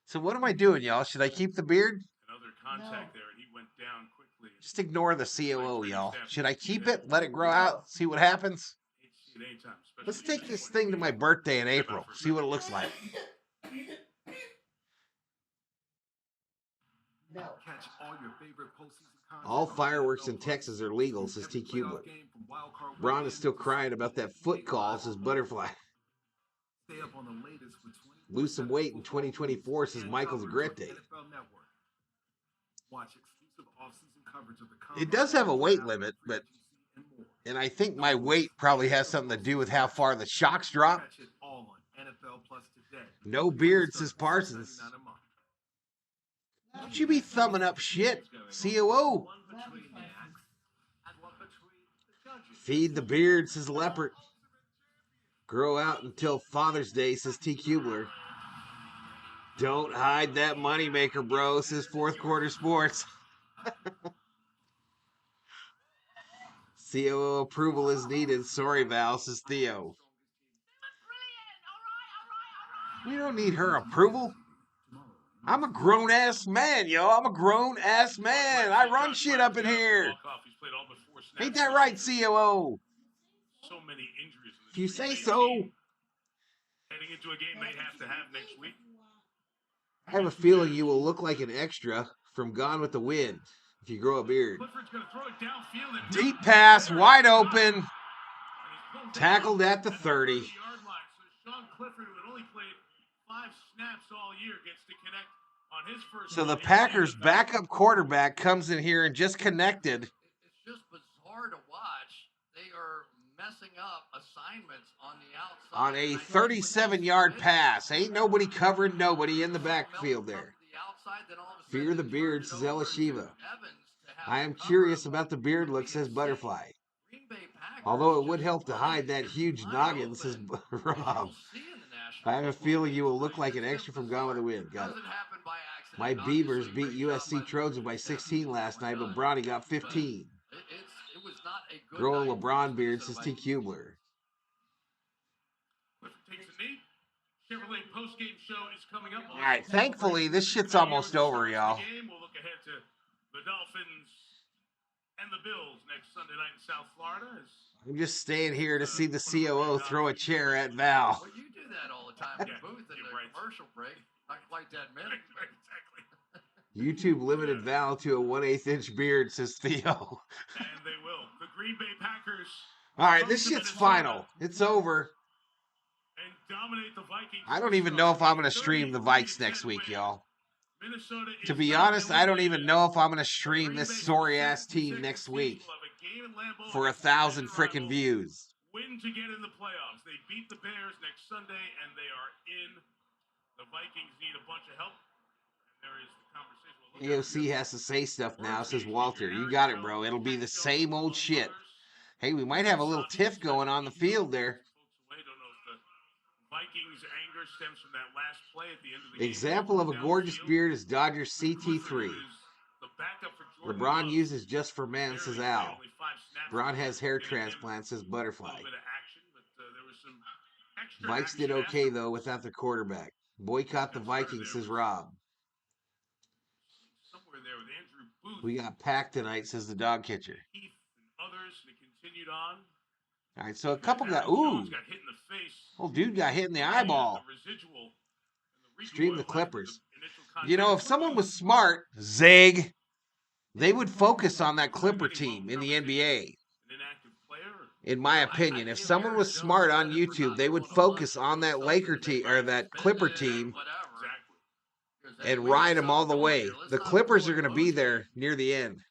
So what am I doing, y'all? Should I keep the beard? Another contact there, and he went down quickly. Just ignore the COO, y'all. Should I keep it? Let it grow out? See what happens? Let's take this thing to my birthday in April. See what it looks like. Catch all your favorite postseason content. All fireworks in Texas are legal, says T. Kubler. Ron is still crying about that foot call, says Butterfly. Stay up on the latest with 20 Lose some weight in 2024, says Michael Zagrete. Watch exclusive off-season coverage of the It does have a weight limit, but and I think my weight probably has something to do with how far the shocks drop. Catch it all on NFL Plus today. No beard, says Parsons. Don't you be thumbing up shit, COO. Feed the beard, says Leopard. Grow out until Father's Day, says T. Kubler. Don't hide that moneymaker, bro, says Fourth Quarter Sports. COO approval is needed. Sorry, Val, says Theo. We don't need her approval. I'm a grown-ass man, yo. I'm a grown-ass man. I run shit up in here. Ain't that right, COO? So many injuries. If you say so. Heading into a game they have to have next week. I have a feeling you will look like an extra from Gone with the Wind if you grow a beard. Clifford's gonna throw it downfield and Deep pass, wide open. Tackled at the 30. So Sean Clifford, who had only played 5 snaps all year, gets to connect on his first. So the Packers' backup quarterback comes in here and just connected. It's just bizarre to watch. They are messing up assignments on the outside. On a 37-yard pass. Ain't nobody covering nobody in the backfield there. Fear the beard, says Ella Shiva. I am curious about the beard look, says Butterfly. Although it would help to hide that huge noggin, says Rob. I have a feeling you will look like an extra from Gone with the Wind. Got it. My Beavers beat USC Trojans by 16 last night, but Bronny got 15. It was not a good Growing night LeBron for beard, the says T. Vikings. Kubler. Clifford takes a knee. Chevrolet postgame show is coming up. All right, thankfully, this shit's almost over, y'all. We'll look ahead to the Dolphins and the Bills next Sunday night in South Florida. I'm just staying here to see the COO throw a chair at Val. Well, you do that all the time in the booth in the commercial break. Not quite that minute. Exactly. YouTube limited Val to a 1/8 inch beard, says Theo. And they will. The Green Bay Packers. All right, this shit's final. It's over. And dominate the Vikings. I don't even know if I'm going to stream the Vikes next week, y'all. To be honest, I don't even know if I'm going to stream this sorry-ass team next week for 1,000 frickin' views. Win to get in the playoffs. They beat the Bears next Sunday, and they are in. The Vikings need a bunch of help. And there is the conversation. AOC has to say stuff now, says Walter. You got it, bro. It'll be the same old shit. Hey, we might have a little tiff going on the field there. Vikings' anger stems from that last play at the end of the game. Example of a gorgeous beard is Dodgers CT3. LeBron uses just for men, says Al. LeBron has hair transplant, says Butterfly. Vikes did okay, though, without the quarterback. Boycott the Vikings, says Rob. We got packed tonight, says the dog catcher. All right, so a couple got, ooh. Old dude got hit in the eyeball. Stream the Clippers. You know, if someone was smart, Zig, they would focus on that Clipper team in the NBA. In my opinion, if someone was smart on YouTube, they would focus on that Laker team or that Clipper team and ride them all the way. The Clippers are going to be there near the end.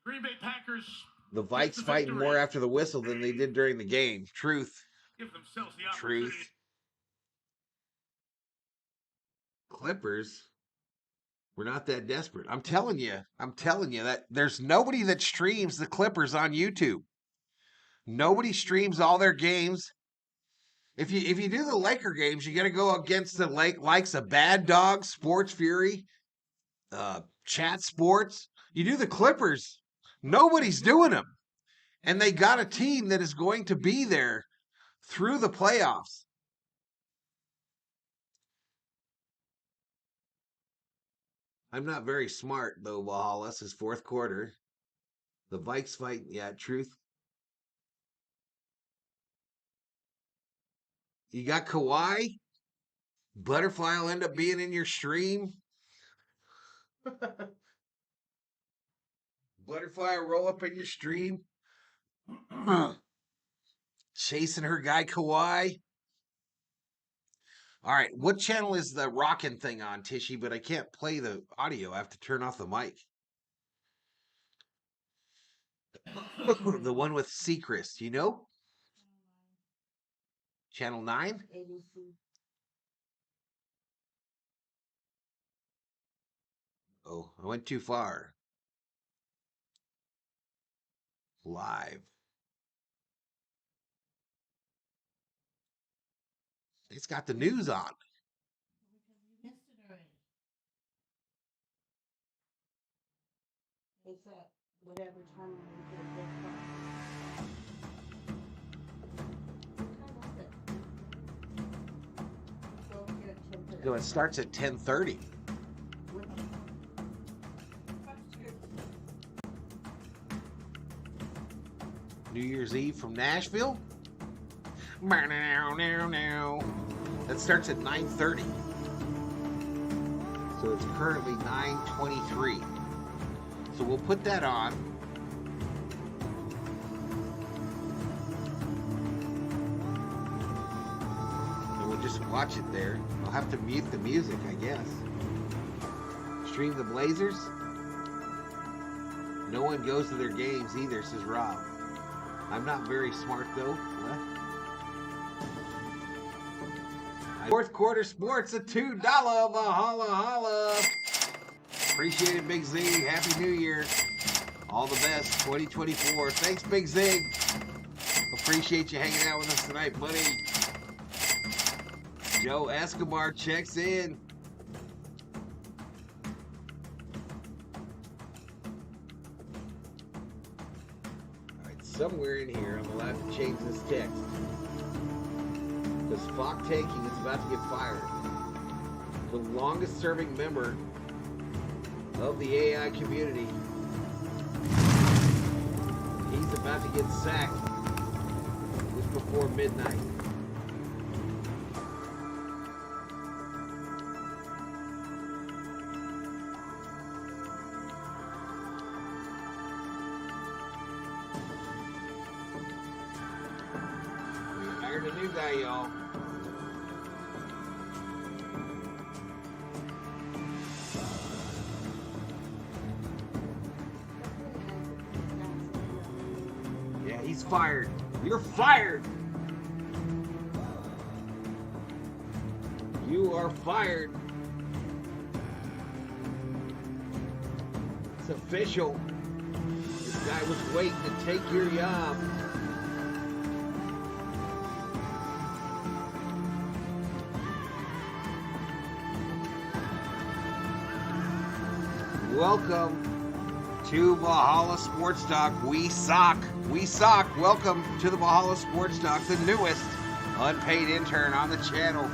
Green Bay Packers. The Vikes fighting more after the whistle than they did during the game. Truth. Truth. Clippers. We're not that desperate. I'm telling you that there's nobody that streams the Clippers on YouTube. Nobody streams all their games. If you do the Laker games, you got to go against the likes of Bad Dog, Sports Fury, Chat Sports. You do the Clippers, nobody's doing them. And they got a team that is going to be there through the playoffs. I'm not very smart, though, Valhalla. This is fourth quarter. The Vikes fight, yeah, truth. You got Kawhi. Butterfly will end up being in your stream. Butterfly will roll up in your stream. Chasing her guy Kawhi. All right, what channel is the rockin' thing on, Tishy? But I can't play the audio. I have to turn off the mic. The one with Seacrest, you know? Channel 9? Oh, I went too far. Live. It's got the news on. It's at whatever time we get this one. So it starts at 10:30. New Year's Eve from Nashville? That starts at 9:30. So it's currently 9:23. So we'll put that on. And we'll just watch it there. I'll have to mute the music, I guess. Stream the Blazers. No one goes to their games either, says Rob. I'm not very smart, though. What? Fourth quarter sports, a $2 Valhalla holla. Appreciate it, Big Z. Happy New Year. All the best, 2024. Thanks, Big Z. Appreciate you hanging out with us tonight, buddy. Joe Escobar checks in. somewhere in here, I'm allowed to change this text. Because Fock Taking is about to get fired. The longest serving member of the AI community. He's about to get sacked just before midnight. We hired a new guy, y'all. Yeah, he's fired. You're fired. You are fired. It's official. This guy was waiting to take your job. Welcome to Valhalla Sports Talk. We sock. We sock. Welcome to the Valhalla Sports Talk, the newest unpaid intern on the channel.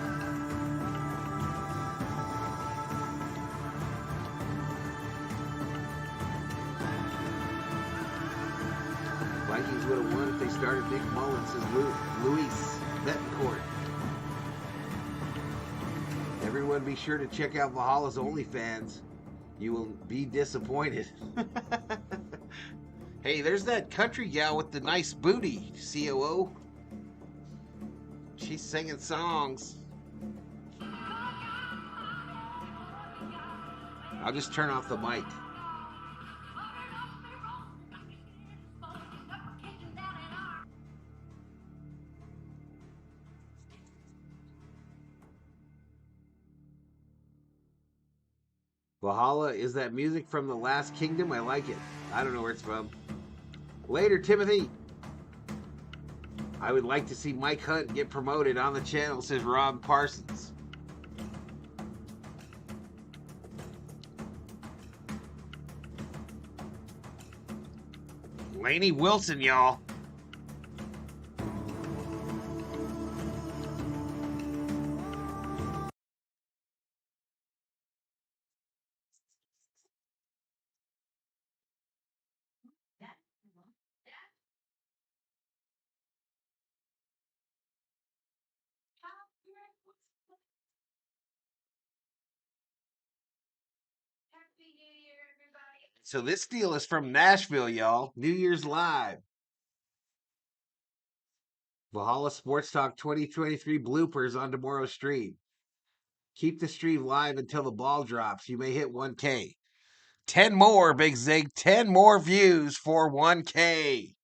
Vikings would have won if they started Nick Mullins as Luis Betancourt. Everyone be sure to check out Valhalla's OnlyFans. You will be disappointed. Hey, there's that country gal with the nice booty, COO. She's singing songs. I'll just turn off the mic. Valhalla, is that music from the Last Kingdom? I like it. I don't know where it's from. Later, Timothy. I would like to see Mike Hunt get promoted on the channel, says Rob Parsons. Laney Wilson, y'all. So this deal is from Nashville, y'all. New Year's Live. Valhalla Sports Talk 2023 bloopers on tomorrow's stream. Keep the stream live until the ball drops. You may hit 1K. 10 more, Big Zig. 10 more views for 1K.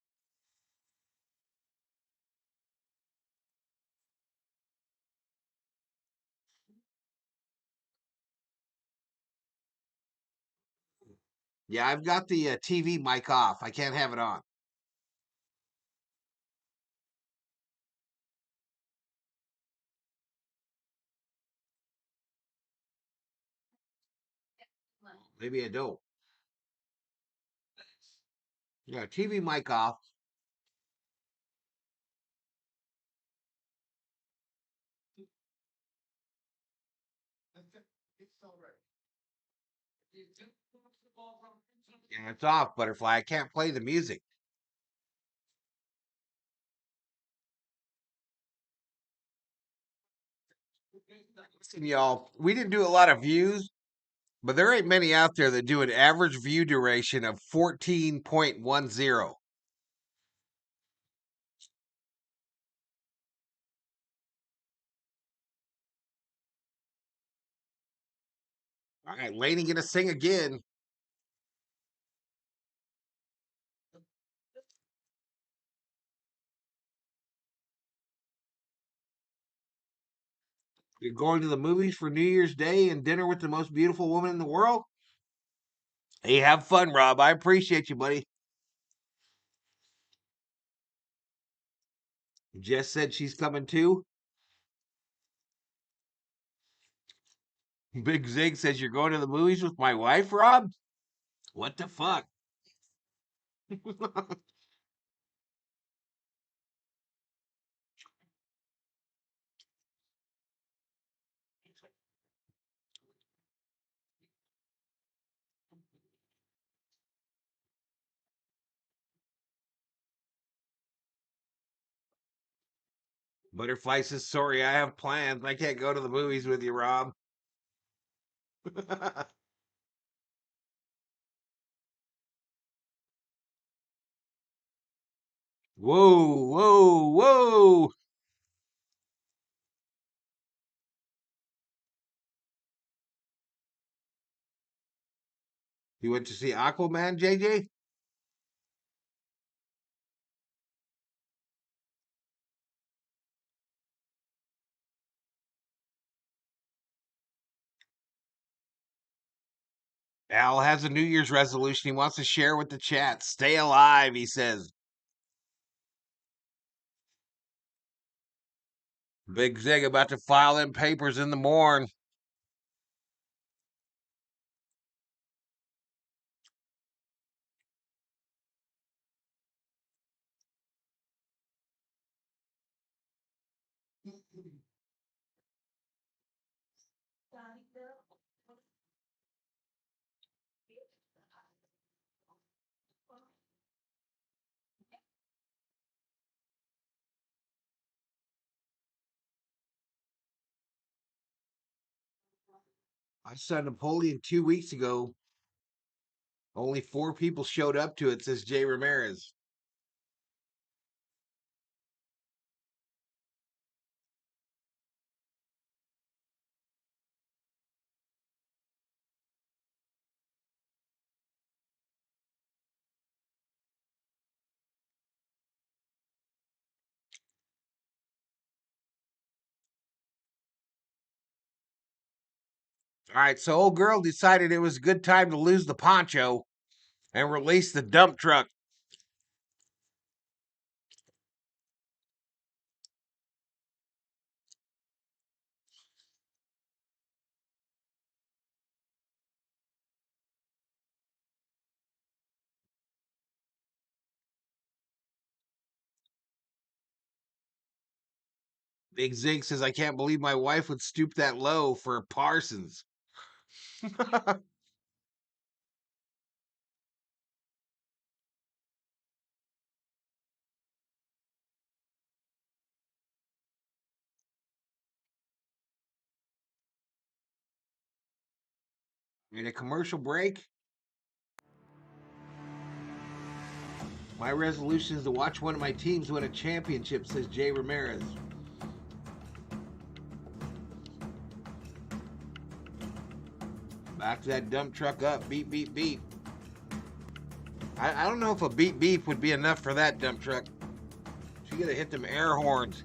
Yeah, I've got the TV mic off. I can't have it on. Maybe I don't. Yeah, TV mic off. Yeah, it's off, Butterfly. I can't play the music. Listen, y'all, we didn't do a lot of views, but there ain't many out there that do an average view duration of 14.10. All right, Laney gonna sing again. You're going to the movies for New Year's Day and dinner with the most beautiful woman in the world? Hey, have fun, Rob. I appreciate you, buddy. Jess said she's coming too. Big Zig says you're going to the movies with my wife, Rob? What the fuck? Butterfly says, sorry, I have plans. I can't go to the movies with you, Rob. Whoa, whoa, whoa. You went to see Aquaman, JJ? Al has a New Year's resolution he wants to share with the chat. Stay alive, he says. Big Zig about to file them papers in the morn. I saw Napoleon 2 weeks ago. Only 4 people showed up to it, says Jay Ramirez. All right, so old girl decided it was a good time to lose the poncho and release the dump truck. Big Zig says, I can't believe my wife would stoop that low for Parsons. In a commercial break, my resolution is to watch one of my teams win a championship, says Jay Ramirez. Back to that dump truck up. Beep, beep, beep. I don't know if a beep, beep would be enough for that dump truck. She gotta hit them air horns.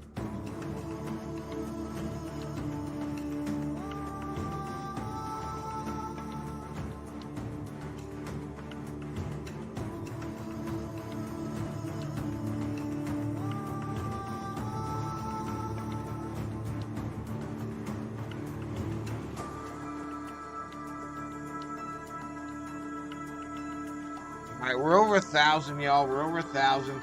All right, we're over 1,000, y'all. We're over 1,000.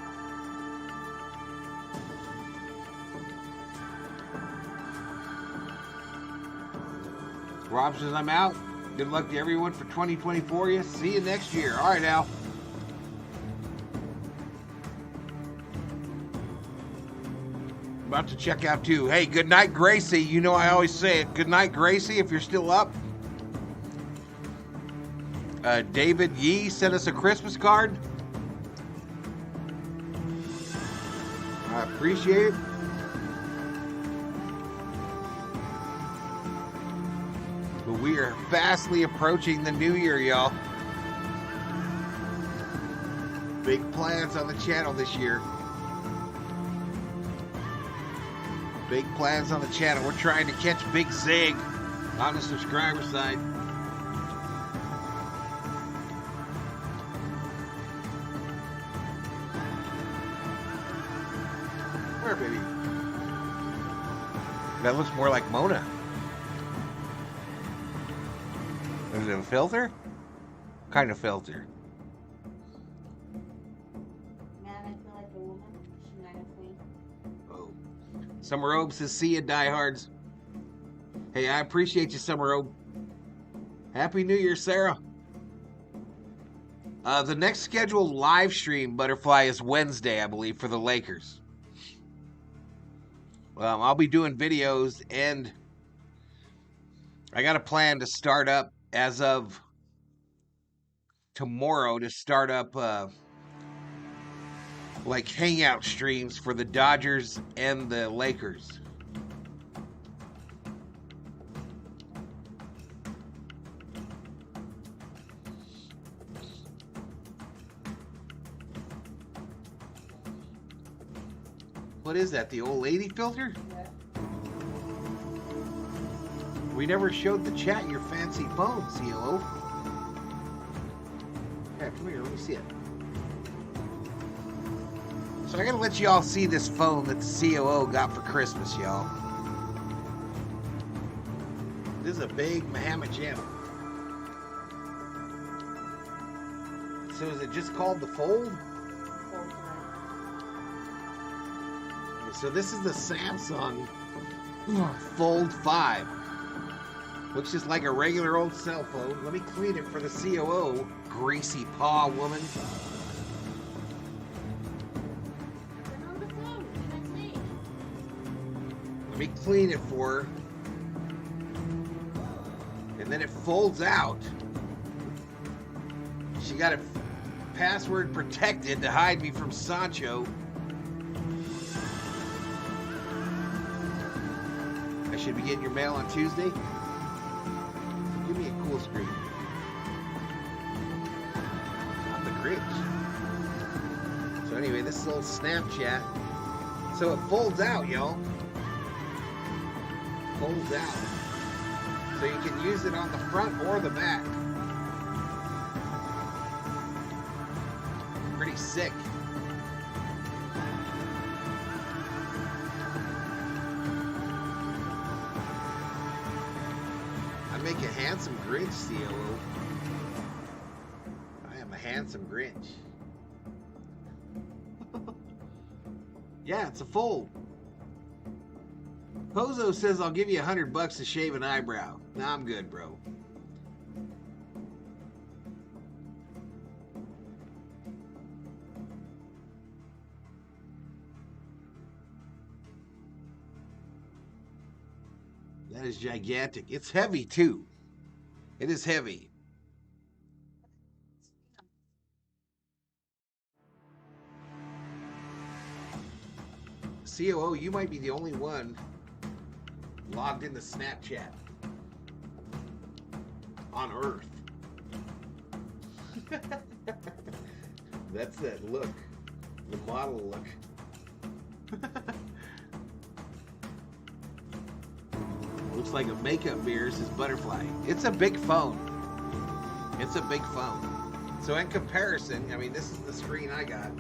Rob says I'm out. Good luck to everyone for 2024. Yes, see you next year. All right, Al. About to check out too. Hey, good night, Gracie. You know I always say it. Good night, Gracie, if you're still up. David Yee sent us a Christmas card. I appreciate it. But we are fastly approaching the new year, y'all. Big plans on the channel this year. Big plans on the channel. We're trying to catch Big Zig on the subscriber side. Where, baby? That looks more like Mona. Is it a filter? What kind of filter? Man, I feel like a woman. She's not a queen. Oh. Summer Obe says, see ya, diehards. Hey, I appreciate you, Summer Obe. Happy New Year, Sarah. The next scheduled live stream, Butterfly, is Wednesday, I believe, for the Lakers. I'll be doing videos, and I got a plan to start up as of tomorrow to start up like hangout streams for the Dodgers and the Lakers. What is that, the old lady filter? Yeah. We never showed the chat your fancy phone, COO. Yeah, come here, let me see it. So I gotta let y'all see this phone that the COO got for Christmas, y'all. This is a big Mahama Jim. So is it just called the Fold? So this is the Samsung Fold 5. Looks just like a regular old cell phone. Let me clean it for the COO, greasy paw woman. Let me clean it for her. And then it folds out. She got it password protected to hide me from Sancho. I should be getting your mail on Tuesday. Give me a cool screen. I'm the Grinch. So anyway, this is a little Snapchat. So it folds out, y'all. Folds out. So you can use it on the front or the back. Pretty sick. I make a handsome Grinch, COO. I am a handsome Grinch. Yeah, it's a fold. Pozo says I'll give you $100 to shave an eyebrow. Nah, I'm good, bro. That is gigantic. It's heavy too. It is heavy. COO, you might be the only one logged into Snapchat on Earth. That's that look. The model look. Looks like a makeup mirror, says Butterfly. It's a big phone. It's a big phone. So in comparison, I mean, this is the screen I got.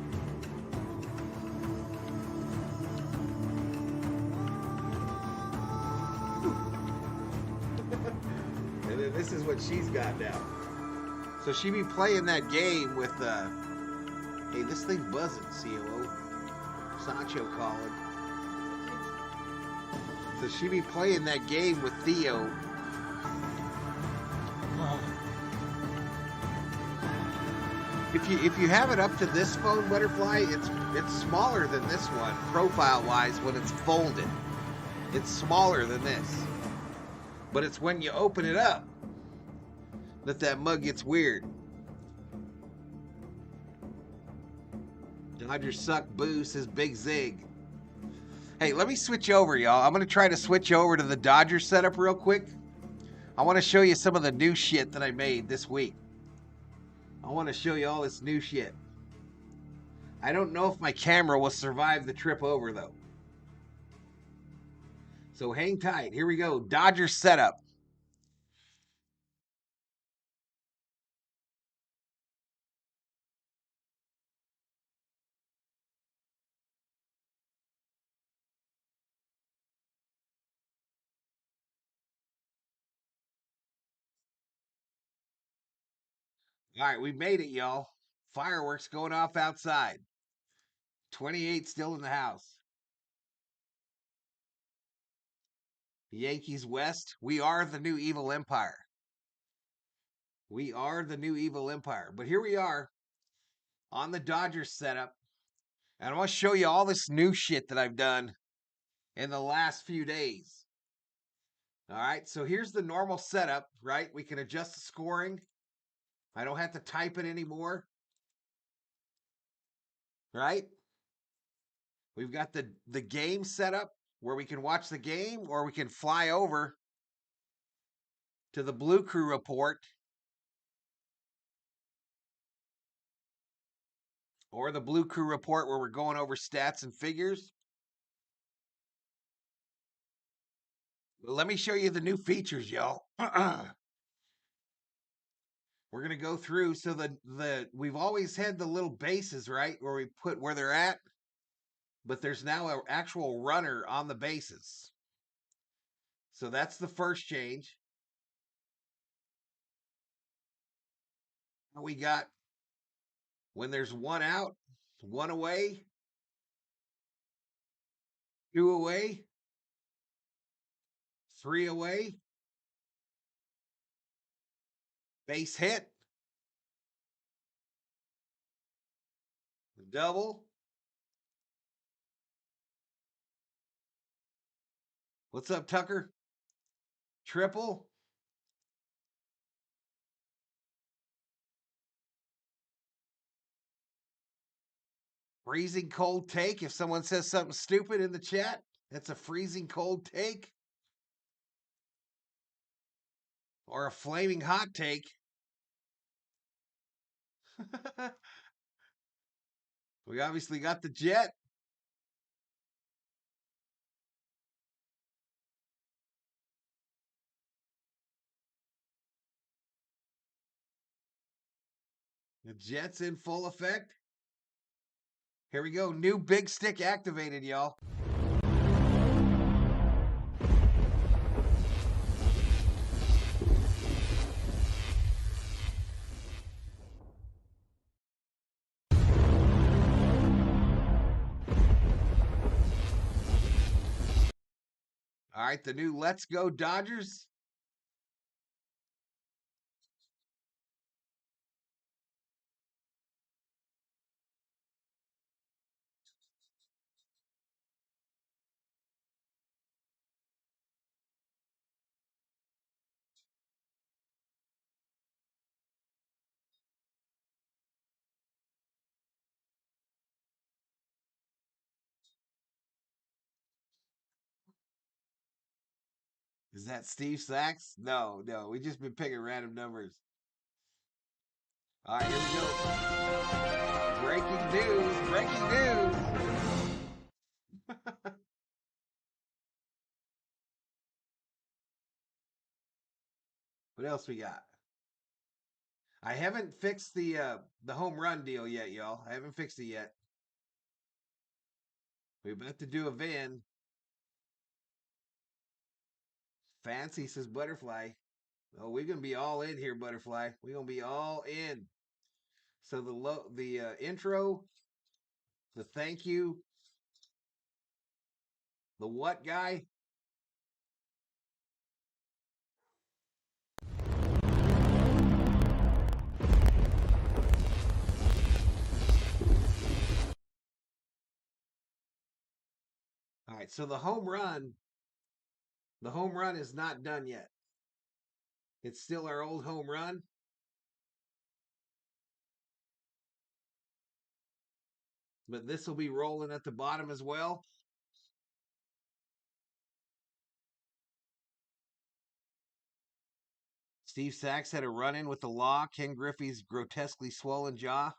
And then this is what she's got now. So she be playing that game with, hey, this thing's buzzing, COO. Sancho calling. So she be playing that game with Theo. If you have it up to this phone, Butterfly, it's smaller than this one, profile-wise, when it's folded. It's smaller than this. But it's when you open it up that mug gets weird. Dodgers suck, boo, says Big Zig. Hey, let me switch over, y'all. I'm going to try to switch over to the Dodgers setup real quick. I want to show you some of the new shit that I made this week. I want to show you all this new shit. I don't know if my camera will survive the trip over, though. So hang tight. Here we go. Dodgers setup. All right, we made it, y'all. Fireworks going off outside. 28 still in the house. Yankees West. We are the new evil empire. We are the new evil empire. But here we are on the Dodgers setup. And I want to show you all this new shit that I've done in the last few days. All right, so here's the normal setup, right? We can adjust the scoring. I don't have to type it anymore, right? We've got the game setup where we can watch the game, or we can fly over to the Blue Crew report, or the Blue Crew report where we're going over stats and figures. Let me show you the new features, y'all. We're gonna go through. So we've always had the little bases, right, where we put where they're at, but there's now an actual runner on the bases. So that's the first change. We got when there's one out, one away, two away, three away, base hit, double. What's up, Tucker? Triple. Freezing cold take. If someone says something stupid in the chat, that's a freezing cold take. Or a flaming hot take. We obviously got the jet. The jet's in full effect. Here we go. New big stick activated, y'all. All right, the new Let's Go Dodgers. Is that Steve Sachs? No, we just been picking random numbers. All right, here we go. Breaking news, breaking news. What else we got? I haven't fixed the home run deal yet, y'all. I haven't fixed it yet. We're about to do a van. Fancy says Butterfly. Oh, we're gonna be all in here, Butterfly. We're gonna be all in. So the intro, the thank you, the what guy. All right, so the home run is not done yet. It's still our old home run. But this will be rolling at the bottom as well. Steve Sachs had a run-in with the law. Ken Griffey's grotesquely swollen jaw.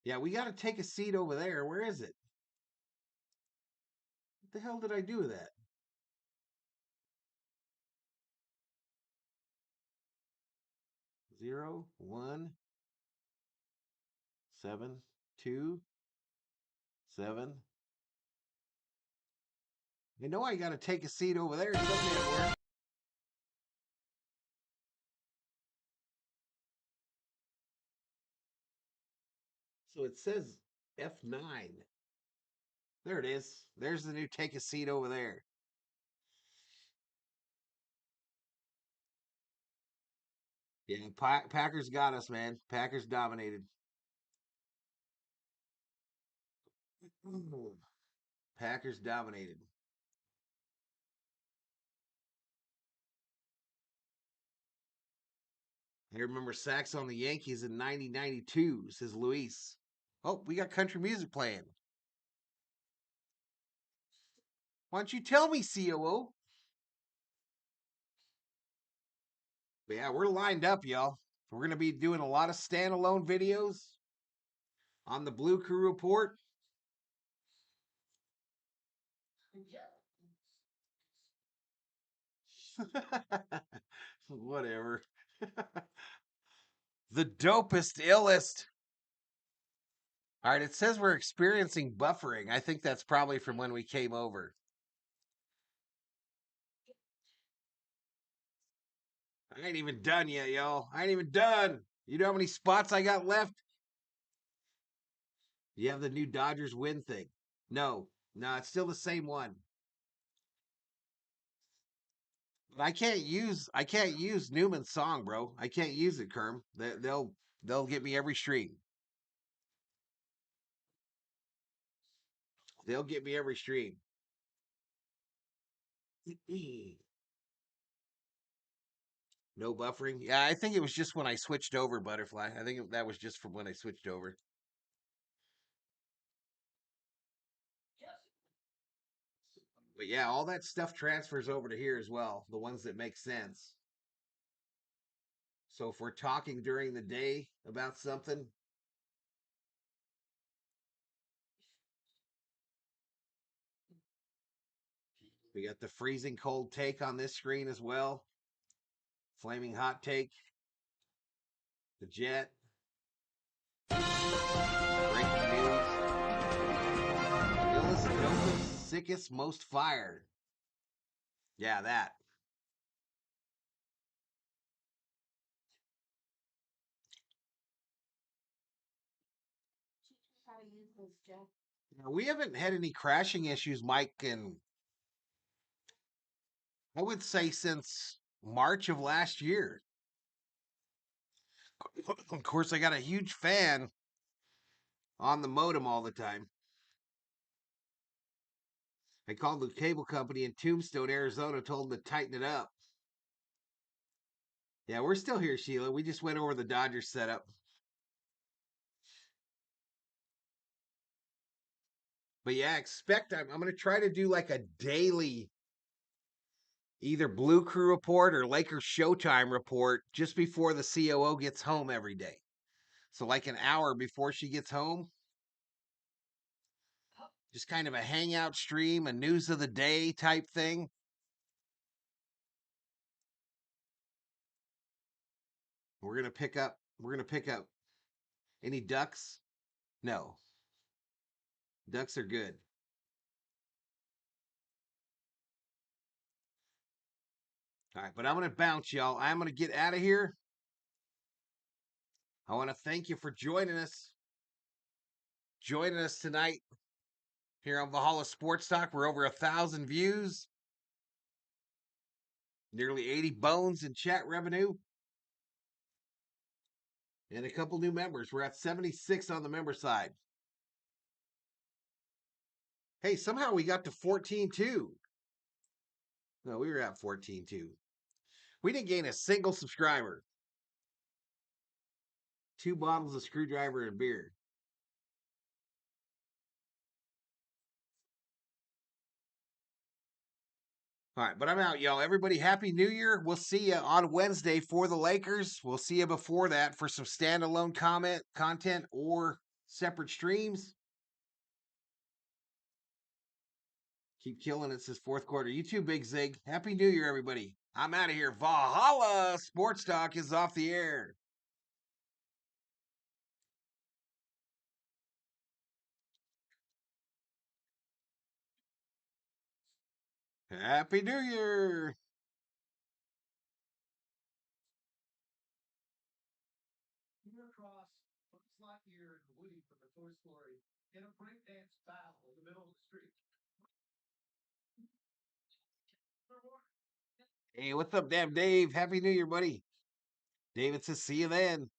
Yeah, we got to take a seat over there. Where is it? What the hell did I do with that? 0, 1, 7, 2, 7. You know I got to take a seat over there. So it says F9. There it is. There's the new take a seat over there. Yeah, Packers got us, man. Packers dominated. Packers dominated. I remember sacks on the Yankees in 1992, says Luis. Oh, we got country music playing. Why don't you tell me, COO? But yeah, we're lined up, y'all. We're going to be doing a lot of standalone videos on the Blue Crew Report. Whatever. The dopest, illest. All right, it says we're experiencing buffering. I think that's probably from when we came over. I ain't even done yet, y'all. I ain't even done. You know how many spots I got left? You have the new Dodgers win thing. No, it's still the same one. But I can't use Newman's song, bro. I can't use it, Kerm. They'll get me every stream. They'll get me every stream. No buffering. Yeah, I think it was just when I switched over, Butterfly. I think that was just from when I switched over. But yeah, all that stuff transfers over to here as well. The ones that make sense. So if we're talking during the day about something, we got the freezing cold take on this screen as well. Flaming hot take. The jet. Breaking news. Illest, dopest, sickest, most fired. Yeah, that. How to use this, Jeff. Now, we haven't had any crashing issues, Mike, and I would say since March of last year. Of course, I got a huge fan on the modem all the time. I called the cable company in Tombstone, Arizona, told them to tighten it up. Yeah, we're still here, Sheila. We just went over the Dodgers setup. But yeah, I'm going to try to do like a daily either Blue Crew report or Lakers Showtime report just before the COO gets home every day. So like an hour before she gets home. Just kind of a hangout stream, a news of the day type thing. We're going to pick up any ducks? No. Ducks are good. All right, but I'm going to bounce, y'all. I'm going to get out of here. I want to thank you for joining us. Joining us tonight here on Valhalla Sports Talk. We're over 1,000 views. Nearly 80 bones in chat revenue. And a couple new members. We're at 76 on the member side. Hey, somehow we got to 14 too. No, we were at 14 too. We didn't gain a single subscriber. 2 bottles of screwdriver and beer. All right, but I'm out, y'all. Everybody, Happy New Year. We'll see you on Wednesday for the Lakers. We'll see you before that for some standalone content or separate streams. Keep killing it. It's this fourth quarter. You too, Big Zig. Happy New Year, everybody. I'm out of here. Valhalla Sports Talk is off the air. Happy New Year. Across Buzz Lightyear and Woody from the Toy Story in a breakdance battle in the middle of the street. Hey, what's up, damn Dave? Happy New Year, buddy. David says, see you then.